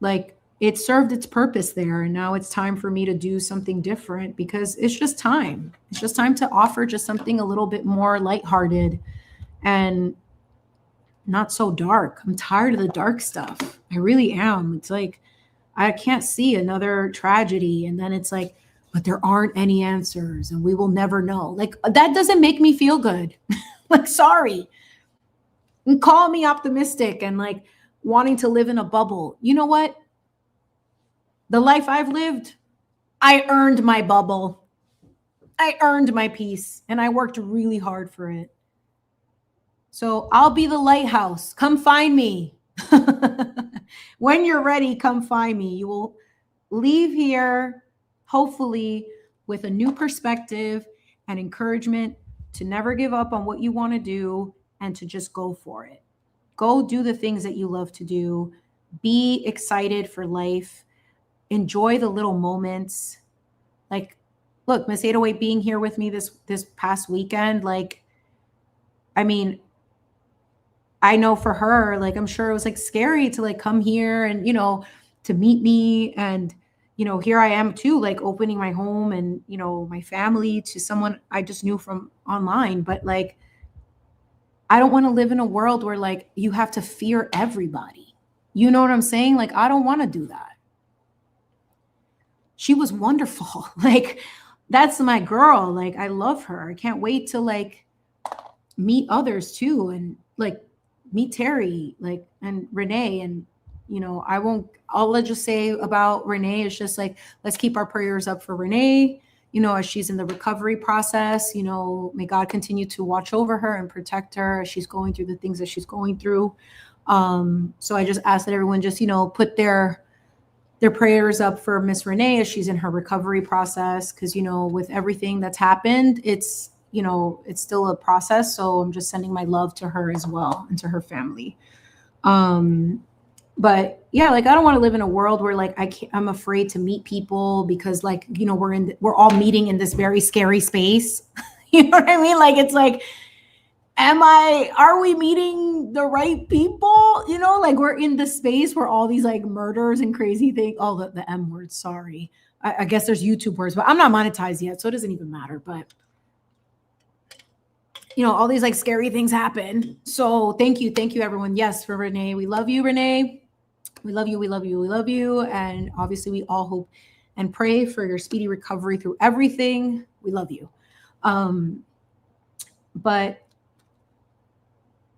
like, it served its purpose there. And now it's time for me to do something different because it's just time. It's just time to offer just something a little bit more lighthearted and not so dark. I'm tired of the dark stuff. I really am. It's like, I can't see another tragedy. And then it's like, but there aren't any answers and we will never know. Like, that doesn't make me feel good. Like, sorry. And call me optimistic and like wanting to live in a bubble. You know what? The life I've lived, I earned my bubble. I earned my peace and I worked really hard for it. So I'll be the lighthouse. Come find me. When you're ready, come find me. You will leave here, hopefully, with a new perspective and encouragement to never give up on what you want to do and to just go for it. Go do the things that you love to do. Be excited for life. Enjoy the little moments. Like, look, Miss 808 being here with me this past weekend, like, I mean, I know for her, like, I'm sure it was like scary to like come here and, you know, to meet me. And, you know, here I am too, like opening my home and, you know, my family to someone I just knew from online. But like, I don't want to live in a world where like you have to fear everybody. You know what I'm saying? Like, I don't want to do that. She was wonderful. Like, that's my girl. Like, I love her. I can't wait to like meet others too. And like, meet Terry, like, and Renee, and, All I just say about Renee is just like, let's keep our prayers up for Renee, as she's in the recovery process. May God continue to watch over her and protect her as she's going through the things that she's going through. So I just ask that everyone just, put their prayers up for Miss Renee as she's in her recovery process. Cause, with everything that's happened, it's still a process. So I'm just sending my love to her as well and to her family. But yeah, like, I don't want to live in a world where like I'm afraid to meet people because like, we're all meeting in this very scary space. You know what I mean? Like, it's like, are we meeting the right people? Like, we're in the space where all these like murders and crazy things. Oh, the M word. Sorry. I guess there's YouTube words, but I'm not monetized yet, so it doesn't even matter. But all these like scary things happen. So thank you everyone. Yes, for Renee. We love you, Renee. We love you. We love you. We love you. And obviously we all hope and pray for your speedy recovery through everything. We love you. But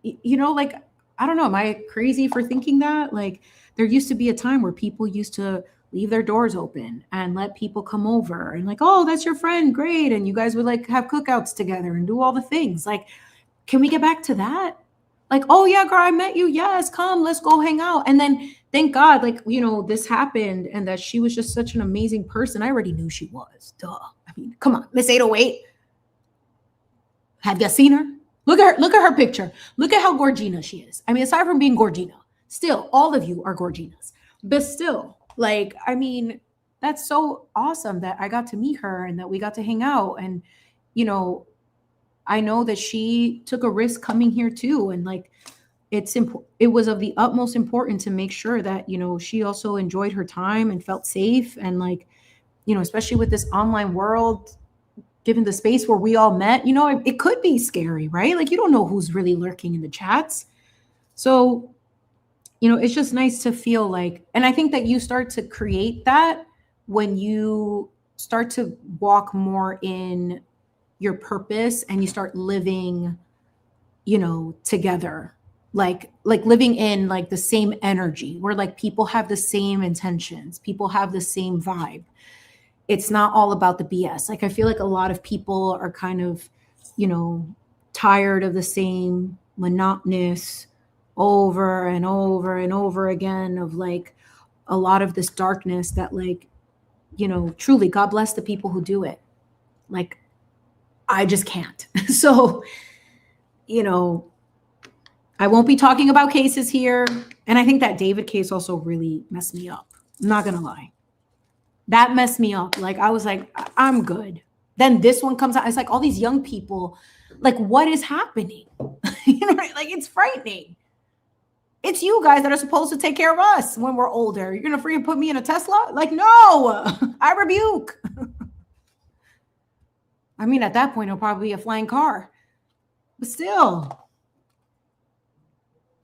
like, I don't know, am I crazy for thinking that? Like, there used to be a time where people used to leave their doors open and let people come over and like, oh, that's your friend. Great. And you guys would like have cookouts together and do all the things. Like, can we get back to that? Like, oh yeah, girl, I met you. Yes, come, let's go hang out. And then thank God, like, this happened and that she was just such an amazing person. I already knew she was. Duh. I mean, come on, Miss 808. Have you seen her? Look at her picture. Look at how Gorgina she is. I mean, aside from being Gorgina, still, all of you are Gorginas. But still, like, I mean, that's so awesome that I got to meet her and that we got to hang out. And, I know that she took a risk coming here too. And like, it was of the utmost importance to make sure that, she also enjoyed her time and felt safe. And like, especially with this online world, given the space where we all met, it could be scary, right? Like, you don't know who's really lurking in the chats. So, it's just nice to feel like, and I think that you start to create that when you start to walk more in your purpose and you start living, together, like living in like the same energy where like people have the same intentions, people have the same vibe. It's not all about the BS. Like, I feel like a lot of people are kind of, tired of the same monotonous over and over and over again of like a lot of this darkness that like, truly God bless the people who do it. Like, I just can't. So, I won't be talking about cases here. And I think that David case also really messed me up. I'm not going to lie. That messed me up. Like, I was like, I'm good. Then this one comes out. It's like all these young people, like, what is happening? Like, it's frightening. It's you guys that are supposed to take care of us when we're older. You're going to freaking put me in a Tesla? Like, no, I rebuke. I mean, at that point, it'll probably be a flying car. But still,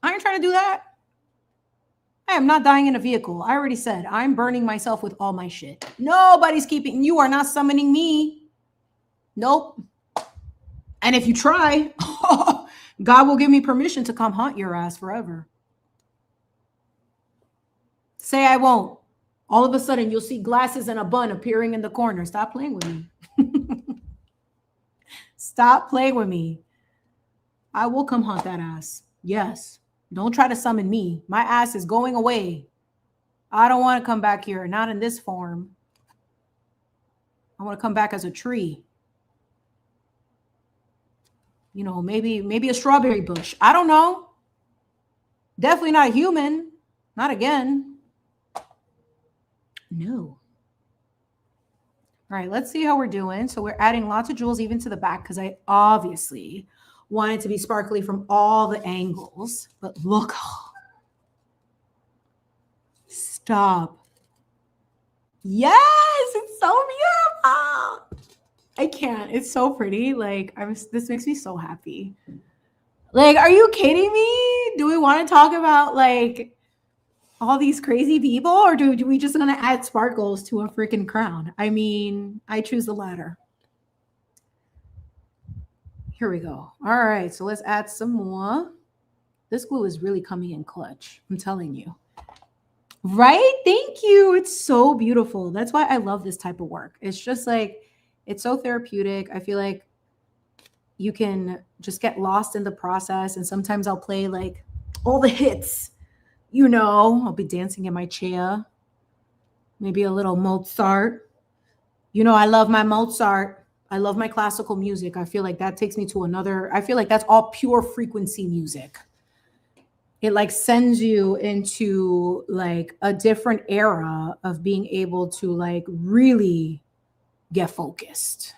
I ain't trying to do that. I am not dying in a vehicle. I already said I'm burning myself with all my shit. Nobody's keeping, you are not summoning me. Nope. And if you try, God will give me permission to come haunt your ass forever. Say I won't. All of a sudden, you'll see glasses and a bun appearing in the corner. Stop playing with me. Stop playing with me. I will come haunt that ass. Yes. Don't try to summon me. My ass is going away. I don't want to come back here. Not in this form. I want to come back as a tree. Maybe a strawberry bush. I don't know. Definitely not a human. Not again. No. All right, let's see how we're doing. So we're adding lots of jewels even to the back because I obviously want it to be sparkly from all the angles. But look. Stop. Yes, it's so beautiful. I can't. It's so pretty. Like, this makes me so happy. Like, are you kidding me? Do we want to talk about like all these crazy people, or do we just want to add sparkles to a freaking crown? I mean, I choose the latter. Here we go. All right, so let's add some more. This glue is really coming in clutch. I'm telling you. Right? Thank you. It's so beautiful. That's why I love this type of work. It's just like, it's so therapeutic. I feel like you can just get lost in the process. And sometimes I'll play like all the hits, I'll be dancing in my chair, maybe a little Mozart. I love my Mozart. I love my classical music. I feel like that takes me to another, I feel like that's all pure frequency music. It like sends you into like a different era of being able to like really get focused.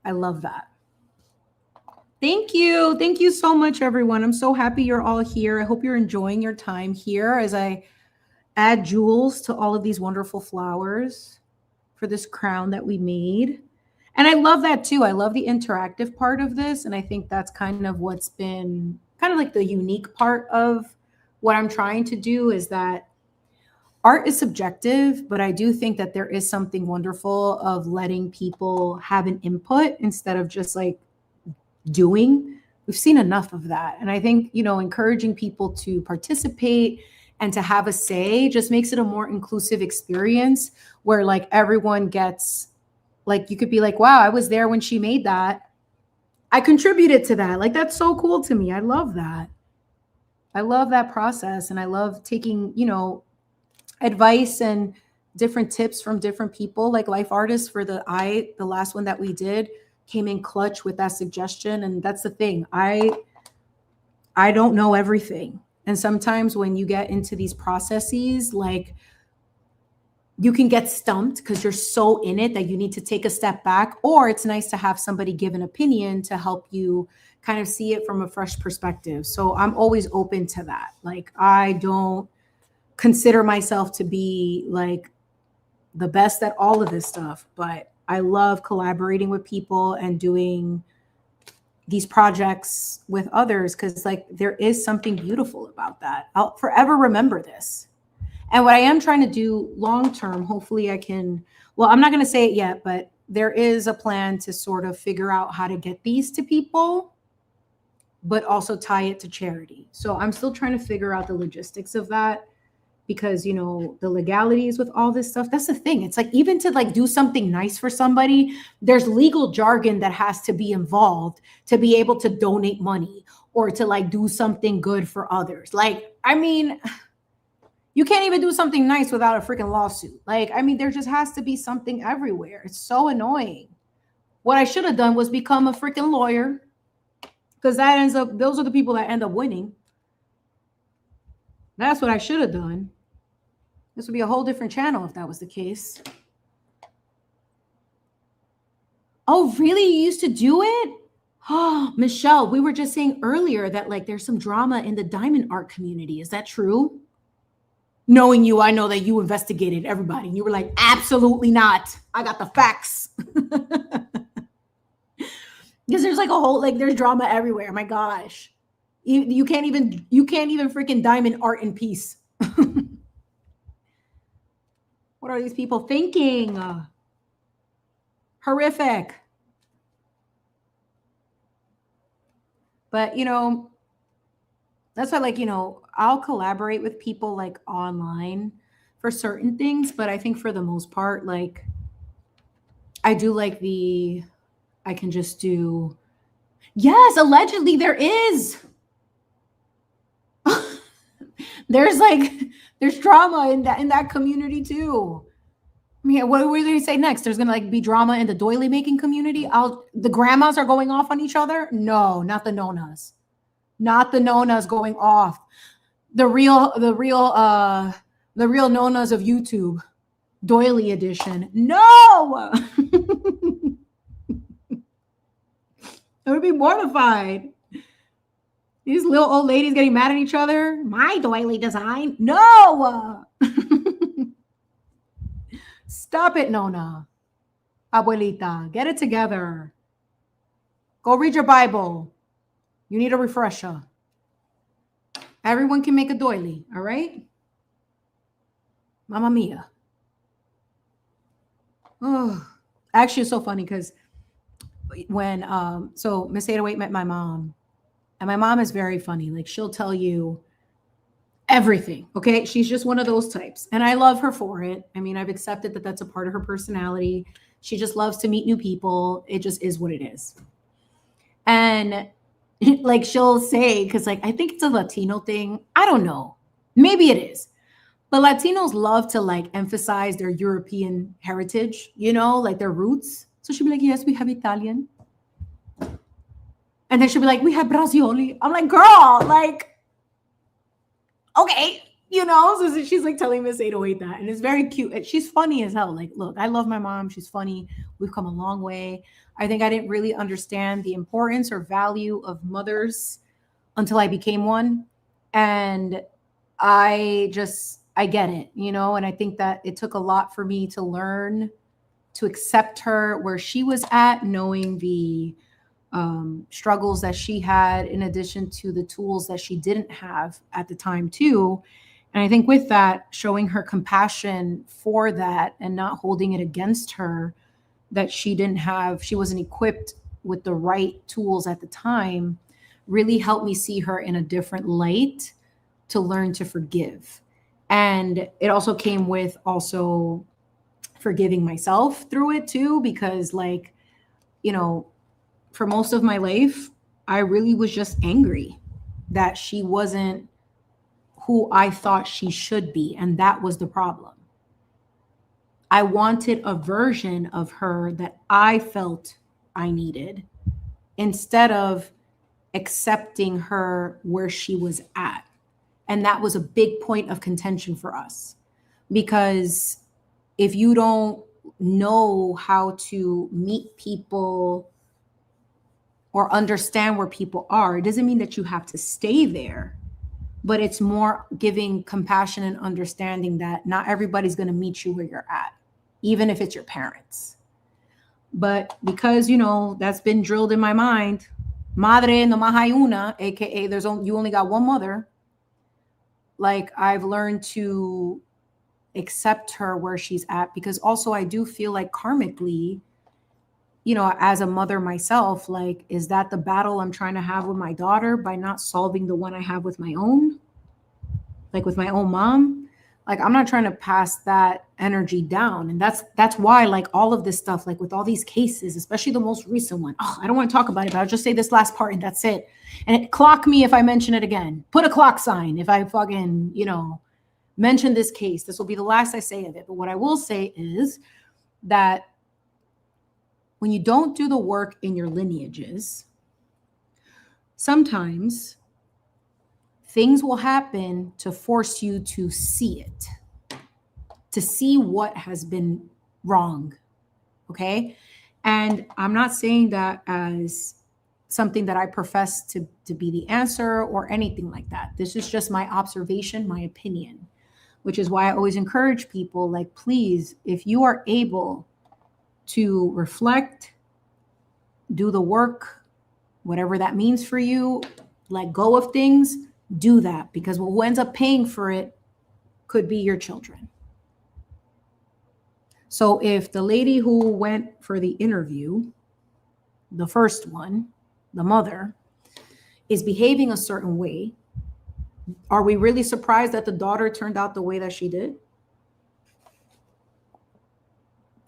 I love that. Thank you. Thank you so much, everyone. I'm so happy you're all here. I hope you're enjoying your time here as I add jewels to all of these wonderful flowers for this crown that we made. And I love that too. I love the interactive part of this. And I think that's kind of what's been kind of like the unique part of what I'm trying to do is that art is subjective, but I do think that there is something wonderful of letting people have an input instead of just like doing. We've seen enough of that. And I think, encouraging people to participate and to have a say just makes it a more inclusive experience where like everyone gets, like, you could be like, wow, I was there when she made that. I contributed to that. Like, that's so cool to me. I love that. I love that process. And I love taking, advice and different tips from different people. Like Life Artists for the last one that we did came in clutch with that suggestion. And that's the thing. I don't know everything. And sometimes when you get into these processes, like you can get stumped because you're so in it that you need to take a step back, or it's nice to have somebody give an opinion to help you kind of see it from a fresh perspective. So I'm always open to that. Like, I don't consider myself to be like the best at all of this stuff, but I love collaborating with people and doing these projects with others because like there is something beautiful about that. I'll forever remember this. And what I am trying to do long term, hopefully I can, well, I'm not going to say it yet, but there is a plan to sort of figure out how to get these to people, but also tie it to charity. So I'm still trying to figure out the logistics of that because, the legalities with all this stuff, that's the thing. It's like, even to like do something nice for somebody, there's legal jargon that has to be involved to be able to donate money or to like do something good for others. Like, I mean, you can't even do something nice without a freaking lawsuit. Like, I mean, there just has to be something everywhere. It's so annoying. What I should have done was become a freaking lawyer because those are the people that end up winning. That's what I should have done. This would be a whole different channel if that was the case. Oh, really? You used to do it? Oh, Michelle, we were just saying earlier that like there's some drama in the diamond art community. Is that true? Knowing you, I know that you investigated everybody. And you were like, absolutely not. I got the facts. Because there's like a whole, like there's drama everywhere. My gosh. You can't even freaking diamond art in peace. What are these people thinking? Horrific. But, that's why, like, I'll collaborate with people like online for certain things. But I think for the most part, like, I do like I can just do. Yes, allegedly there is. There's drama in that community too. I mean, what were they going to say next? There's going to like be drama in the doily making community. The grandmas are going off on each other. No, not the nonas. Not the nonas going off. The real nonas of YouTube, doily edition. No. I would be mortified. These little old ladies getting mad at each other. My doily design. No. Stop it, Nona. Abuelita, get it together. Go read your Bible. You need a refresher. Everyone can make a doily, all right? Mamma mia. Oh, actually, it's so funny because when so Miss 808 met my mom, and my mom is very funny. Like, she'll tell you everything. Okay. She's just one of those types. And I love her for it. I mean, I've accepted that that's a part of her personality. She just loves to meet new people. It just is what it is. And like she'll say, because like I think it's a Latino thing. I don't know. Maybe it is. But Latinos love to like emphasize their European heritage, you know, like their roots. So she'll be like, yes, we have Italian. And then she'll be like, we have Brasioli. I'm like, girl, like, okay, you know, so she's like telling Miss 808 that. And it's very cute. And she's funny as hell. Like, look, I love my mom. She's funny. We've come a long way. I think I didn't really understand the importance or value of mothers until I became one. And I get it, you know, and I think that it took a lot for me to learn to accept her where she was at, knowing the struggles that she had, in addition to the tools that she didn't have at the time too. And I think with that, showing her compassion for that and not holding it against her, that she wasn't equipped with the right tools at the time, really helped me see her in a different light to learn to forgive. And it also came with also forgiving myself through it too, because like, you know, for most of my life, I really was just angry that she wasn't who I thought she should be. And that was the problem. I wanted a version of her that I felt I needed instead of accepting her where she was at. And that was a big point of contention for us, because if you don't know how to meet people or understand where people are, it doesn't mean that you have to stay there, but it's more giving compassion and understanding that not everybody's going to meet you where you're at, even if it's your parents. But because, you know, that's been drilled in my mind, madre no más hay una, aka you only got one mother. Like, I've learned to accept her where she's at, because also I do feel like karmically, you know, as a mother myself, like, is that the battle I'm trying to have with my daughter by not solving the one I have with my own, like with my own mom? Like, I'm not trying to pass that energy down. And that's why, like, all of this stuff, like with all these cases, especially the most recent one, I don't want to talk about it, but I'll just say this last part and that's it. And clock me if I mention it again. Put a clock sign if I fucking, you know, mention this case. This will be the last I say of it. But what I will say is that when you don't do the work in your lineages, sometimes things will happen to force you to see it, to see what has been wrong. Okay. And I'm not saying that as something that I profess to be the answer or anything like that. This is just my observation, my opinion, which is why I always encourage people, like, please, if you are able to reflect, do the work, whatever that means for you, let go of things, do that, because who ends up paying for it could be your children. So if the lady who went for the interview, the first one, the mother, is behaving a certain way, are we really surprised that the daughter turned out the way that she did?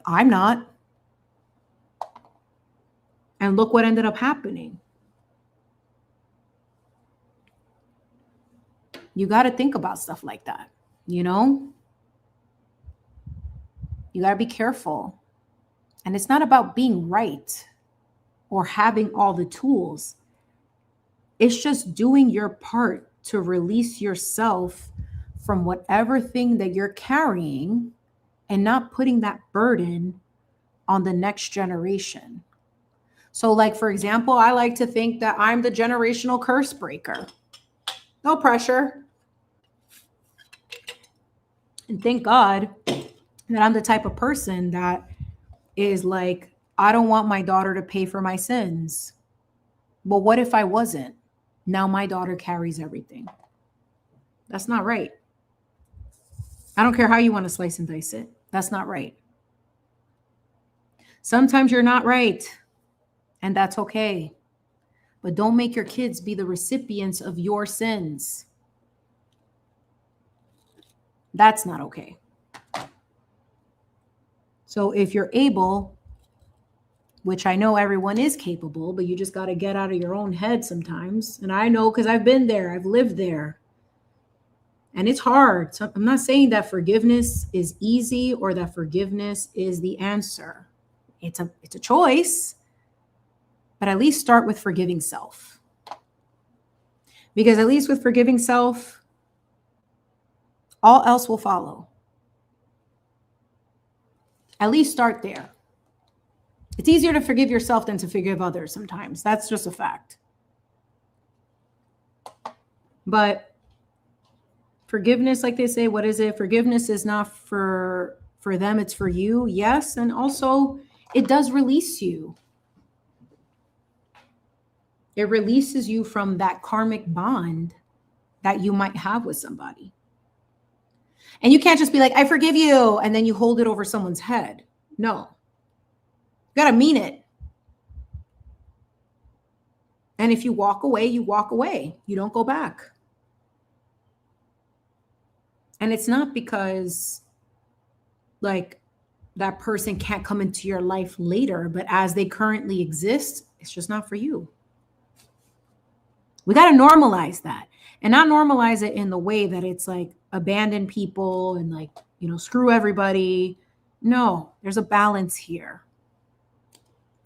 I'm not. And look what ended up happening. You got to think about stuff like that, you know? You got to be careful. And it's not about being right or having all the tools. It's just doing your part to release yourself from whatever thing that you're carrying and not putting that burden on the next generation. So, like, for example, I like to think that I'm the generational curse breaker. No pressure. And thank God that I'm the type of person that is like, I don't want my daughter to pay for my sins. But what if I wasn't? Now my daughter carries everything. That's not right. I don't care how you want to slice and dice it. That's not right. Sometimes you're not right, and that's okay. But don't make your kids be the recipients of your sins. That's not okay. So if you're able, which I know everyone is capable, but you just got to get out of your own head sometimes. And I know because I've been there, I've lived there. And it's hard. So I'm not saying that forgiveness is easy or that forgiveness is the answer. It's a choice, but at least start with forgiving self. Because at least with forgiving self, all else will follow. At least start there. It's easier to forgive yourself than to forgive others sometimes. That's just a fact. But forgiveness, like they say, what is it? Forgiveness is not for them, it's for you. Yes. And also it does release you. It releases you from that karmic bond that you might have with somebody. And you can't just be like, I forgive you, and then you hold it over someone's head. No. You got to mean it. And if you walk away, you walk away. You don't go back. And it's not because like that person can't come into your life later, but as they currently exist, it's just not for you. We got to normalize that, and not normalize it in the way that it's like abandon people and like, you know, screw everybody. No, there's a balance here.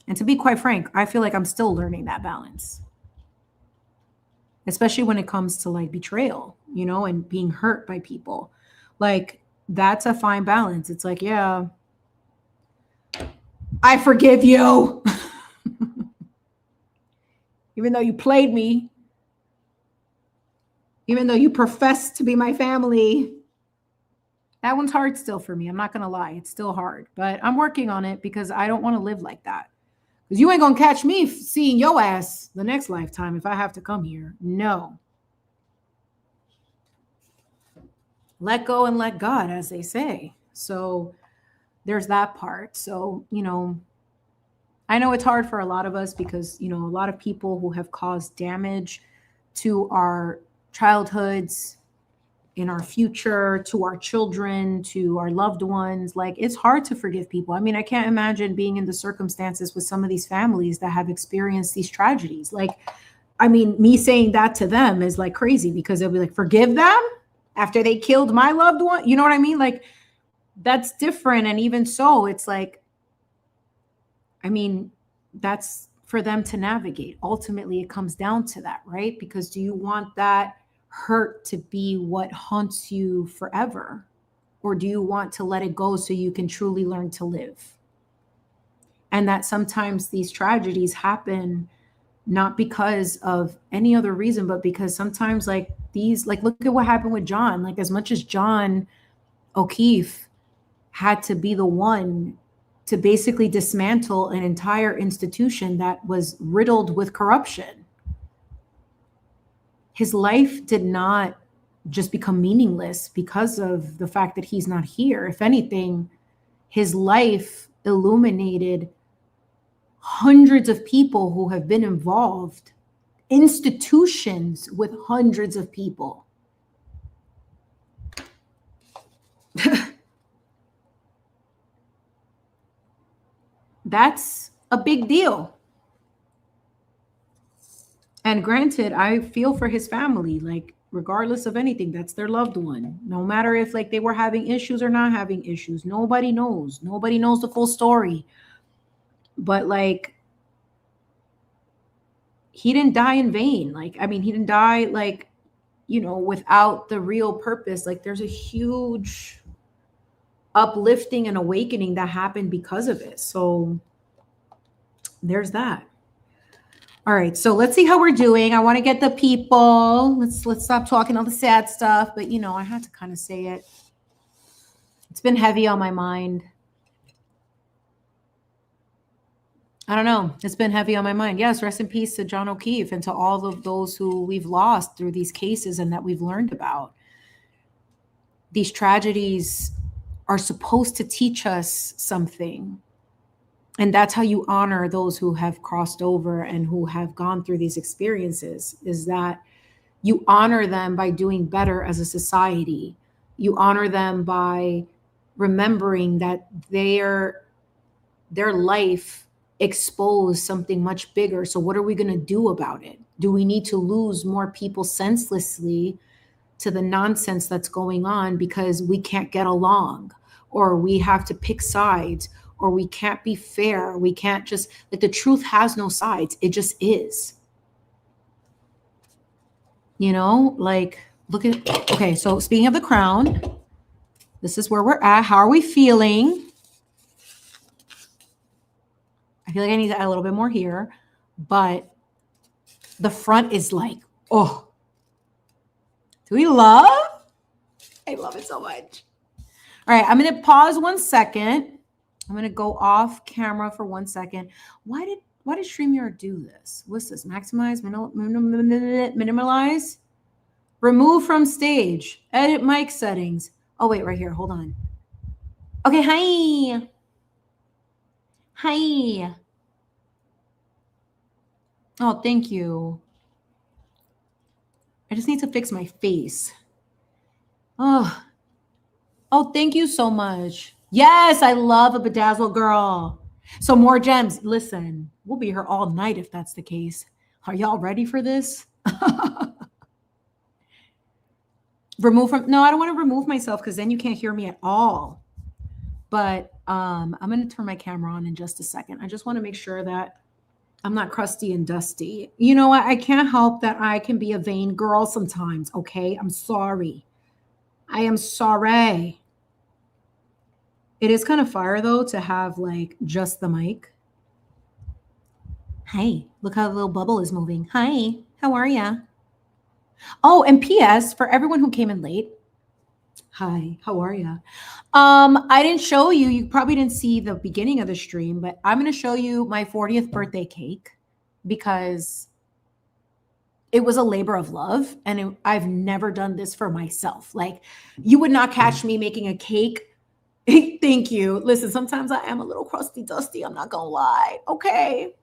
And to be quite frank, I feel like I'm still learning that balance, especially when it comes to like betrayal, you know, and being hurt by people. Like that's a fine balance. It's like, yeah, I forgive you. Even though you played me, even though you profess to be my family, that one's hard still for me. I'm not going to lie. It's still hard, but I'm working on it because I don't want to live like that. Because you ain't going to catch me seeing your ass the next lifetime if I have to come here. No. Let go and let God, as they say. So there's that part. So, you know, I know it's hard for a lot of us because, you know, a lot of people who have caused damage to our childhoods, in our future, to our children, to our loved ones. Like, it's hard to forgive people. I mean, I can't imagine being in the circumstances with some of these families that have experienced these tragedies. Like, I mean, me saying that to them is like crazy because they'll be like, forgive them after they killed my loved one. You know what I mean? Like, that's different. And even so, it's like, I mean, that's for them to navigate. Ultimately, it comes down to that, right? Because do you want that hurt to be what haunts you forever? Or do you want to let it go so you can truly learn to live? And that sometimes these tragedies happen not because of any other reason, but because sometimes like these, like, look at what happened with John. Like, as much as John O'Keefe had to be the one to basically dismantle an entire institution that was riddled with corruption, his life did not just become meaningless because of the fact that he's not here. If anything, his life illuminated hundreds of people who have been involved, institutions with hundreds of people. That's a big deal. And granted, I feel for his family, like, regardless of anything, that's their loved one. No matter if like they were having issues or not having issues, nobody knows. Nobody knows the full story. But like, he didn't die in vain. Like, I mean, he didn't die like, you know, without the real purpose. Like, there's a huge uplifting and awakening that happened because of it. So there's that. All right, so let's see how we're doing. I want to get the people. Let's stop talking all the sad stuff. But, you know, I had to kind of say it. It's been heavy on my mind. I don't know. It's been heavy on my mind. Yes, rest in peace to John O'Keefe and to all of those who we've lost through these cases and that we've learned about. These tragedies are supposed to teach us something. And that's how you honor those who have crossed over and who have gone through these experiences, is that you honor them by doing better as a society, You honor them by remembering that their life exposed something much bigger. So what are we going to do about it? Do we need to lose more people senselessly to the nonsense that's going on because we can't get along, or we have to pick sides, or we can't be fair? We can't just, like, the truth has no sides. It just is. You know, like, look at, okay, so speaking of the crown, this is where we're at. How are we feeling? I feel like I need to add a little bit more here, but the front is like, oh, do we love? I love it so much. All right, I'm going to pause 1 second. I'm going to go off camera for 1 second. Why did StreamYard do this? What's this? Maximize, minimize, remove from stage, edit mic settings. Oh, wait, right here. Hold on. Okay, hi. Hi. Oh, thank you. I just need to fix my face. Oh, thank you so much. Yes, I love a bedazzle girl. So more gems. Listen, we'll be here all night if that's the case. Are y'all ready for this? Remove from, no, I don't want to remove myself because then you can't hear me at all. But I'm going to turn my camera on in just a second. I just want to make sure that I'm not crusty and dusty. You know what? I can't help that I can be a vain girl sometimes, okay? I'm sorry. I am sorry. It is kind of fire, though, to have, like, just the mic. Hi, look how the little bubble is moving. Hi, how are ya? Oh, and P.S. for everyone who came in late. Hi, how are ya? I didn't show you. You probably didn't see the beginning of the stream, but I'm going to show you my 40th birthday cake because it was a labor of love, and I've never done this for myself. Like, you would not catch me making a cake. Thank you. Listen, sometimes I am a little crusty dusty. I'm not going to lie. Okay.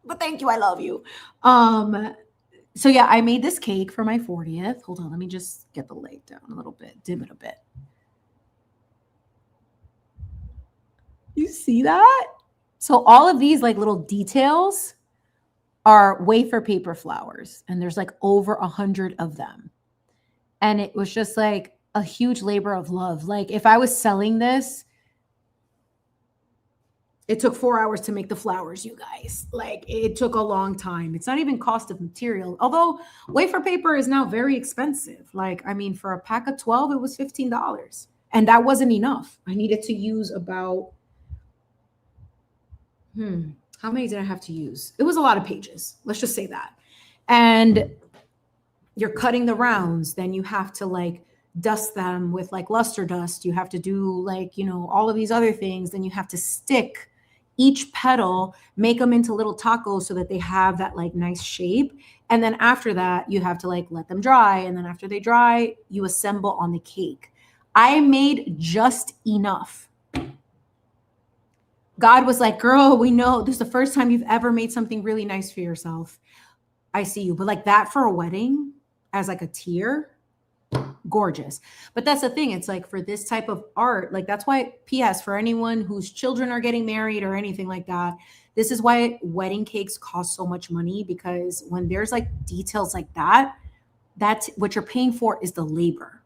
But thank you. I love you. So yeah, I made this cake for my 40th. Hold on. Let me just get the light down a little bit, dim it a bit. You see that? So all of these like little details are wafer paper flowers, and there's like over 100 of them. And it was just like a huge labor of love. Like, if I was selling this, it took 4 hours to make the flowers, you guys. Like, it took a long time. It's not even cost of material. Although wafer paper is now very expensive. Like, I mean, for a pack of 12, it was $15. And that wasn't enough. I needed to use about, how many did I have to use? It was a lot of pages. Let's just say that. And you're cutting the rounds. Then you have to like dust them with like luster dust. You have to do like, you know, all of these other things. Then you have to stick each petal, make them into little tacos so that they have that like nice shape. And then after that, you have to like let them dry. And then after they dry, you assemble on the cake. I made just enough. God was like, girl, we know this is the first time you've ever made something really nice for yourself. I see you. But like that for a wedding as like a tier, gorgeous. But that's the thing. It's like for this type of art, like that's why, P.S. for anyone whose children are getting married or anything like that, this is why wedding cakes cost so much money, because when there's like details like that, that's what you're paying for is the labor.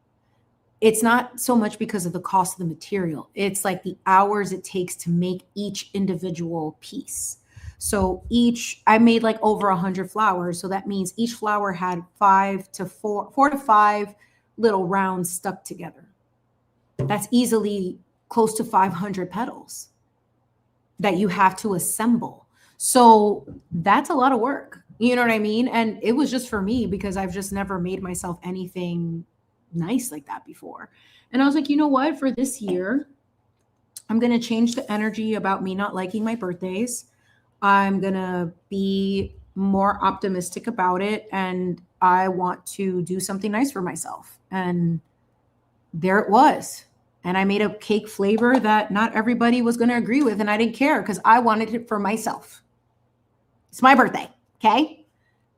It's not so much because of the cost of the material. It's like the hours it takes to make each individual piece. So I made like over 100 flowers. So that means each flower had 4 to 5 little rounds stuck together. That's easily close to 500 petals that you have to assemble. So that's a lot of work. You know what I mean? And it was just for me because I've just never made myself anything nice like that before. And I was like, you know what? For this year, I'm going to change the energy about me not liking my birthdays. I'm going to be more optimistic about it. And I want to do something nice for myself. And there it was. And I made a cake flavor that not everybody was going to agree with. And I didn't care because I wanted it for myself. It's my birthday. Okay.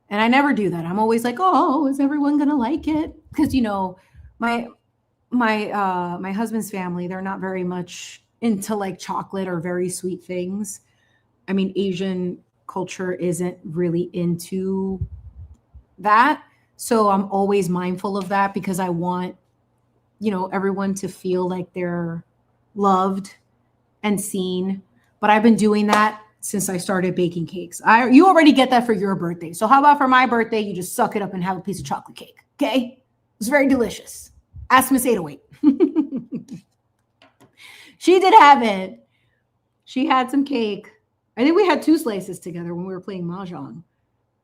And I never do that. I'm always like, oh, is everyone gonna like it? Because my my husband's family, they're not very much into like chocolate or very sweet things. I mean, Asian culture isn't really into that. So I'm always mindful of that because I want, everyone to feel like they're loved and seen. But I've been doing that since I started baking cakes. You already get that for your birthday. So how about for my birthday, you just suck it up and have a piece of chocolate cake. Okay? It's very delicious. Ask Miss 808. She did have it. She had some cake. I think we had 2 slices together when we were playing Mahjong.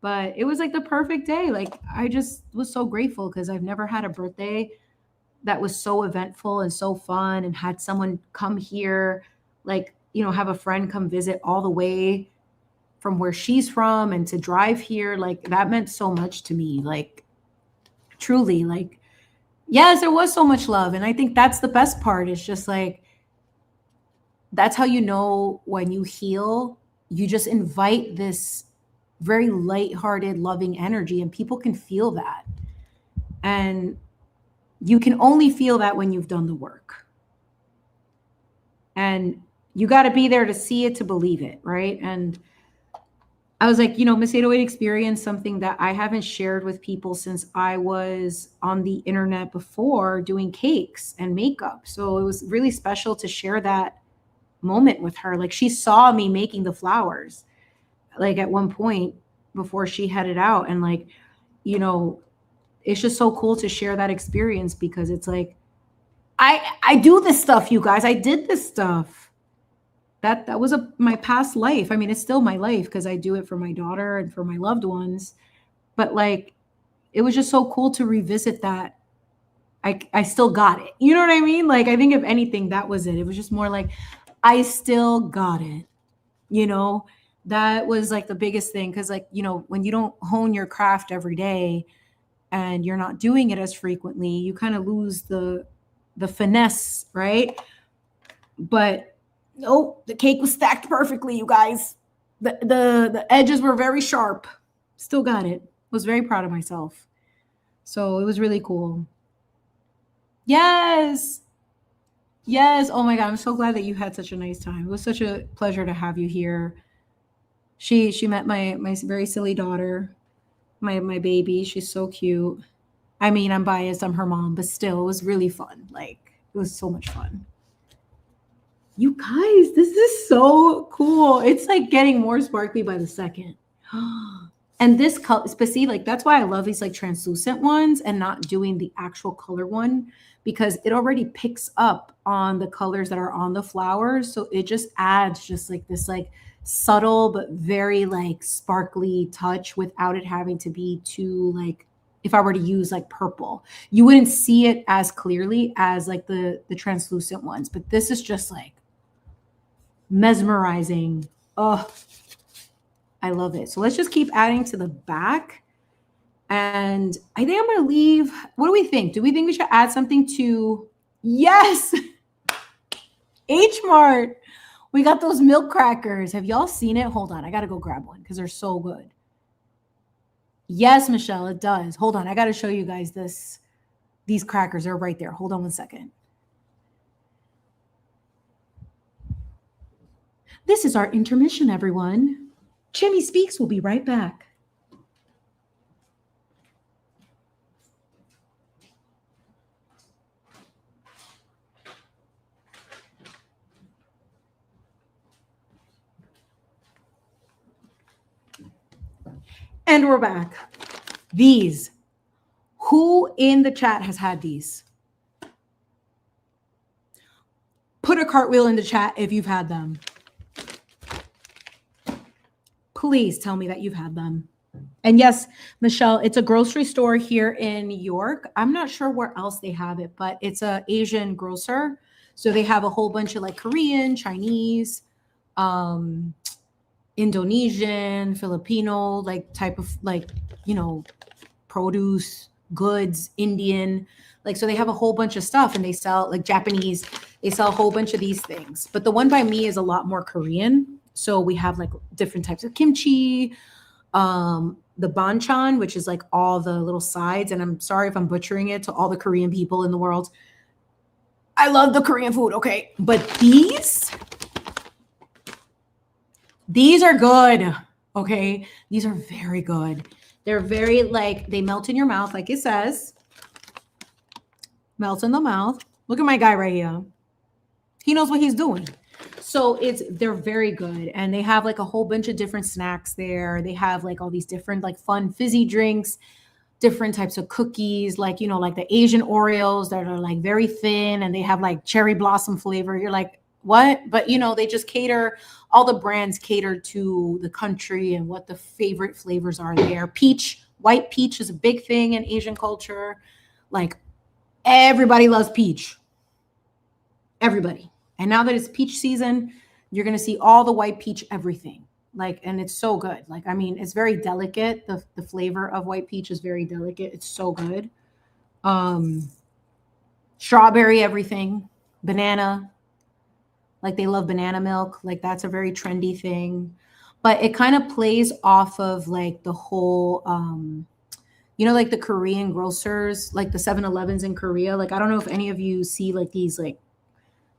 But it was like the perfect day. Like I just was so grateful because I've never had a birthday that was so eventful and so fun and had someone come here, like, have a friend come visit all the way from where she's from and to drive here. Like that meant so much to me. Like truly, like, yes, there was so much love. And I think that's the best part. It's just like, that's how you know when you heal, you just invite this very lighthearted, loving energy, and people can feel that. And you can only feel that when you've done the work. And you got to be there to see it, to believe it, right? And I was like, Miss 808 experienced something that I haven't shared with people since I was on the internet before doing cakes and makeup. So it was really special to share that moment with her. Like she saw me making the flowers, like at one point before she headed out. And like, it's just so cool to share that experience because it's like, I do this stuff, you guys. I did this stuff. That was my past life. I mean, it's still my life because I do it for my daughter and for my loved ones. But like, it was just so cool to revisit that. I still got it. You know what I mean? Like, I think if anything, that was it. It was just more like, I still got it. That was like the biggest thing. Cause like, when you don't hone your craft every day and you're not doing it as frequently, you kind of lose the finesse, right? But no, the cake was stacked perfectly, you guys. The edges were very sharp. Still got it. Was very proud of myself. So it was really cool. Yes. Yes. Oh my God. I'm so glad that you had such a nice time. It was such a pleasure to have you here. She met my very silly daughter, my baby. She's so cute. I mean, I'm biased. I'm her mom, but still, it was really fun. Like, it was so much fun. You guys, this is so cool. It's like getting more sparkly by the second. And this color, but see, like that's why I love these like translucent ones and not doing the actual color one, because it already picks up on the colors that are on the flowers. So it just adds just like this like subtle but very like sparkly touch without it having to be too like, if I were to use like purple, you wouldn't see it as clearly as like the translucent ones. But this is just like mesmerizing. Oh, I love it. So let's just keep adding to the back. And I think I'm going to leave. What do we think? Do we think we should add something to? Yes. H Mart. We got those milk crackers. Have y'all seen it? Hold on. I got to go grab one because they're so good. Yes, Michelle, it does. Hold on. I got to show you guys this. These crackers are right there. Hold on one second. This is our intermission, everyone. Chimi Speaks will be right back. And we're back. These. Who in the chat has had these? Put a cartwheel in the chat if you've had them. Please tell me that you've had them. And yes, Michelle, it's a grocery store here in New York. I'm not sure where else they have it, but it's an Asian grocer. So they have a whole bunch of like Korean, Chinese, Indonesian, Filipino, like type of like, produce, goods, Indian. Like, so they have a whole bunch of stuff and they sell like Japanese. They sell a whole bunch of these things. But the one by me is a lot more Korean. So we have like different types of kimchi. the banchan, which is like all the little sides. And I'm sorry if I'm butchering it to all the Korean people in the world. I love the Korean food, okay? But these are good, okay? These are very good. They're very like, they melt in your mouth, like it says. Melts in the mouth. Look at my guy right here. He knows what he's doing. So they're very good. And they have like a whole bunch of different snacks there. They have like all these different like fun fizzy drinks, different types of cookies, like, you know, like the Asian Oreos that are like very thin and they have like cherry blossom flavor. You're like, what? But, you know, they just all the brands cater to the country and what the favorite flavors are there. Peach, white peach is a big thing in Asian culture. Like everybody loves peach. Everybody. And now that it's peach season, you're going to see all the white peach everything. Like, and it's so good. Like, I mean, it's very delicate. The flavor of white peach is very delicate. It's so good. Strawberry everything. Banana. Like they love banana milk. Like that's a very trendy thing. But it kind of plays off of like the whole, you know, like the Korean grocers, like the 7-Elevens in Korea. Like, I don't know if any of you see like these like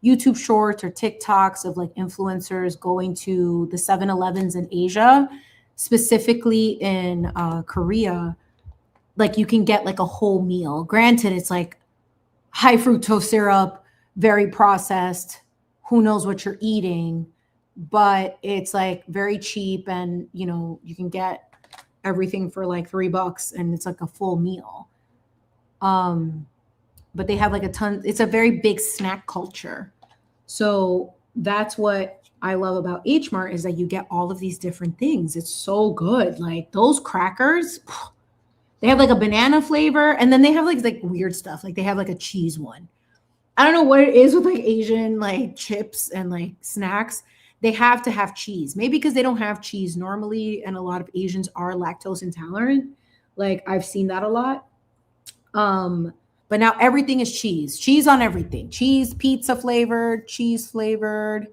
YouTube shorts or TikToks of like influencers going to the 7-Elevens in Asia, specifically in Korea. Like you can get like a whole meal. Granted, it's like high fructose syrup, very processed. Who knows what you're eating, but it's like very cheap. And, you know, you can get everything for like $3 and it's like a full meal. But they have like a ton. It's a very big snack culture. So that's what I love about H Mart is that you get all of these different things. It's so good. Like those crackers, they have like a banana flavor and then they have like weird stuff. Like they have like a cheese one. I don't know what it is with like Asian like chips and like snacks. They have to have cheese. Maybe because they don't have cheese normally and a lot of Asians are lactose intolerant. Like I've seen that a lot. But now everything is cheese. Cheese on everything. Cheese, pizza flavored, cheese flavored.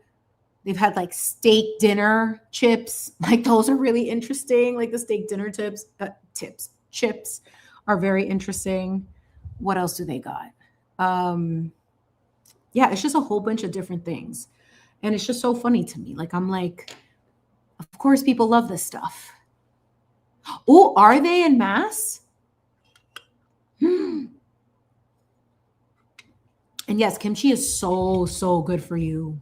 They've had like steak dinner chips. Like those are really interesting. Like the steak dinner chips are very interesting. What else do they got? Yeah, it's just a whole bunch of different things. And it's just so funny to me. Like, I'm like, of course people love this stuff. Oh, are they en masse? And yes, kimchi is so good for you.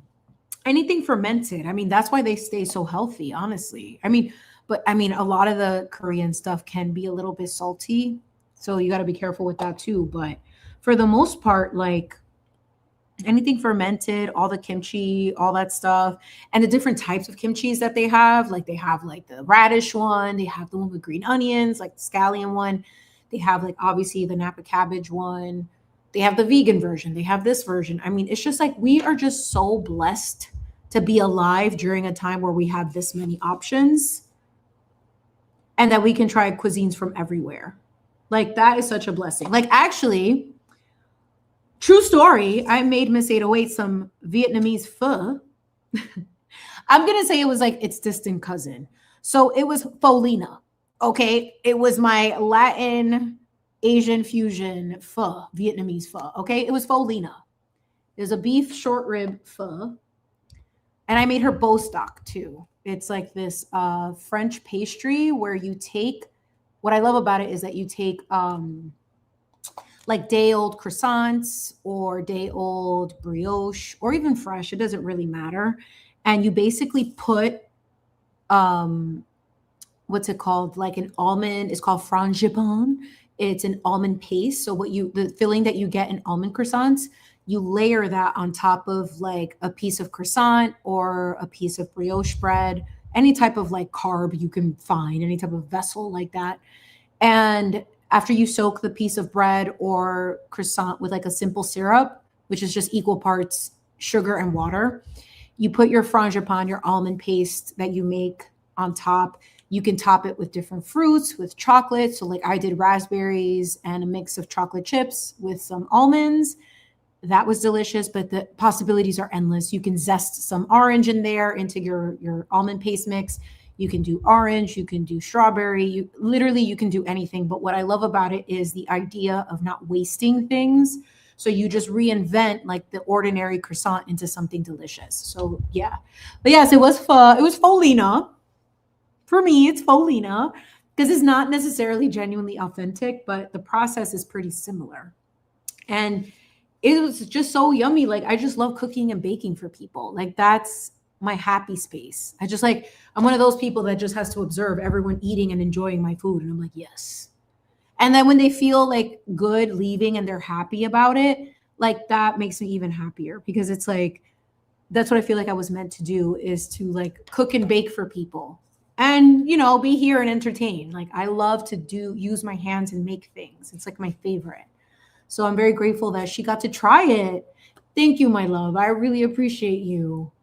Anything fermented. I mean, that's why they stay so healthy, honestly. I mean, a lot of the Korean stuff can be a little bit salty. So you got to be careful with that too. But for the most part, like anything fermented, all the kimchi, all that stuff, and the different types of kimchis that they have like the radish one, they have the one with green onions, like the scallion one. They have like obviously the Napa cabbage one. They have the vegan version. They have this version. I mean, it's just like we are just so blessed to be alive during a time where we have this many options and that we can try cuisines from everywhere. Like that is such a blessing. Like actually, true story, I made Miss 808 some Vietnamese pho. I'm going to say it was like its distant cousin. So it was Folina. Okay. It was my Latin Asian fusion pho, Vietnamese pho. Okay. It was Folina. There's a beef short rib pho. And I made her bow stock too. It's like this French pastry where you take, what I love about it is that you take like day old croissants or day old brioche or even fresh. It doesn't really matter. And you basically put, what's it called? Like an almond, it's called frangipane. It's an almond paste. So the filling that you get in almond croissants, you layer that on top of like a piece of croissant or a piece of brioche bread, any type of like carb you can find, any type of vessel like that. And after you soak the piece of bread or croissant with like a simple syrup, which is just equal parts sugar and water, you put your frangipane, your almond paste that you make on top. You can top it with different fruits, with chocolate. So like I did raspberries and a mix of chocolate chips with some almonds. That was delicious, but the possibilities are endless. You can zest some orange in there into your almond paste mix. You can do orange, you can do strawberry, you can do anything. But what I love about it is the idea of not wasting things. So you just reinvent like the ordinary croissant into something delicious. So yeah. But yes, it was Folina. For me, it's Folina because it's not necessarily genuinely authentic, but the process is pretty similar. And it was just so yummy. Like I just love cooking and baking for people. Like that's my happy space. I'm one of those people that just has to observe everyone eating and enjoying my food. And I'm like, yes. And then when they feel like good leaving and they're happy about it, like that makes me even happier because it's like, that's what I feel like I was meant to do is to like cook and bake for people and, be here and entertain. Like I love to use my hands and make things. It's like my favorite. So I'm very grateful that she got to try it. Thank you, my love. I really appreciate you.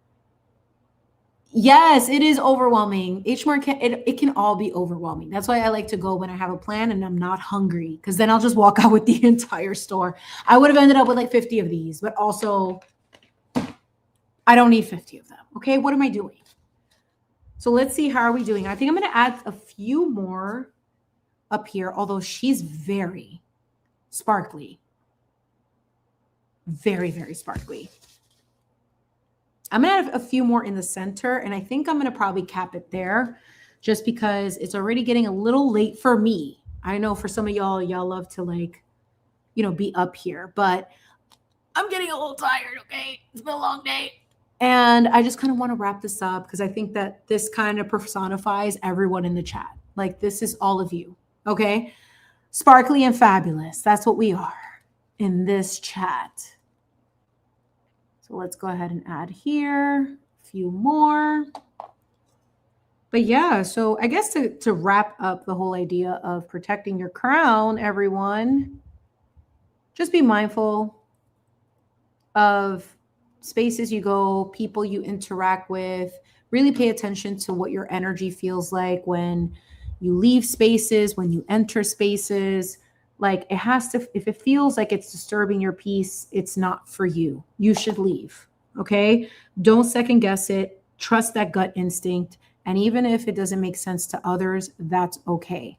Yes, it is overwhelming. It can all be overwhelming. That's why I like to go when I have a plan and I'm not hungry, because then I'll just walk out with the entire store. I would have ended up with like 50 of these, but also I don't need 50 of them. Okay, what am I doing? So let's see, how are we doing? I think I'm going to add a few more up here, although she's very sparkly. Very, very sparkly. I'm going to add a few more in the center, and I think I'm going to probably cap it there just because it's already getting a little late for me. I know for some of y'all love to be up here, but I'm getting a little tired, okay? It's been a long day. And I just kind of want to wrap this up because I think that this kind of personifies everyone in the chat. Like this is all of you, okay? Sparkly and fabulous. That's what we are in this chat. So let's go ahead and add here a few more. But yeah, so I guess to wrap up the whole idea of protecting your crown, everyone, just be mindful of spaces you go, people you interact with. Really pay attention to what your energy feels like when you leave spaces, when you enter spaces. Like it has to, if it feels like it's disturbing your peace, it's not for you. You should leave. Okay. Don't second guess it. Trust that gut instinct. And even if it doesn't make sense to others, that's okay.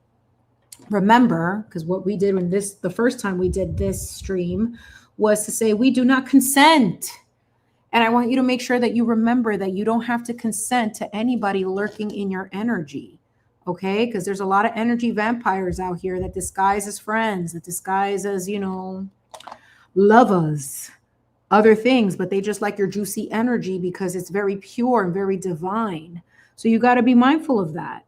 Remember, because what we did the first time we did this stream was to say, we do not consent. And I want you to make sure that you remember that you don't have to consent to anybody lurking in your energy. Okay, because there's a lot of energy vampires out here that disguise as friends, that disguise as, lovers, other things, but they just like your juicy energy because it's very pure and very divine. So you got to be mindful of that.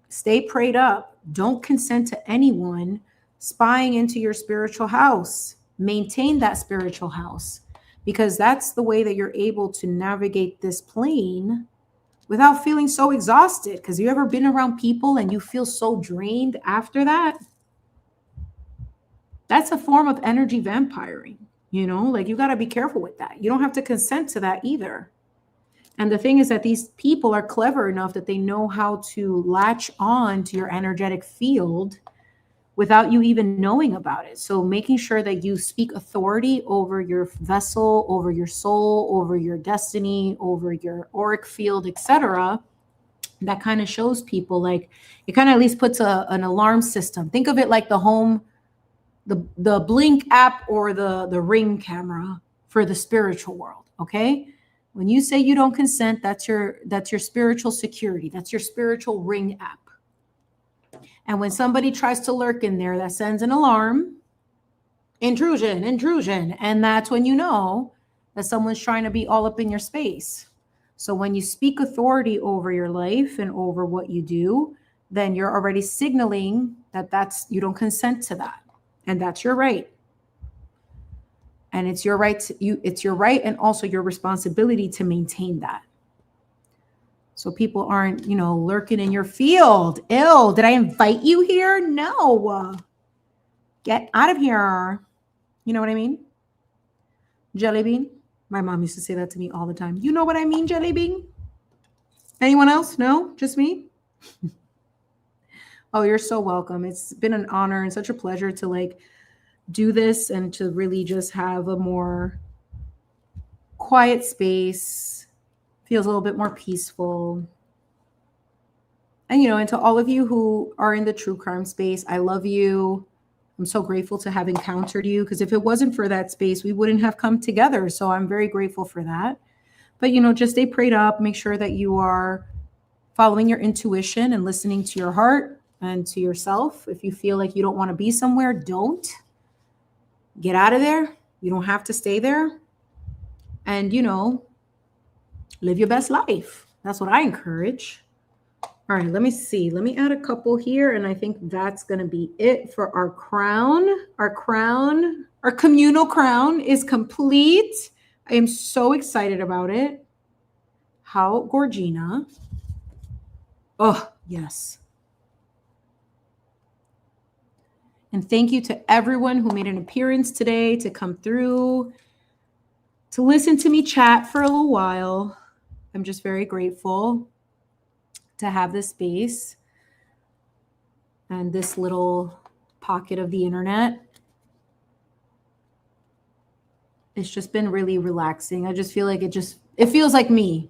Stay prayed up. Don't consent to anyone spying into your spiritual house. Maintain that spiritual house because that's the way that you're able to navigate this plane without feeling so exhausted. Because you ever been around people and you feel so drained after that? That's a form of energy vampiring, like you got to be careful with that. You don't have to consent to that either. And the thing is that these people are clever enough that they know how to latch on to your energetic field without you even knowing about it. So making sure that you speak authority over your vessel, over your soul, over your destiny, over your auric field, etc. That kind of shows people, like it kind of at least puts an alarm system. Think of it like the home, the Blink app or the Ring camera for the spiritual world. Okay. When you say you don't consent, that's your spiritual security. That's your spiritual Ring app. And when somebody tries to lurk in there, that sends an alarm, intrusion. And that's when you know that someone's trying to be all up in your space. So when you speak authority over your life and over what you do, then you're already signaling that you don't consent to that. And that's your right. And it's your right it's your right and also your responsibility to maintain that. So people aren't, lurking in your field. Ew, did I invite you here? No. Get out of here. You know what I mean? Jelly bean. My mom used to say that to me all the time. You know what I mean, jelly bean? Anyone else? No? Just me? Oh, you're so welcome. It's been an honor and such a pleasure to do this and to really just have a more quiet space. Feels a little bit more peaceful. And, and to all of you who are in the true crime space, I love you. I'm so grateful to have encountered you, because if it wasn't for that space, we wouldn't have come together. So I'm very grateful for that. But, just stay prayed up. Make sure that you are following your intuition and listening to your heart and to yourself. If you feel like you don't want to be somewhere, don't. Get out of there. You don't have to stay there. And, live your best life. That's what I encourage. All right, let me see. Let me add a couple here, and I think that's going to be it for our crown. Our communal crown is complete. I am so excited about it. How Gorgina. Oh, yes. And thank you to everyone who made an appearance today to come through, to listen to me chat for a little while. I'm just very grateful to have this space and this little pocket of the internet. It's just been really relaxing. I just feel like it feels like me.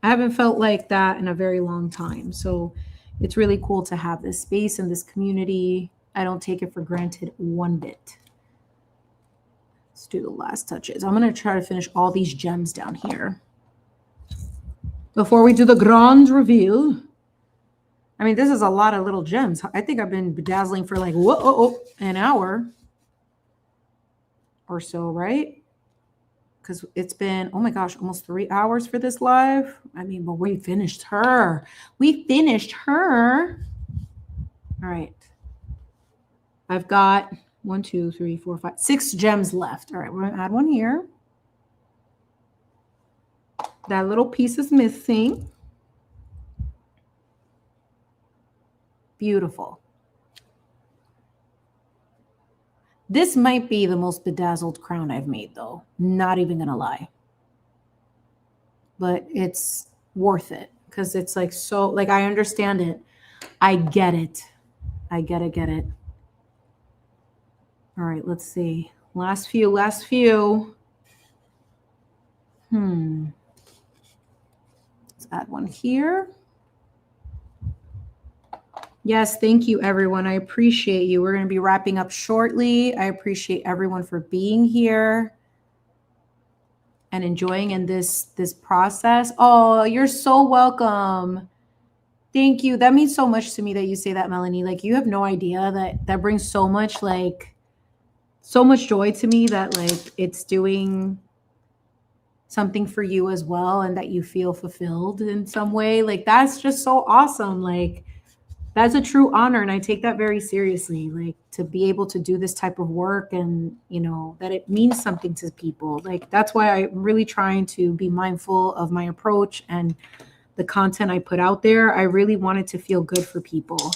I haven't felt like that in a very long time. So it's really cool to have this space and this community. I don't take it for granted one bit. Let's do the last touches. I'm going to try to finish all these gems down here before we do the grand reveal. I mean, this is a lot of little gems. I think I've been bedazzling for like an hour or so, right? Because it's been, oh my gosh, almost 3 hours for this live. I mean, but we finished her. All right. I've got 1, 2, 3, 4, 5, 6 gems left. All right, we're going to add one here. That little piece is missing. Beautiful. This might be the most bedazzled crown I've made, though. Not even going to lie. But it's worth it because it's like so, like I understand it. I get it. I get it. All right, let's see. Last few. Let's add one here. Yes, thank you, everyone. I appreciate you. We're going to be wrapping up shortly. I appreciate everyone for being here and enjoying in this process. Oh, you're so welcome. Thank you. That means so much to me that you say that, Melanie. Like, you have no idea that brings so much joy to me that like it's doing something for you as well and that you feel fulfilled in some way. Like, that's just so awesome. Like, that's a true honor. And I take that very seriously, like to be able to do this type of work and, that it means something to people. Like, that's why I'm really trying to be mindful of my approach and the content I put out there. I really want it to feel good for people.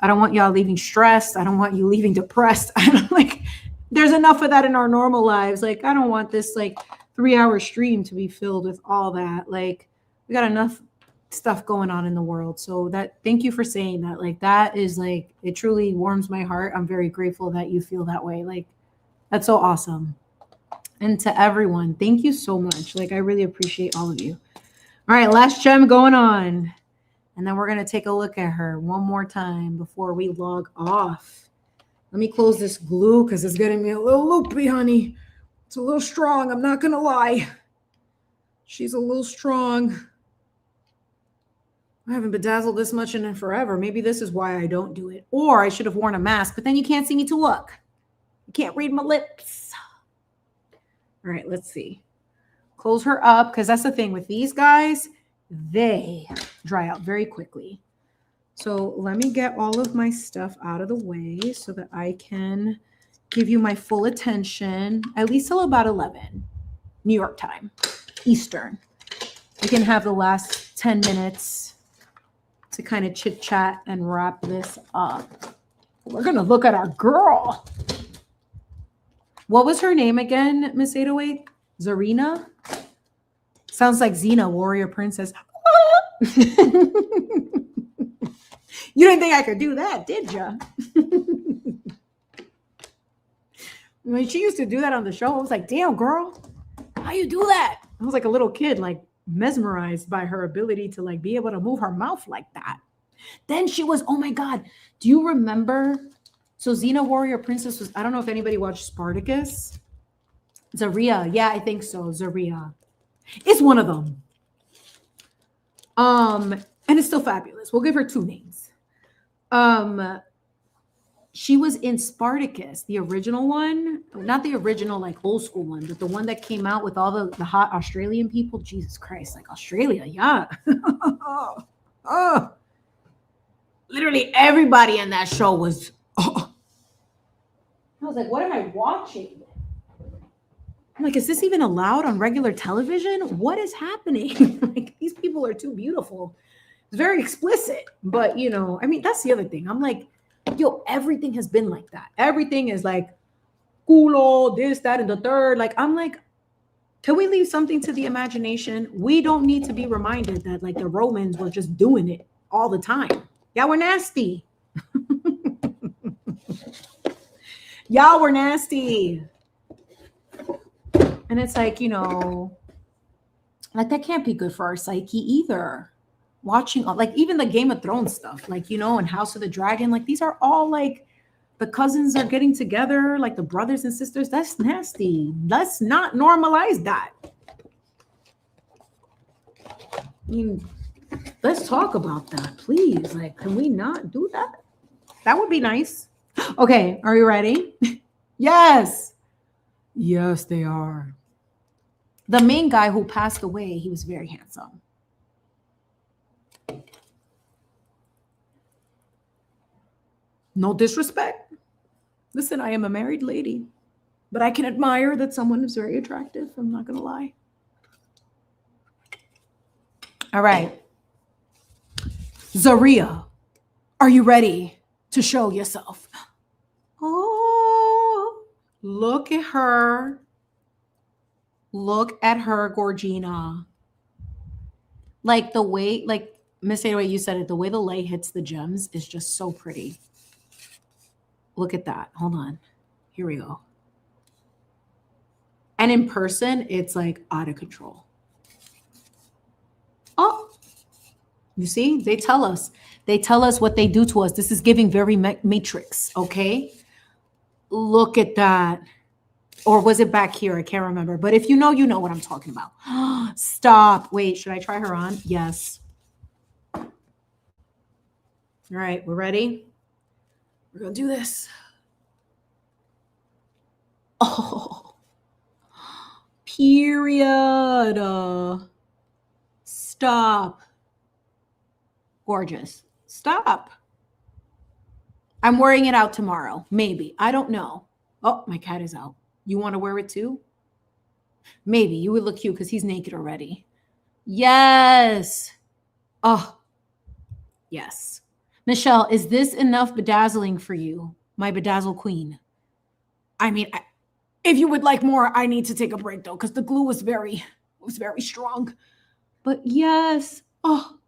I don't want y'all leaving stressed. I don't want you leaving depressed. I don't there's enough of that in our normal lives. Like, I don't want this 3-hour stream to be filled with all that. Like, we got enough stuff going on in the world. So thank you for saying that. Like, that is it truly warms my heart. I'm very grateful that you feel that way. Like, that's so awesome. And to everyone, thank you so much. Like, I really appreciate all of you. All right, last gem going on. And then we're going to take a look at her one more time before we log off. Let me close this glue because it's getting me a little loopy, honey. It's a little strong. I'm not going to lie. She's a little strong. I haven't bedazzled this much in it forever. Maybe this is why I don't do it. Or I should have worn a mask, but then you can't see me to look. You can't read my lips. All right, let's see. Close her up, because that's the thing with these guys. They dry out very quickly. So let me get all of my stuff out of the way so that I can give you my full attention, at least till about 11, New York time, Eastern. We can have the last 10 minutes to kind of chit chat and wrap this up. We're going to look at our girl. What was her name again, Miss 808? Zarina? Sounds like Xena, warrior princess. You didn't think I could do that, did ya? When she used to do that on the show, I was like, damn, girl, how you do that? I was like a little kid, mesmerized by her ability to be able to move her mouth like that. Then she was, oh my God, do you remember? So Xena Warrior Princess was, I don't know if anybody watched Spartacus. Zaria. Yeah, I think so. Zaria. It's one of them. And it's still fabulous. We'll give her 2 names. She was in Spartacus, the original one, not the original like old school one, but the one that came out with all the hot Australian people. Jesus Christ, like Australia, yeah. Oh, literally everybody in that show was. Oh. I was like, what am I watching? I'm like, is this even allowed on regular television? What is happening? Like, these people are too beautiful. It's very explicit, but you know, I mean, that's the other thing. I'm like, yo, everything has been like that. Everything is like culo, this, that, and the third. Like, I'm like, can we leave something to the imagination? We don't need to be reminded that like the Romans were just doing it all the time. Y'all were nasty. Y'all were nasty. And it's like, you know, like that can't be good for our psyche either. Watching like even the Game of Thrones stuff, like, you know, and House of the Dragon, like these are all like the cousins are getting together, like the brothers and sisters. That's nasty. Let's not normalize that. I mean, let's talk about that, please. Like, can we not do that? That would be nice. Okay, are you ready? Yes. Yes, they are. The main guy who passed away, he was very handsome. No disrespect. Listen, I am a married lady, but I can admire that someone is very attractive. I'm not going to lie. All right. Zaria, are you ready to show yourself? Oh, look at her. Look at her, Gorgina. Like the way, like Miss Adaway, you said it, the way the light hits the gems is just so pretty. Look at that. Hold on. Here we go. And in person, it's like out of control. Oh, you see, they tell us what they do to us. This is giving very Matrix. Okay. Look at that. Or was it back here? I can't remember. But if you know what I'm talking about. Stop. Wait, should I try her on? Yes. All right, we're ready. We're going to do this. Oh, period. Stop. Gorgeous. Stop. I'm wearing it out tomorrow. Maybe. I don't know. Oh, my cat is out. You want to wear it too? Maybe. You would look cute because he's naked already. Yes. Oh, yes. Michelle, is this enough bedazzling for you, my bedazzle queen? I mean, if you would like more, I need to take a break though, because the glue was very strong. But yes. Oh,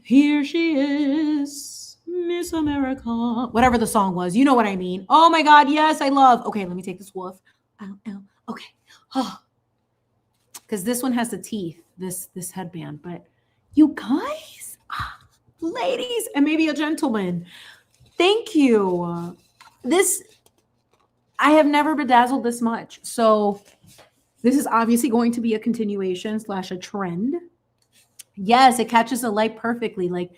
here she is, Miss America. Whatever the song was, you know what I mean. Oh my God, yes, I love. Okay, let me take this wolf. Ow, ow. Okay. Oh, because this one has the teeth. This headband, but you guys, ladies, and maybe a gentleman. Thank you. I have never bedazzled this much. So this is obviously going to be a continuation / a trend. Yes, it catches the light perfectly. Like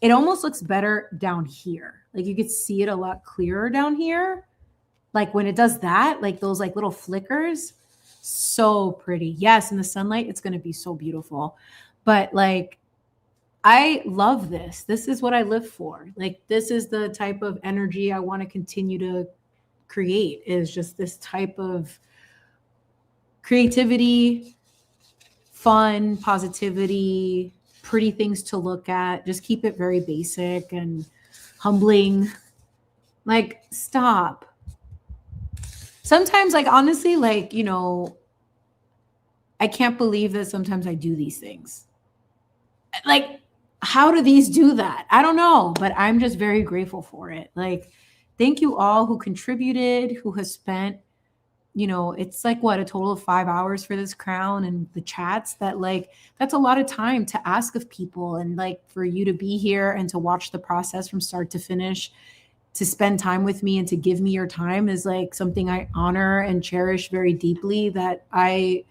it almost looks better down here. Like you could see it a lot clearer down here. Like when it does that, like those like little flickers, so pretty. Yes, in the sunlight, it's going to be so beautiful. But like, I love this. This is what I live for. Like this is the type of energy I want to continue to create, is just this type of creativity, fun, positivity, pretty things to look at. Just keep it very basic and humbling. Like, stop. Sometimes, like, honestly, like, you know, I can't believe that sometimes I do these things. Like, how do these do that? I don't know, but I'm just very grateful for it. Like, thank you all who contributed, who has spent it's like what, a total of 5 hours for this crown and the chats that like, that's a lot of time to ask of people. And like for you to be here and to watch the process from start to finish, to spend time with me and to give me your time is like something I honor and cherish very deeply, that I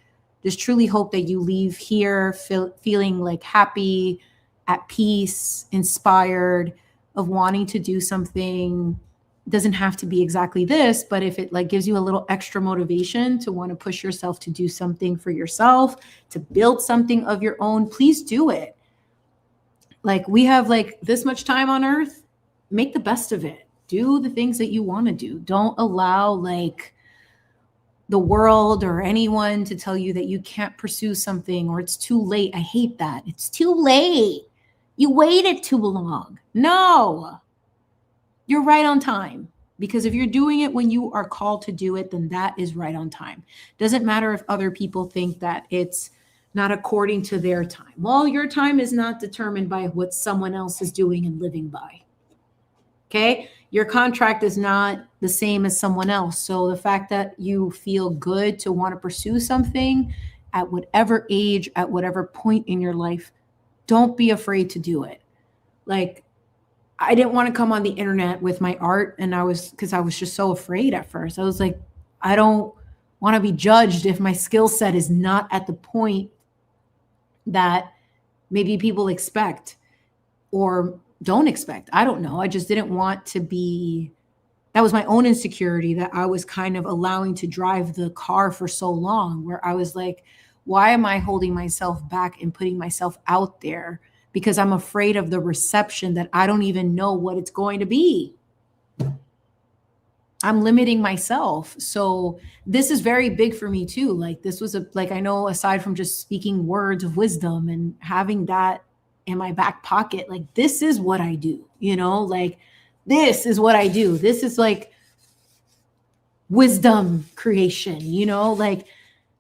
just truly hope that you leave here feeling like happy, at peace, inspired, of wanting to do something. It doesn't have to be exactly this, but if it like gives you a little extra motivation to want to push yourself to do something for yourself, to build something of your own, please do it. Like we have like this much time on earth, make the best of it. Do the things that you want to do. Don't allow like the world or anyone to tell you that you can't pursue something or it's too late. I hate that. It's too late. You waited too long. No, you're right on time. Because if you're doing it when you are called to do it, then that is right on time. Doesn't matter if other people think that it's not according to their time. Well, your time is not determined by what someone else is doing and living by. Okay? Your contract is not the same as someone else. So the fact that you feel good to want to pursue something at whatever age, at whatever point in your life, don't be afraid to do it. Like, I didn't want to come on the internet with my art, and because I was just so afraid at first. I was like, I don't want to be judged if my skill set is not at the point that maybe people expect or don't expect. I don't know. I just didn't want to be, that was my own insecurity that I was kind of allowing to drive the car for so long, where I was like, why am I holding myself back and putting myself out there? Because I'm afraid of the reception that I don't even know what it's going to be. I'm limiting myself. So this is very big for me too. Like this was I know, aside from just speaking words of wisdom and having that in my back pocket, like this is what I do, like this is what I do. This is like wisdom creation, like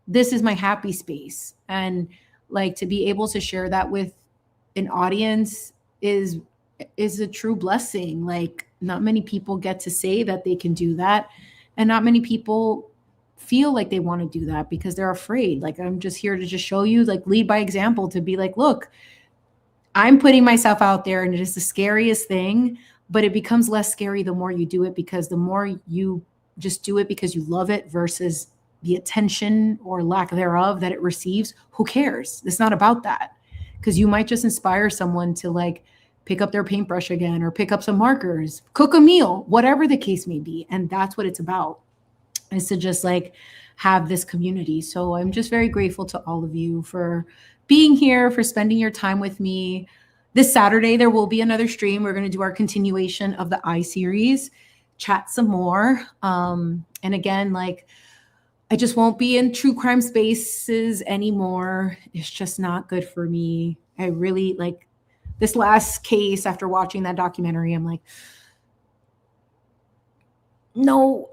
this is my happy space. And like to be able to share that with an audience is a true blessing. Like not many people get to say that they can do that. And not many people feel like they want to do that because they're afraid. Like I'm just here to just show you, like lead by example, to be like, look, I'm putting myself out there and it is the scariest thing, but it becomes less scary the more you do it, because the more you just do it because you love it versus the attention or lack thereof that it receives, who cares? It's not about that. Because you might just inspire someone to like pick up their paintbrush again or pick up some markers, cook a meal, whatever the case may be. And that's what it's about, is to just like have this community. So I'm just very grateful to all of you for being here, for spending your time with me. This Saturday, there will be another stream. We're going to do our continuation of the I series, chat some more. And again, like, I just won't be in true crime spaces anymore. It's just not good for me. I really like this last case after watching that documentary. I'm like, no,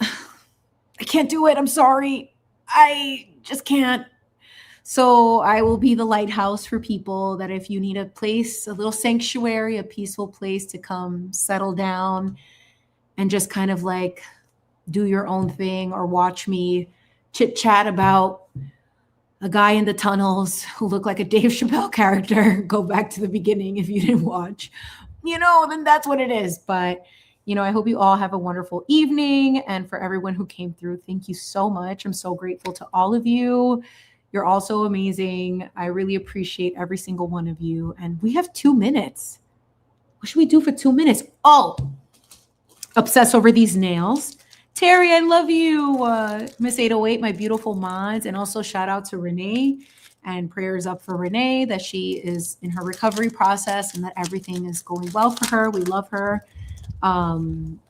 I can't do it. I'm sorry. I just can't. So I will be the lighthouse for people that if you need a place, a little sanctuary, a peaceful place to come settle down and just kind of like do your own thing or watch me chit chat about a guy in the tunnels who looked like a Dave Chappelle character. Go back to the beginning if you didn't watch, then that's what it is. But, I hope you all have a wonderful evening. And for everyone who came through, thank you so much. I'm so grateful to all of you. You're all so amazing. I really appreciate every single one of you. And we have 2 minutes. What should we do for 2 minutes? Oh, obsess over these nails. Terry, I love you. Miss 808, my beautiful mods. And also shout out to Renee, and prayers up for Renee that she is in her recovery process and that everything is going well for her. We love her. And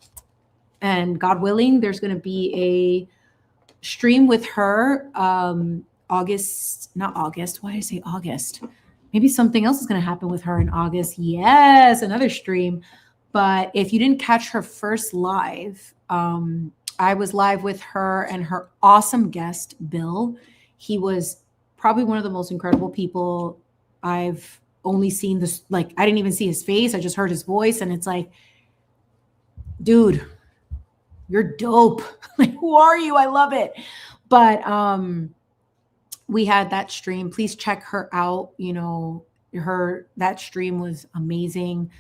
God willing, there's going to be a stream with her August. Why did I say August? Maybe something else is going to happen with her in August. Yes, another stream. But if you didn't catch her first live, I was live with her and her awesome guest, Bill. He was probably one of the most incredible people I've only seen this. Like, I didn't even see his face. I just heard his voice. And it's like, dude, you're dope. Like, who are you? I love it. But we had that stream. Please check her out. You know, that stream was amazing,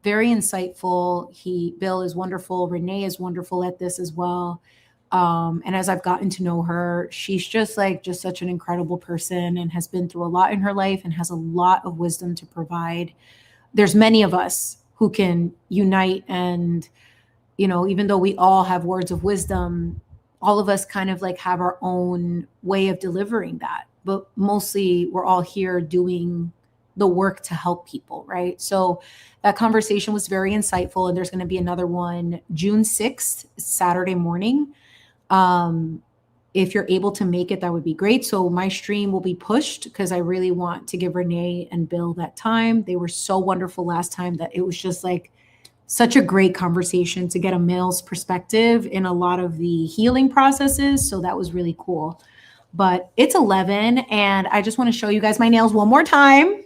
very insightful. Bill is wonderful. Renee is wonderful at this as well. And as I've gotten to know her, she's just such an incredible person and has been through a lot in her life and has a lot of wisdom to provide. There's many of us who can unite, and, you know, even though we all have words of wisdom, all of us kind of like have our own way of delivering that. But mostly we're all here doing the work to help people, right? So that conversation was very insightful. And there's going to be another one June 6th, Saturday morning. If you're able to make it, that would be great. So my stream will be pushed because I really want to give Renee and Bill that time. They were so wonderful last time that it was just like such a great conversation to get a male's perspective in a lot of the healing processes. So that was really cool. But it's 11, and I just want to show you guys my nails one more time.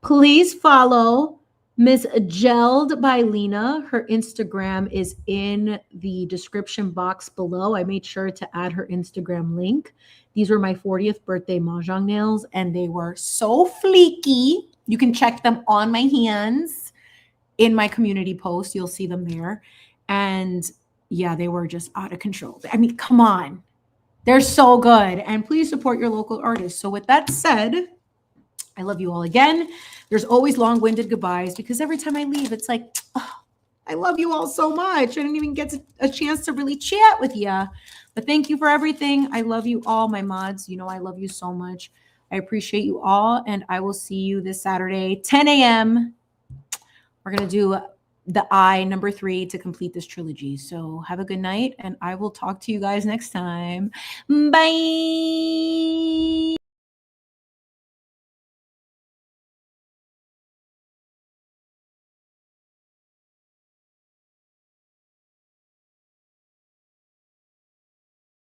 Please follow Miss Gelled by Lena. Her Instagram is in the description box below. I made sure to add her Instagram link. These were my 40th birthday mahjong nails, and they were so fleeky. You can check them on my hands in my community post. You'll see them there. And yeah, they were just out of control. I mean, come on. They're so good. And please support your local artists. So with that said, I love you all again. There's always long-winded goodbyes because every time I leave, it's like, oh, I love you all so much. I didn't even get a chance to really chat with you. But thank you for everything. I love you all, my mods. You know, I love you so much. I appreciate you all. And I will see you this Saturday, 10 a.m. We're going to do the I number 3 to complete this trilogy. So have a good night, and I will talk to you guys next time. Bye.